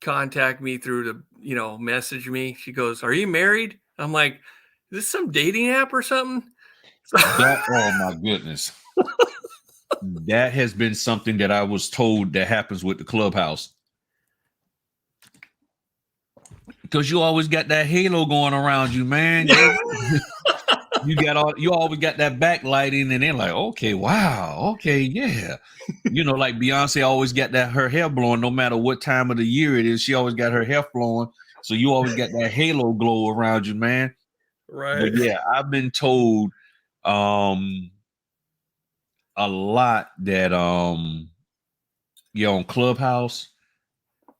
contact me through the, you know, message me. She goes, "Are you married?" I'm like, "Is this some dating app or something?" Oh my goodness. That has been something that I was told that happens with the Clubhouse. Because you always got that halo going around you, man. You always got that backlighting, and they're like, okay, wow, okay, yeah. You know, like Beyonce always got that her hair blowing, no matter what time of the year it is. She always got her hair blowing. So you always got that halo glow around you, man. Right. But yeah, I've been told a lot that yeah, on Clubhouse,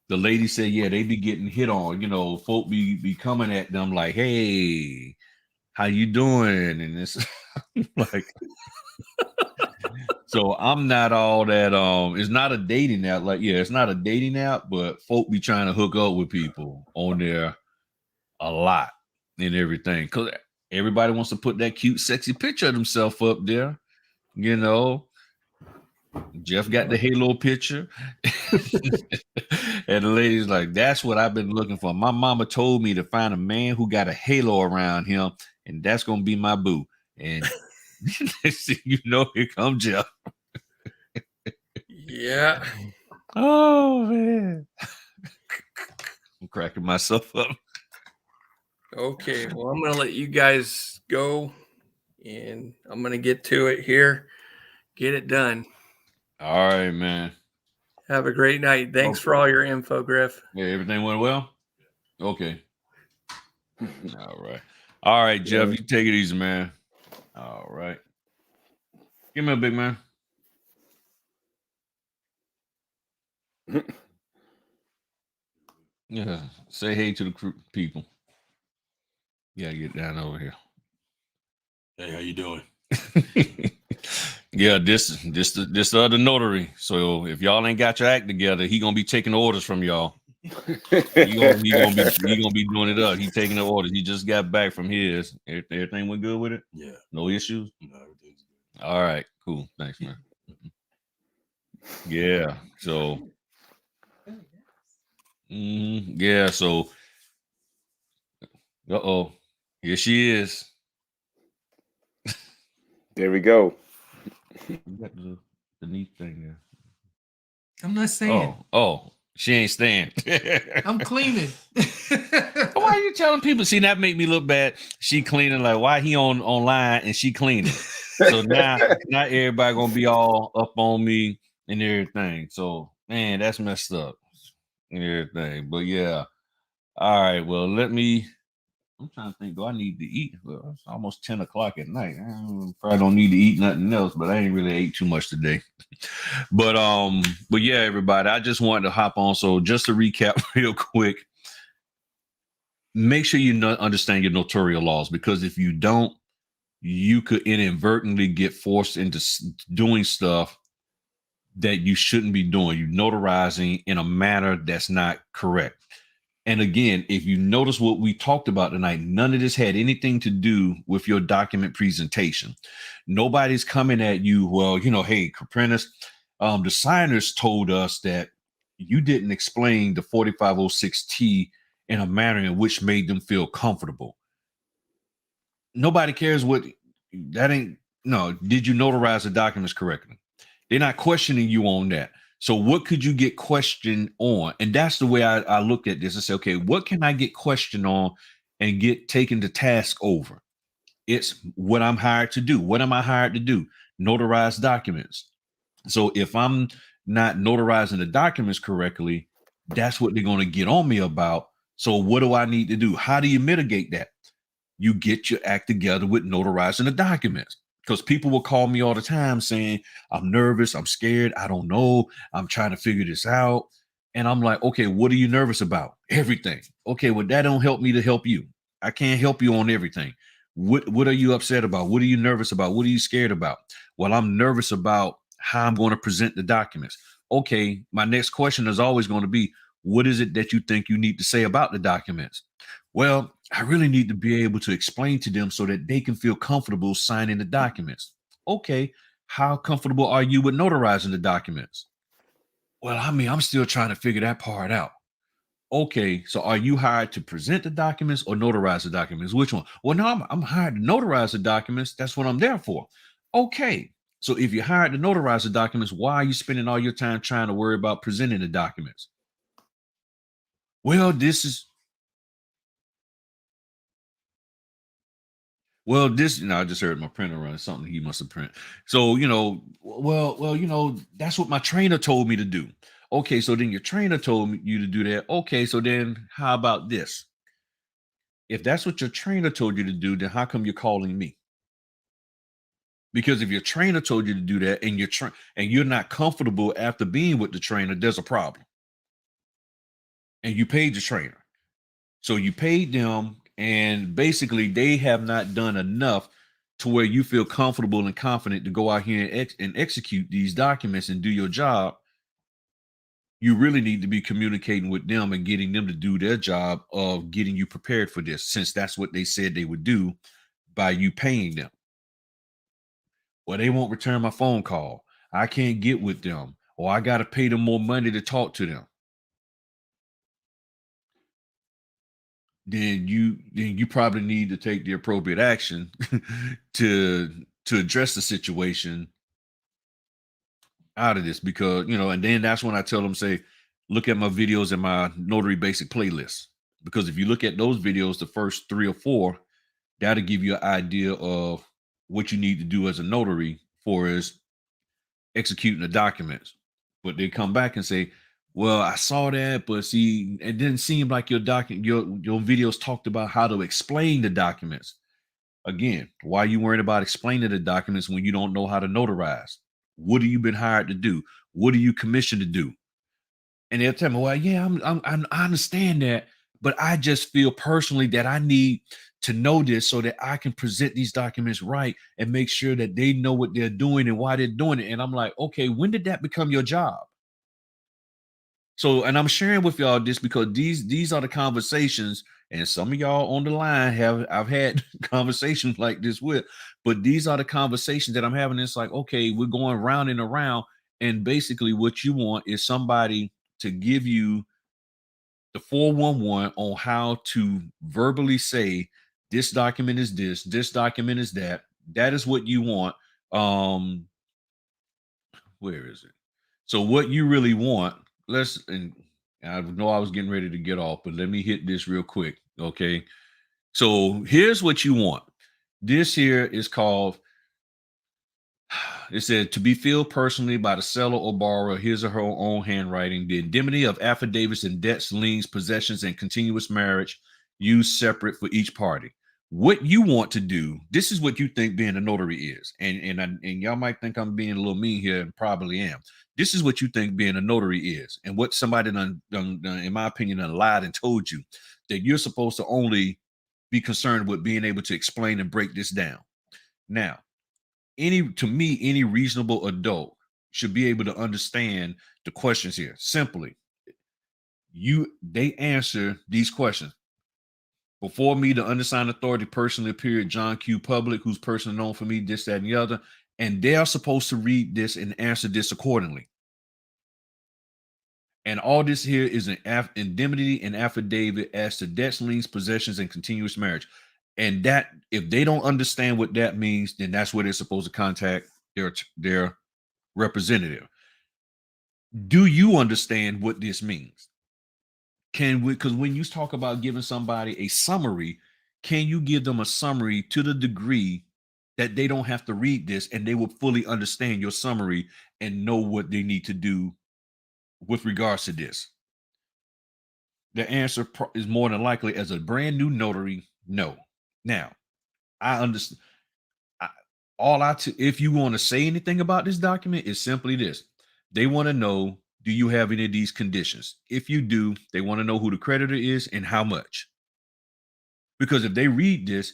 the lady said, yeah, they be getting hit on. You know, folk be coming at them like, hey, how you doing? And it's like, so I'm not all that. It's not a dating app. Like, yeah, it's not a dating app, but folk be trying to hook up with people on there a lot and everything. Cause everybody wants to put that cute, sexy picture of themselves up there. You know, Jeff got the halo picture. And the lady's like, that's what I've been looking for. My mama told me to find a man who got a halo around him, and that's gonna be my boo. And you know, here comes Jeff. Yeah. Oh man. I'm cracking myself up. Okay. Well, I'm gonna let you guys go, and I'm gonna get to it here. Get it done. All right, man. Have a great night. Thanks for all your info, Griff. Yeah, everything went well? Okay. All right. All right, Jeff, you take it easy, man. All right. Give me a big man. Yeah. Say hey to the people. Yeah, get down over here. Hey, how you doing? Yeah, this the other notary. So if y'all ain't got your act together, he gonna be taking orders from y'all. He gonna be doing it up. He taking the orders. He just got back from his. Everything went good with it? Yeah. No issues? No, everything's good. All right, cool. Thanks, man. Yeah. So yeah, so here she is. There we go. You got the neat thing there. I'm not saying. Oh, she ain't staying. I'm cleaning. Why are you telling people? See, that make me look bad. She cleaning, like why he online and she cleaning. So now everybody gonna be all up on me and everything. So man, that's messed up and everything. But yeah. All right. Well, I'm trying to think. Do I need to eat? Well, it's almost 10 o'clock at night. I probably don't need to eat nothing else, but I ain't really ate too much today. But yeah, everybody, I just wanted to hop on. So just to recap real quick, make sure you understand your notarial laws, because if you don't, you could inadvertently get forced into doing stuff that you shouldn't be doing. You're notarizing in a manner that's not correct. And again, if you notice what we talked about tonight, none of this had anything to do with your document presentation. Nobody's coming at you, well, hey, Caprinas, the signers told us that you didn't explain the 4506T in a manner in which made them feel comfortable. Nobody cares what that ain't. No, did you notarize the documents correctly? They're not questioning you on that. So what could you get questioned on? And that's the way I look at this. I say, okay, what can I get questioned on and get taken to task over? It's what I'm hired to do. What am I hired to do? Notarize documents. So if I'm not notarizing the documents correctly, that's what they're going to get on me about. So what do I need to do? How do you mitigate that? You get your act together with notarizing the documents. Because people will call me all the time saying, I'm nervous, I'm scared, I don't know, I'm trying to figure this out. And I'm like, okay, what are you nervous about? Everything. Okay, well, that don't help me to help you. I can't help you on everything. What are you upset about? What are you nervous about? What are you scared about? Well, I'm nervous about how I'm going to present the documents. Okay, my next question is always going to be, what is it that you think you need to say about the documents? Well, I really need to be able to explain to them so that they can feel comfortable signing the documents. Okay, how comfortable are you with notarizing the documents? Well, I mean, I'm still trying to figure that part out. Okay, so are you hired to present the documents or notarize the documents? Which one? Well, no, I'm hired to notarize the documents. That's what I'm there for. Okay, so if you're hired to notarize the documents, why are you spending all your time trying to worry about presenting the documents? Well, this is Well, this, I just heard my printer run something he must have printed. So, that's what my trainer told me to do. Okay, so then your trainer told you to do that. Okay, so then how about this? If that's what your trainer told you to do, then how come you're calling me? Because if your trainer told you to do that and you're not comfortable after being with the trainer, there's a problem. And you paid the trainer. So you paid them, and basically they have not done enough to where you feel comfortable and confident to go out here and execute these documents and do your job. You really need to be communicating with them and getting them to do their job of getting you prepared for this, since that's what they said they would do by you paying them. Well, they won't return my phone call. I can't get with them, or I got to pay them more money to talk to them. Then you probably need to take the appropriate action to address the situation out of this, because and then that's when I tell them, say, look at my videos in my Notary Basic playlist, because if you look at those videos, the first 3 or 4, that'll give you an idea of what you need to do as a notary for is executing the documents. But they come back and say, well, I saw that, but see, it didn't seem like your videos talked about how to explain the documents. Again, why are you worried about explaining the documents when you don't know how to notarize? What have you been hired to do? What are you commissioned to do? And they'll tell me, well, yeah, I understand that, but I just feel personally that I need to know this so that I can present these documents right and make sure that they know what they're doing and why they're doing it. And I'm like, okay, when did that become your job? So, and I'm sharing with y'all this because these are the conversations, and some of y'all on the line I've had conversations like this with, but these are the conversations that I'm having. It's like, okay, we're going round and around, and basically what you want is somebody to give you the 411 on how to verbally say this document is this document is that. That is what you want. Where is it? So what you really want, and I know I was getting ready to get off, but let me hit this real quick. Okay. So here's what you want. This here is called, it said, to be filled personally by the seller or borrower, his or her own handwriting, the indemnity of affidavits and debts, liens, possessions, and continuous marriage used separate for each party. What you want to do, this is what you think being a notary is. And y'all might think I'm being a little mean here, and probably am. This is what you think being a notary is. And what somebody done, in my opinion, done lied and told you, that you're supposed to only be concerned with being able to explain and break this down. Now, any reasonable adult should be able to understand the questions here. Simply, They answer these questions. Before me, the undersigned authority personally appeared John Q. Public, who's personally known for me, this, that, and the other. And they are supposed to read this and answer this accordingly. And all this here is an indemnity and affidavit as to debts, liens, possessions, and continuous marriage. And that, if they don't understand what that means, then that's where they're supposed to contact their representative. Do you understand what this means? Can we, because when you talk about giving somebody a summary, can you give them a summary to the degree that they don't have to read this and they will fully understand your summary and know what they need to do with regards to this? The answer is more than likely, as a brand new notary, no. Now, I understand. If you want to say anything about this document, is simply this: they want to know, do you have any of these conditions? If you do, they want to know who the creditor is and how much. Because if they read this,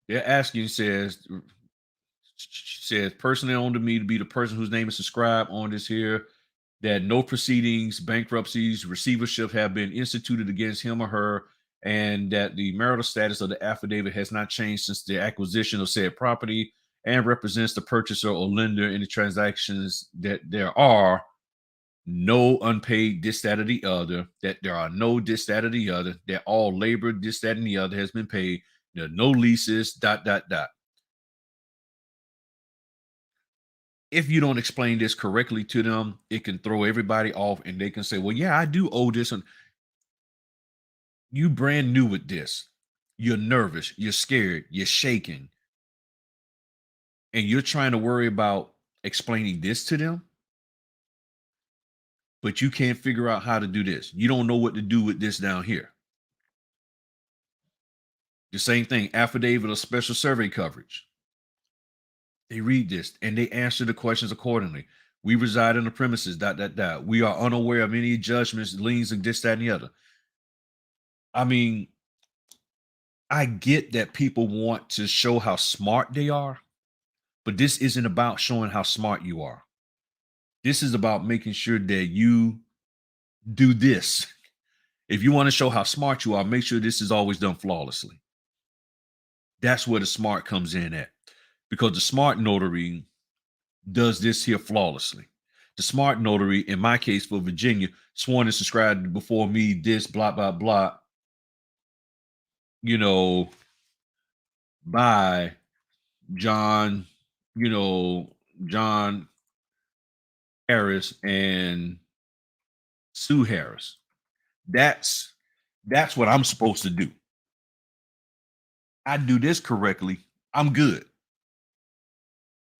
they're asking, says personally owned to me to be the person whose name is subscribed on this here, that no proceedings, bankruptcies, receivership have been instituted against him or her, and that the marital status of the affidavit has not changed since the acquisition of said property, and represents the purchaser or lender in the transactions, that there are no unpaid this, that, or the other, that there are no this, that, or the other, that all labor this, that, and the other has been paid, there are no leases, ... If you don't explain this correctly to them, it can throw everybody off and they can say, well, yeah, I do owe this. And you brand new with this. You're nervous. You're scared. You're shaking. And you're trying to worry about explaining this to them. But you can't figure out how to do this. You don't know what to do with this down here. The same thing, affidavit of special survey coverage. They read this and they answer the questions accordingly. We reside in the premises, ... We are unaware of any judgments, liens, and this, that, and the other. I mean, I get that people want to show how smart they are, but this isn't about showing how smart you are. This is about making sure that you do this. If you want to show how smart you are, make sure this is always done flawlessly. That's where the smart comes in at, because the smart notary does this here flawlessly. The smart notary, in my case for Virginia, sworn and subscribed before me, this, blah, blah, blah, by John, John Harris and Sue Harris. That's what I'm supposed to do. I do this correctly, I'm good.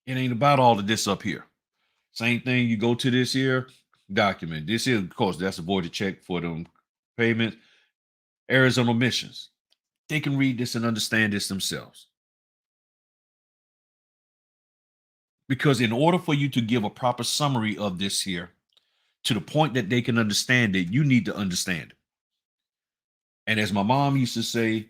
It ain't about all of this up here. Same thing, you go to this here document. This here, of course, that's a voided check for them payments, errors and omissions. They can read this and understand this themselves. Because in order for you to give a proper summary of this here, to the point that they can understand it, you need to understand it. And as my mom used to say,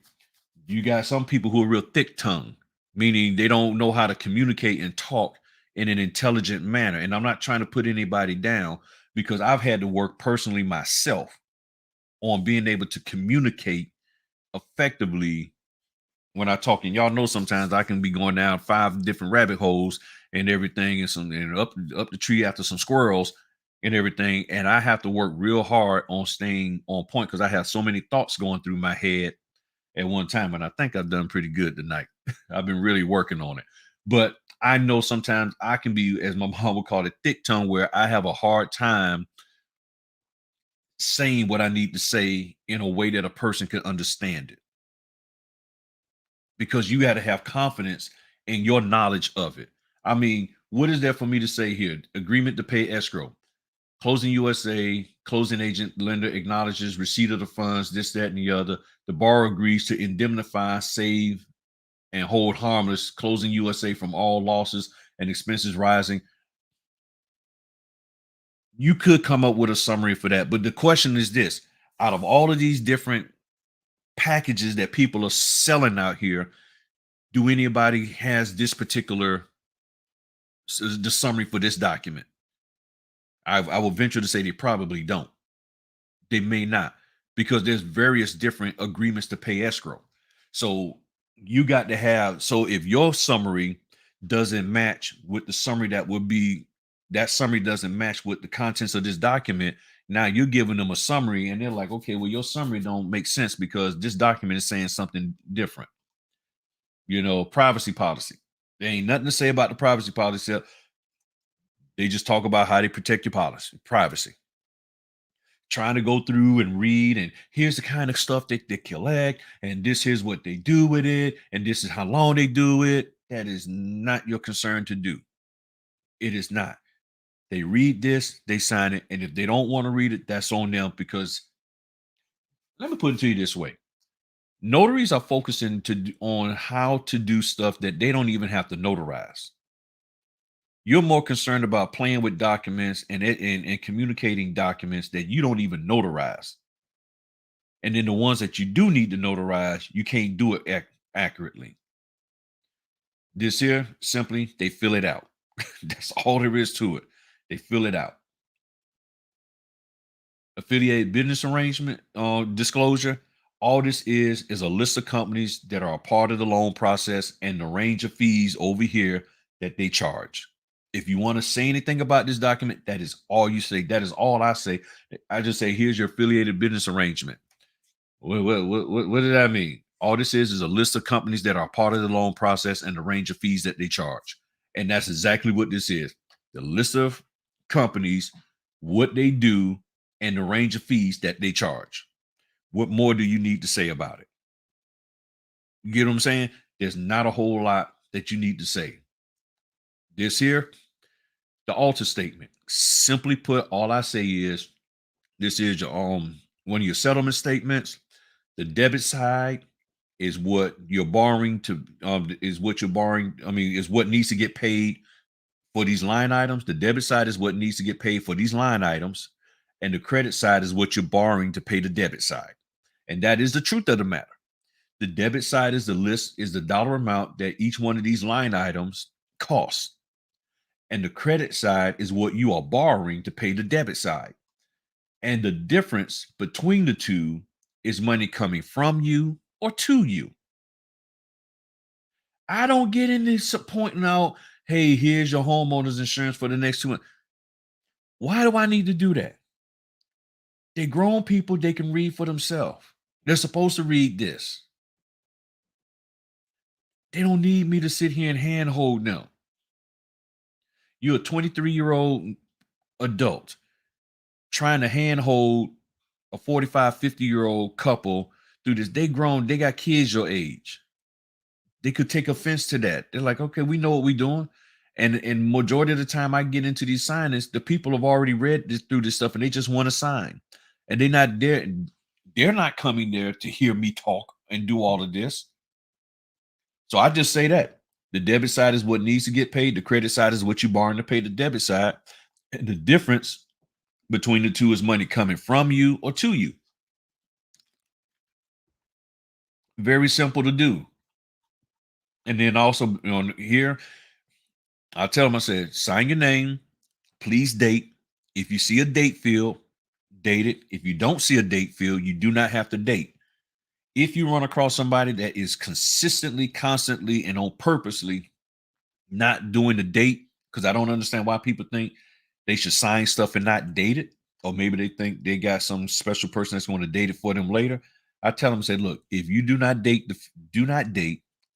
you got some people who are real thick-tongued, meaning they don't know how to communicate and talk in an intelligent manner. And I'm not trying to put anybody down, because I've had to work personally myself on being able to communicate effectively when I talk. And y'all know sometimes I can be going down 5 different rabbit holes and everything, and up the tree after some squirrels and everything. And I have to work real hard on staying on point, because I have so many thoughts going through my head at one time. And I think I've done pretty good tonight. I've been really working on it. But I know sometimes I can be, as my mom would call it, thick tongue, where I have a hard time saying what I need to say in a way that a person can understand it. Because you got to have confidence in your knowledge of it. I mean, what is there for me to say here? Agreement to pay escrow. Closing USA, closing agent, lender acknowledges receipt of the funds, this, that, and the other. The borrower agrees to indemnify, save, and hold harmless closing USA from all losses and expenses rising. You could come up with a summary for that. But the question is this: out of all of these different packages that people are selling out here, do anybody has this particular, the summary for this document? I will venture to say they probably don't. They may not, because there's various different agreements to pay escrow. So you got to have, so if your summary doesn't match with the summary that summary doesn't match with the contents of this document, now you're giving them a summary and they're like, okay, well, your summary don't make sense because this document is saying something different. Privacy policy. There ain't nothing to say about the privacy policy. They just talk about how they protect your privacy. Trying to go through and read, and here's the kind of stuff that they collect, and this is what they do with it, and this is how long they do it. That is not your concern to do. It is not. They read this, they sign it, and if they don't want to read it, that's on them. Because let me put it to you this way: notaries are focusing on how to do stuff that they don't even have to notarize. You're more concerned about playing with documents and communicating documents that you don't even notarize. And then the ones that you do need to notarize, you can't do it accurately. This here, simply, they fill it out. That's all there is to it. They fill it out. Affiliated business arrangement disclosure. All this is a list of companies that are a part of the loan process and the range of fees over here that they charge. If you want to say anything about this document, that is all you say. That is all I say. I just say, here's your affiliated business arrangement. What did that mean? All this is a list of companies that are part of the loan process and the range of fees that they charge. And that's exactly what this is. The list of companies, what they do, and the range of fees that they charge. What more do you need to say about it? You get what I'm saying? There's not a whole lot that you need to say. This here, the alter statement. Simply put, all I say is this is your one of your settlement statements. The debit side is what you're borrowing to is what you're borrowing. Is what needs to get paid for these line items. The debit side is what needs to get paid for these line items, and the credit side is what you're borrowing to pay the debit side. And that is the truth of the matter. The debit side is the dollar amount that each one of these line items costs. And the credit side is what you are borrowing to pay the debit side. And the difference between the two is money coming from you or to you. I don't get into pointing out, hey, here's your homeowner's insurance for the next 2 months. Why do I need to do that? They're grown people, they can read for themselves. They're supposed to read this. They don't need me to sit here and handhold them. You're a 23-year-old adult trying to handhold a 45, 50-year-old couple through this. They grown, they got kids your age. They could take offense to that. They're like, okay, we know what we're doing. And majority of the time I get into these signings, the people have already read through this stuff and they just want to sign. And they're not there. They're not coming there to hear me talk and do all of this. So I just say that the debit side is what needs to get paid. The credit side is what you're borrowing to pay the debit side. And the difference between the two is money coming from you or to you. Very simple to do. And then also here, I tell them, I said, sign your name, please date. If you see a date field, date it. If you don't see a date field, you do not have to date. If you run across somebody that is consistently, constantly, and on purposely not doing the date, because I don't understand why people think they should sign stuff and not date it, or maybe they think they got some special person that's going to date it for them later. I tell them, say, look, if you do not date,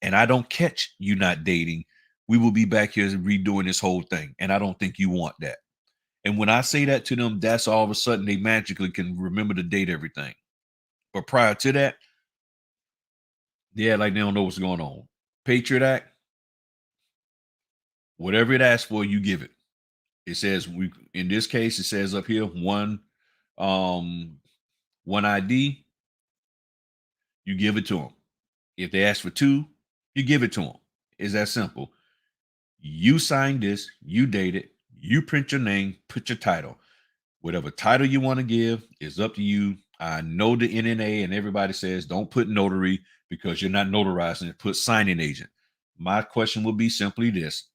and I don't catch you not dating, we will be back here redoing this whole thing. And I don't think you want that. And when I say that to them, that's all of a sudden they magically can remember to date everything. But prior to that, yeah, like they don't know what's going on. Patriot Act, whatever it asks for, you give it. It says in this case, it says up here one ID, you give it to them. If they ask for 2, you give it to them. It's that simple. You sign this, you date it, you print your name, put your title. Whatever title you want to give is up to you. I know the NNA and everybody says don't put notary because you're not notarizing it. Put signing agent. My question will be simply this.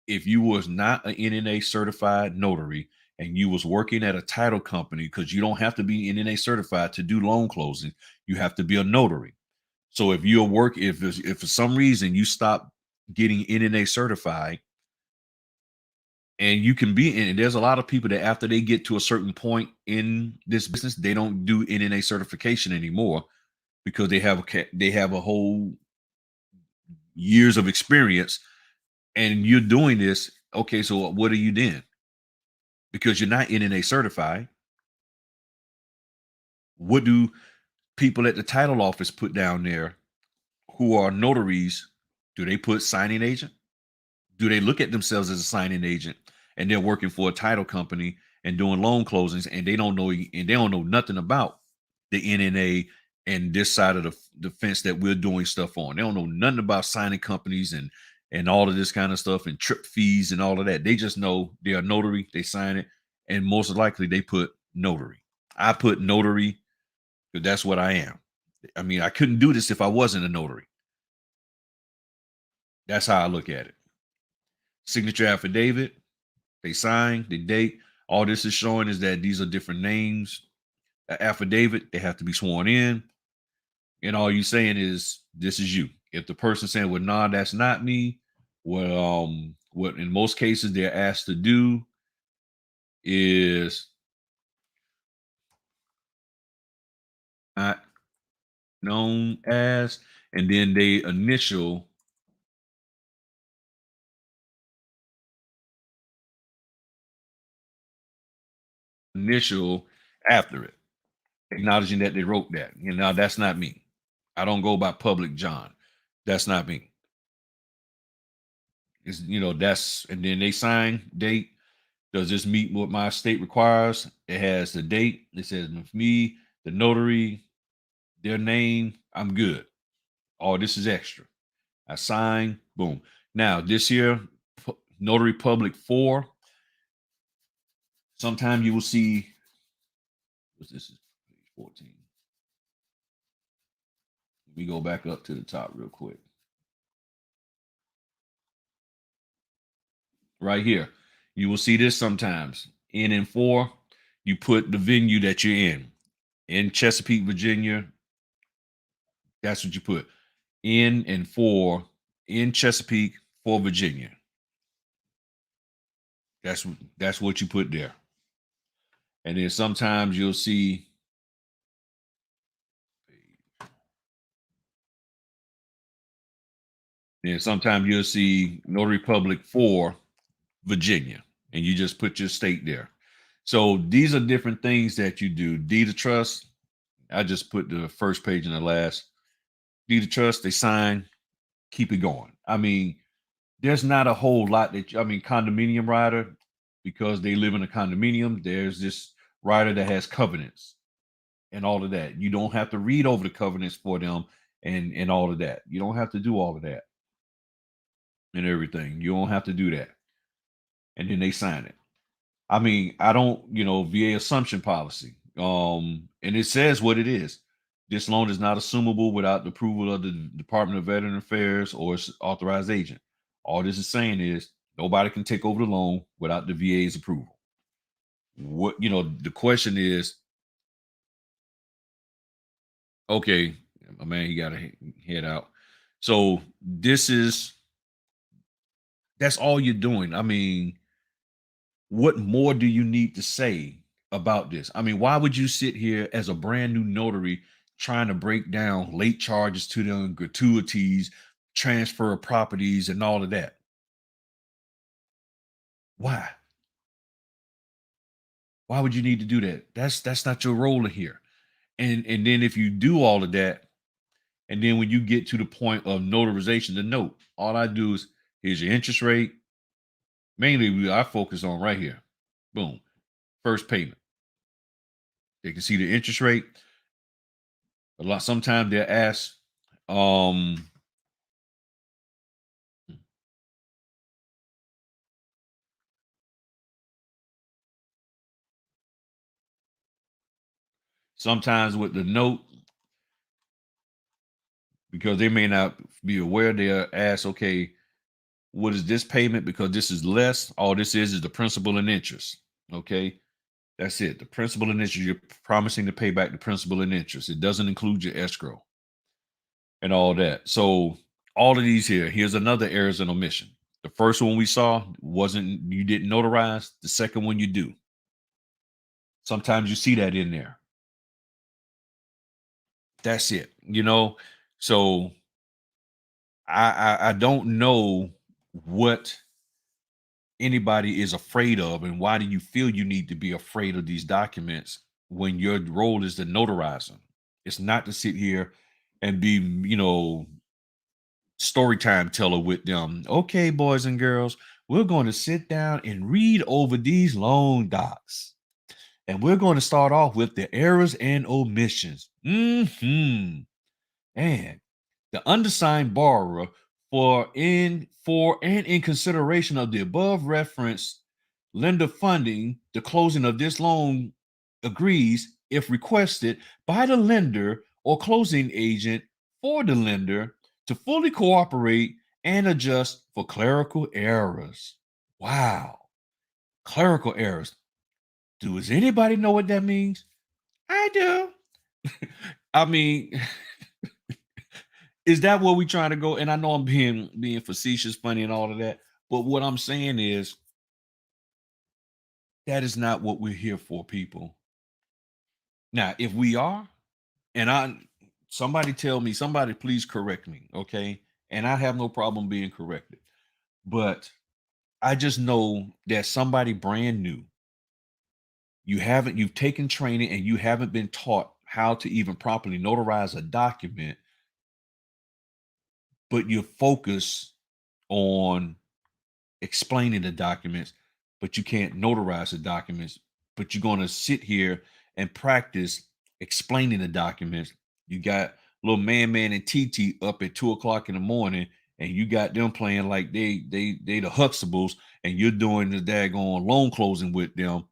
If you was not an NNA certified notary and you was working at a title company, because you don't have to be NNA certified to do loan closing. You have to be a notary. So if if for some reason you stop getting NNA certified, and you can be in, and there's a lot of people that after they get to a certain point in this business, they don't do NNA certification anymore because they have a whole years of experience, and you're doing this. Okay, so what are you then? Because you're not NNA certified. What do people at the title office put down there who are notaries? Do they put signing agent? Do they look at themselves as a signing agent and they're working for a title company and doing loan closings, and they don't know nothing about the NNA and this side of the fence that we're doing stuff on? They don't know nothing about signing companies and all of this kind of stuff and trip fees and all of that. They just know they're a notary, they sign it, and most likely they put notary. I put notary because that's what I am. I mean, I couldn't do this if I wasn't a notary. That's how I look at it. Signature affidavit, they sign, they date. All this is showing is that these are different names. An affidavit, they have to be sworn in. And all you saying is, this is you. If the person saying, well, nah, that's not me, well, what in most cases they're asked to do is not known as, and then they initial after it, acknowledging that they wrote that. You know, that's not me. I don't go by public John. That's not me. It's, that's, and then they sign date. Does this meet what my state requires? It has the date. It says me, the notary, their name. I'm good. Oh, this is extra. I sign. Boom. Now this year, Notary Public 4. Sometime you will see. This is page 14. Let me go back up to the top real quick. Right here, you will see this sometimes. In 4, you put the venue that you're in Chesapeake, Virginia. That's what you put. In 4 in Chesapeake for Virginia. That's what you put there. And then sometimes you'll see Notary Public for Virginia, and you just put your state there. So these are different things that you do. Deed of trust, I just put the first page and the last. Deed of trust, they sign, keep it going. I mean, there's not a whole lot condominium rider, because they live in a condominium, there's this rider that has covenants and all of that. You don't have to read over the covenants for them and all of that. You don't have to do all of that and everything. You don't have to do that. And then they sign it. I mean, I don't, VA assumption policy. And it says what it is. This loan is not assumable without the approval of the Department of Veteran Affairs or its authorized agent. All this is saying is nobody can take over the loan without the VA's approval. What, the question is, okay, my man, he got to head out. So that's all you're doing. I mean, what more do you need to say about this? I mean, why would you sit here as a brand new notary trying to break down late charges to them, gratuities, transfer of properties, and all of that? Why? Why would you need to do that? That's not your role in here. And then if you do all of that, and then when you get to the point of notarization, the note, all I do is, here's your interest rate. Mainly, I focus on right here. Boom. First payment. They can see the interest rate. Sometimes they're asked, sometimes with the note, because they may not be aware, they're asked, okay, what is this payment? Because this is less. All this is the principal and interest. Okay. That's it. The principal and interest, you're promising to pay back the principal and interest. It doesn't include your escrow and all that. So all of these here, here's another errors and omission. The first one we saw wasn't, you didn't notarize. The second one you do. Sometimes you see that in there. That's it. So I don't know what anybody is afraid of, and why do you feel you need to be afraid of these documents when your role is to notarize them? It's not to sit here and be, story time teller with them. Okay, boys and girls, we're going to sit down and read over these loan docs. And we're going to start off with the errors and omissions. And the undersigned borrower, for and in consideration of the above referenced lender funding, the closing of this loan agrees, if requested by the lender or closing agent for the lender, to fully cooperate and adjust for clerical errors. Wow. Clerical errors. Does anybody know what that means? I do. I mean, is that where we trying to go? And I know I'm being facetious, funny, and all of that. But what I'm saying is that is not what we're here for, people. Now, if we are, and somebody please correct me, okay? And I have no problem being corrected. But I just know that somebody brand new, you've taken training and you haven't been taught how to even properly notarize a document, but you focus on explaining the documents, but you can't notarize the documents, but you're going to sit here and practice explaining the documents. You got little man and TT up at 2:00 in the morning, and you got them playing like they the Huxtables, and you're doing the daggone loan closing with them,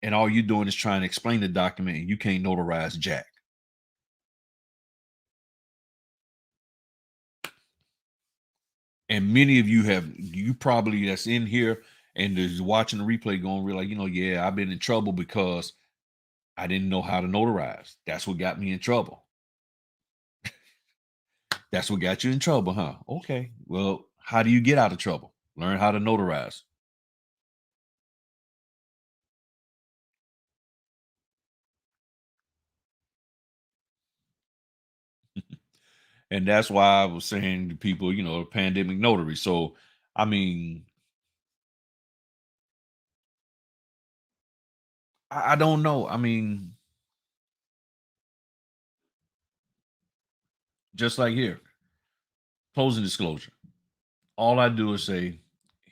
and all you're doing is trying to explain the document, and you can't notarize jack. And many of you probably that's in here and is watching the replay going realize, yeah, I've been in trouble because I didn't know how to notarize. That's what got me in trouble. That's what got you in trouble, huh? Okay. Well, how do you get out of trouble? Learn how to notarize. And that's why I was saying to people, pandemic notary. So, I mean, I don't know. I mean, just like here, closing disclosure. All I do is say,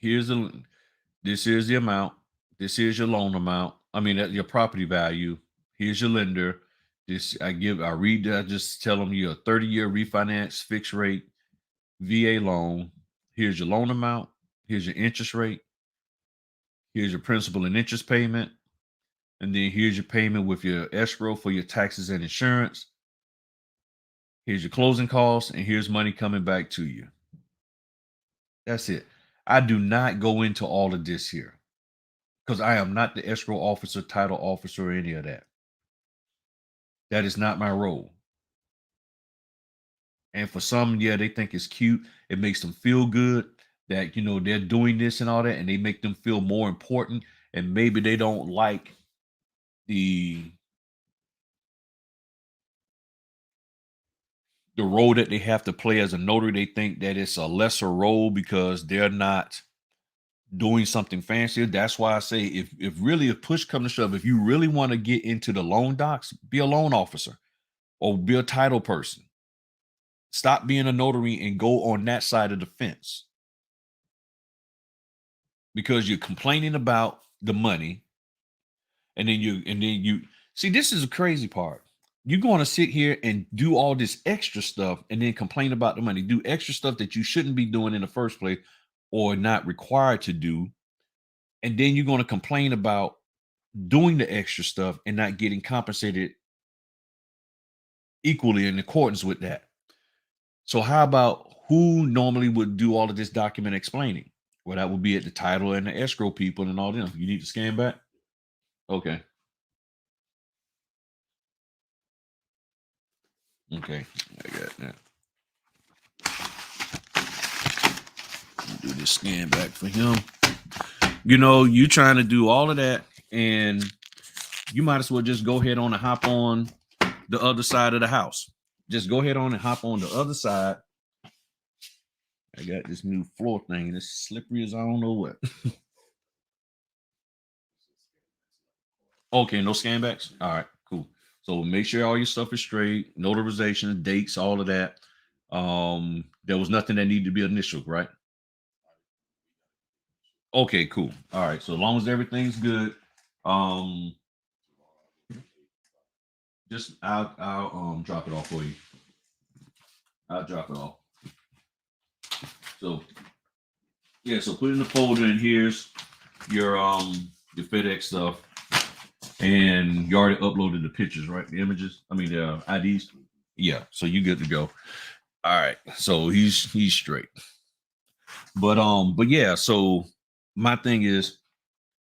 this is the amount. This is your loan amount. I mean, your property value. Here's your lender. I just tell them you're a 30-year refinance fixed rate VA loan. Here's your loan amount. Here's your interest rate. Here's your principal and interest payment. And then here's your payment with your escrow for your taxes and insurance. Here's your closing costs, and here's money coming back to you. That's it. I do not go into all of this here because I am not the escrow officer, title officer, or any of that. That is not my role. And for some, yeah, they think it's cute. It makes them feel good that, they're doing this and all that, and they make them feel more important. And maybe they don't like the role that they have to play as a notary. They think that it's a lesser role because they're not doing something fancier. That's why I say if push comes to shove, if you really want to get into the loan docs, be a loan officer or be a title person. Stop being a notary and go on that side of the fence. Because you're complaining about the money, and then you see, this is a crazy part. You're going to sit here and do all this extra stuff and then complain about the money, do extra stuff that you shouldn't be doing in the first place or not required to do. And then you're going to complain about doing the extra stuff and not getting compensated equally in accordance with that. So how about who normally would do all of this document explaining? Well, that would be at the title and the escrow people and all them. You need to scan back. Okay. Okay. I got that. Do this scan back for him. You know, you trying to do all of that, and you might as well just go ahead on and hop on the other side of the house. Just go ahead on and hop on the other side. I got this new floor thing. It's slippery as I don't know what. Okay, no scan backs. All right, cool. So make sure all your stuff is straight, notarization, dates, all of that. There was nothing that needed to be initialed, right? Okay, cool. All right. So as long as everything's good, um, just I'll drop it off for you. I'll drop it off. So yeah, so put in the folder, and here's your FedEx stuff. And you already uploaded the pictures, right? The images. I mean the IDs. Yeah, so you good to go. All right. So he's straight. But yeah, so my thing is,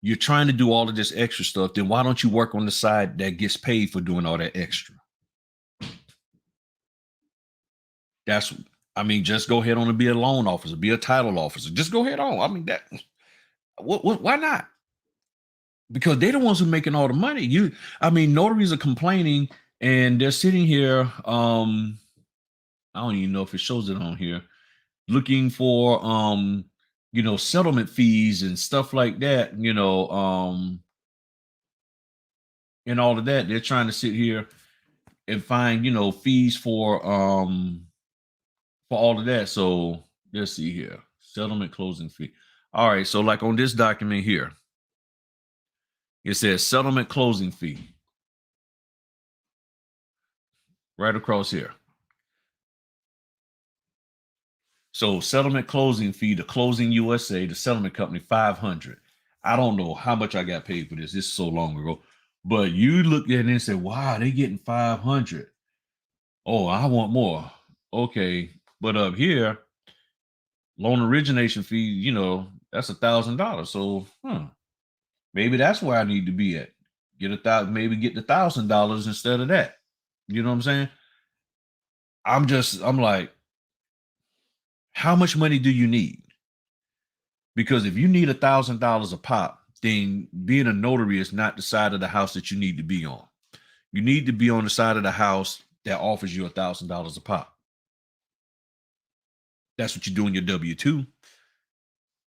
you're trying to do all of this extra stuff, then why don't you work on the side that gets paid for doing all that extra? That's, I mean, just go ahead on and be a loan officer, be a title officer. Just go ahead on. I mean, that why not? Because they're the ones who are making all the money. I mean, notaries are complaining and they're sitting here. I don't even know if it shows it on here, looking for settlement fees and stuff like that, and all of that. They're trying to sit here and find, fees for all of that. So let's see here. Settlement closing fee. All right. So like on this document here, it says settlement closing fee right across here. So settlement closing fee, the closing USA, the settlement company, 500. I don't know how much I got paid for this. This is so long ago. But you look at it and say, wow, they getting 500. Oh, I want more. Okay. But up here, loan origination fee, that's $1,000. So maybe that's where I need to be at. Maybe get the $1,000 instead of that. You know what I'm saying? I'm like, how much money do you need? Because if you need $1,000 a pop, then being a notary is not the side of the house that you need to be on. You need to be on the side of the house that offers you $1,000 a pop. That's what you do in your W-2.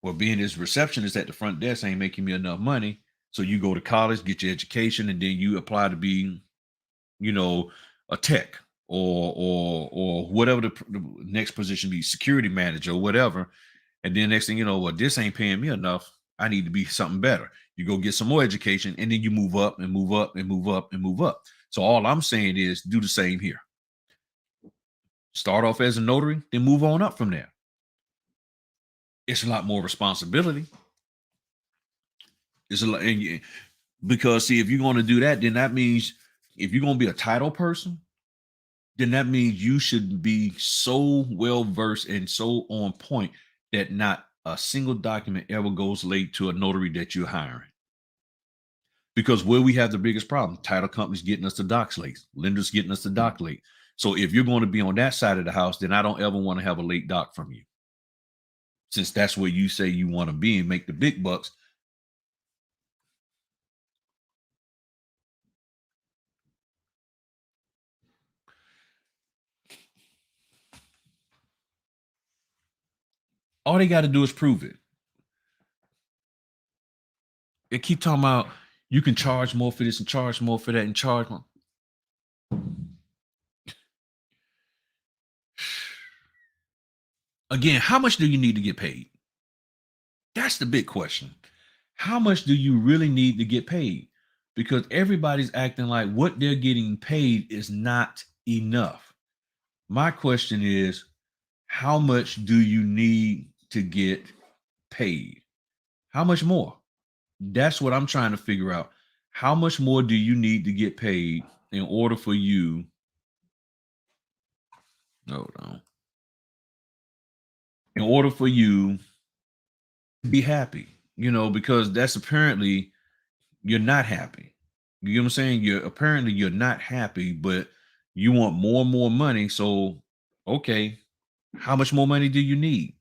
Well, being this receptionist at the front desk ain't making me enough money. So you go to college, get your education, and then you apply to be, a tech or whatever the next position be, security manager or whatever. And then next thing you know, well, this ain't paying me enough. I need to be something better. You go get some more education, and then you move up and move up and move up and move up. So all I'm saying is do the same here. Start off as a notary, then move on up from there. It's a lot more responsibility. It's a lot, because see, if you're going to do that, then that means if you're going to be a title person, then that means you should be so well versed and so on point that not a single document ever goes late to a notary that you're hiring. Because where we have the biggest problem, title companies getting us to docs late, lenders getting us to doc late. So if you're going to be on that side of the house, then I don't ever want to have a late doc from you. Since that's where you say you want to be and make the big bucks. All they got to do is prove it. They keep talking about you can charge more for this and charge more for that and charge more. Again, how much do you need to get paid? That's the big question. How much do you really need to get paid? Because everybody's acting like what they're getting paid is not enough. My question is, how much do you need to get paid? How much more? That's what I'm trying to figure out. How much more do you need to get paid in order for you? Hold on. In order for you to be happy, because that's apparently you're not happy. You know what I'm saying? You're not happy, but you want more and more money. So, okay, how much more money do you need?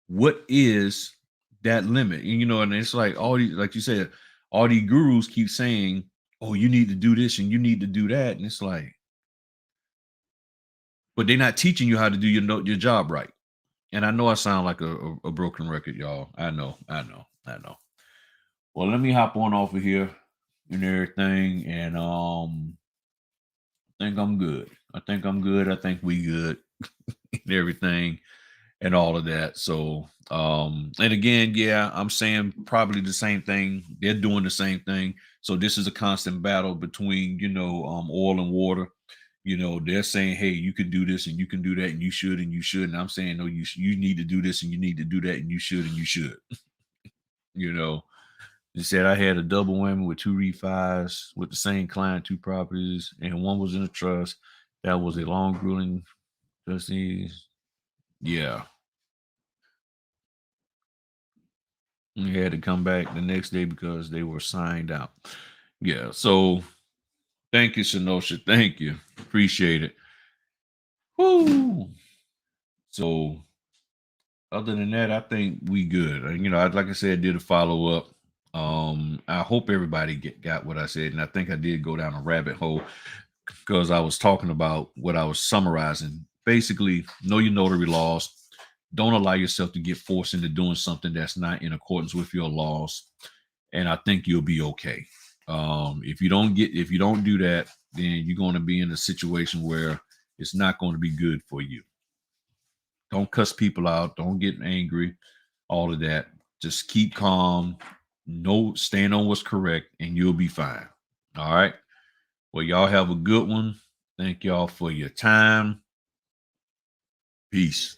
What is that limit? And, you know, and it's like all these, like you said, all these gurus keep saying, "Oh, you need to do this and you need to do that," and it's like, but they're not teaching you how to do your job right. And I know I sound like a broken record, y'all. I know. Well, let me hop on off of here and everything, and I think I'm good. I think we good and everything and all of that. So, and again, yeah, I'm saying probably the same thing. They're doing the same thing. So this is a constant battle between, oil and water. You know, they're saying, hey, you can do this and you can do that and you should and you should. And I'm saying, no, you need to do this and you need to do that and you should and you should. You know, they said I had a double whammy with 2 refis with the same client, 2 properties, and one was in a trust. That was a long grueling trustees. Yeah. We had to come back the next day because they were signed out. Yeah. So thank you, Shenosha. Thank you. Appreciate it. Woo. So other than that, I think we good. You know, like I said, did a follow up. I hope everybody got what I said, and I think I did go down a rabbit hole because I was talking about what I was summarizing. Basically, know your notary laws. Don't allow yourself to get forced into doing something that's not in accordance with your laws, and I think you'll be okay. If you don't do that, then you're going to be in a situation where it's not going to be good for you. Don't cuss people out. Don't get angry. All of that. Just keep calm. No, stand on what's correct, and you'll be fine. All right. Well, y'all have a good one. Thank y'all for your time. Peace.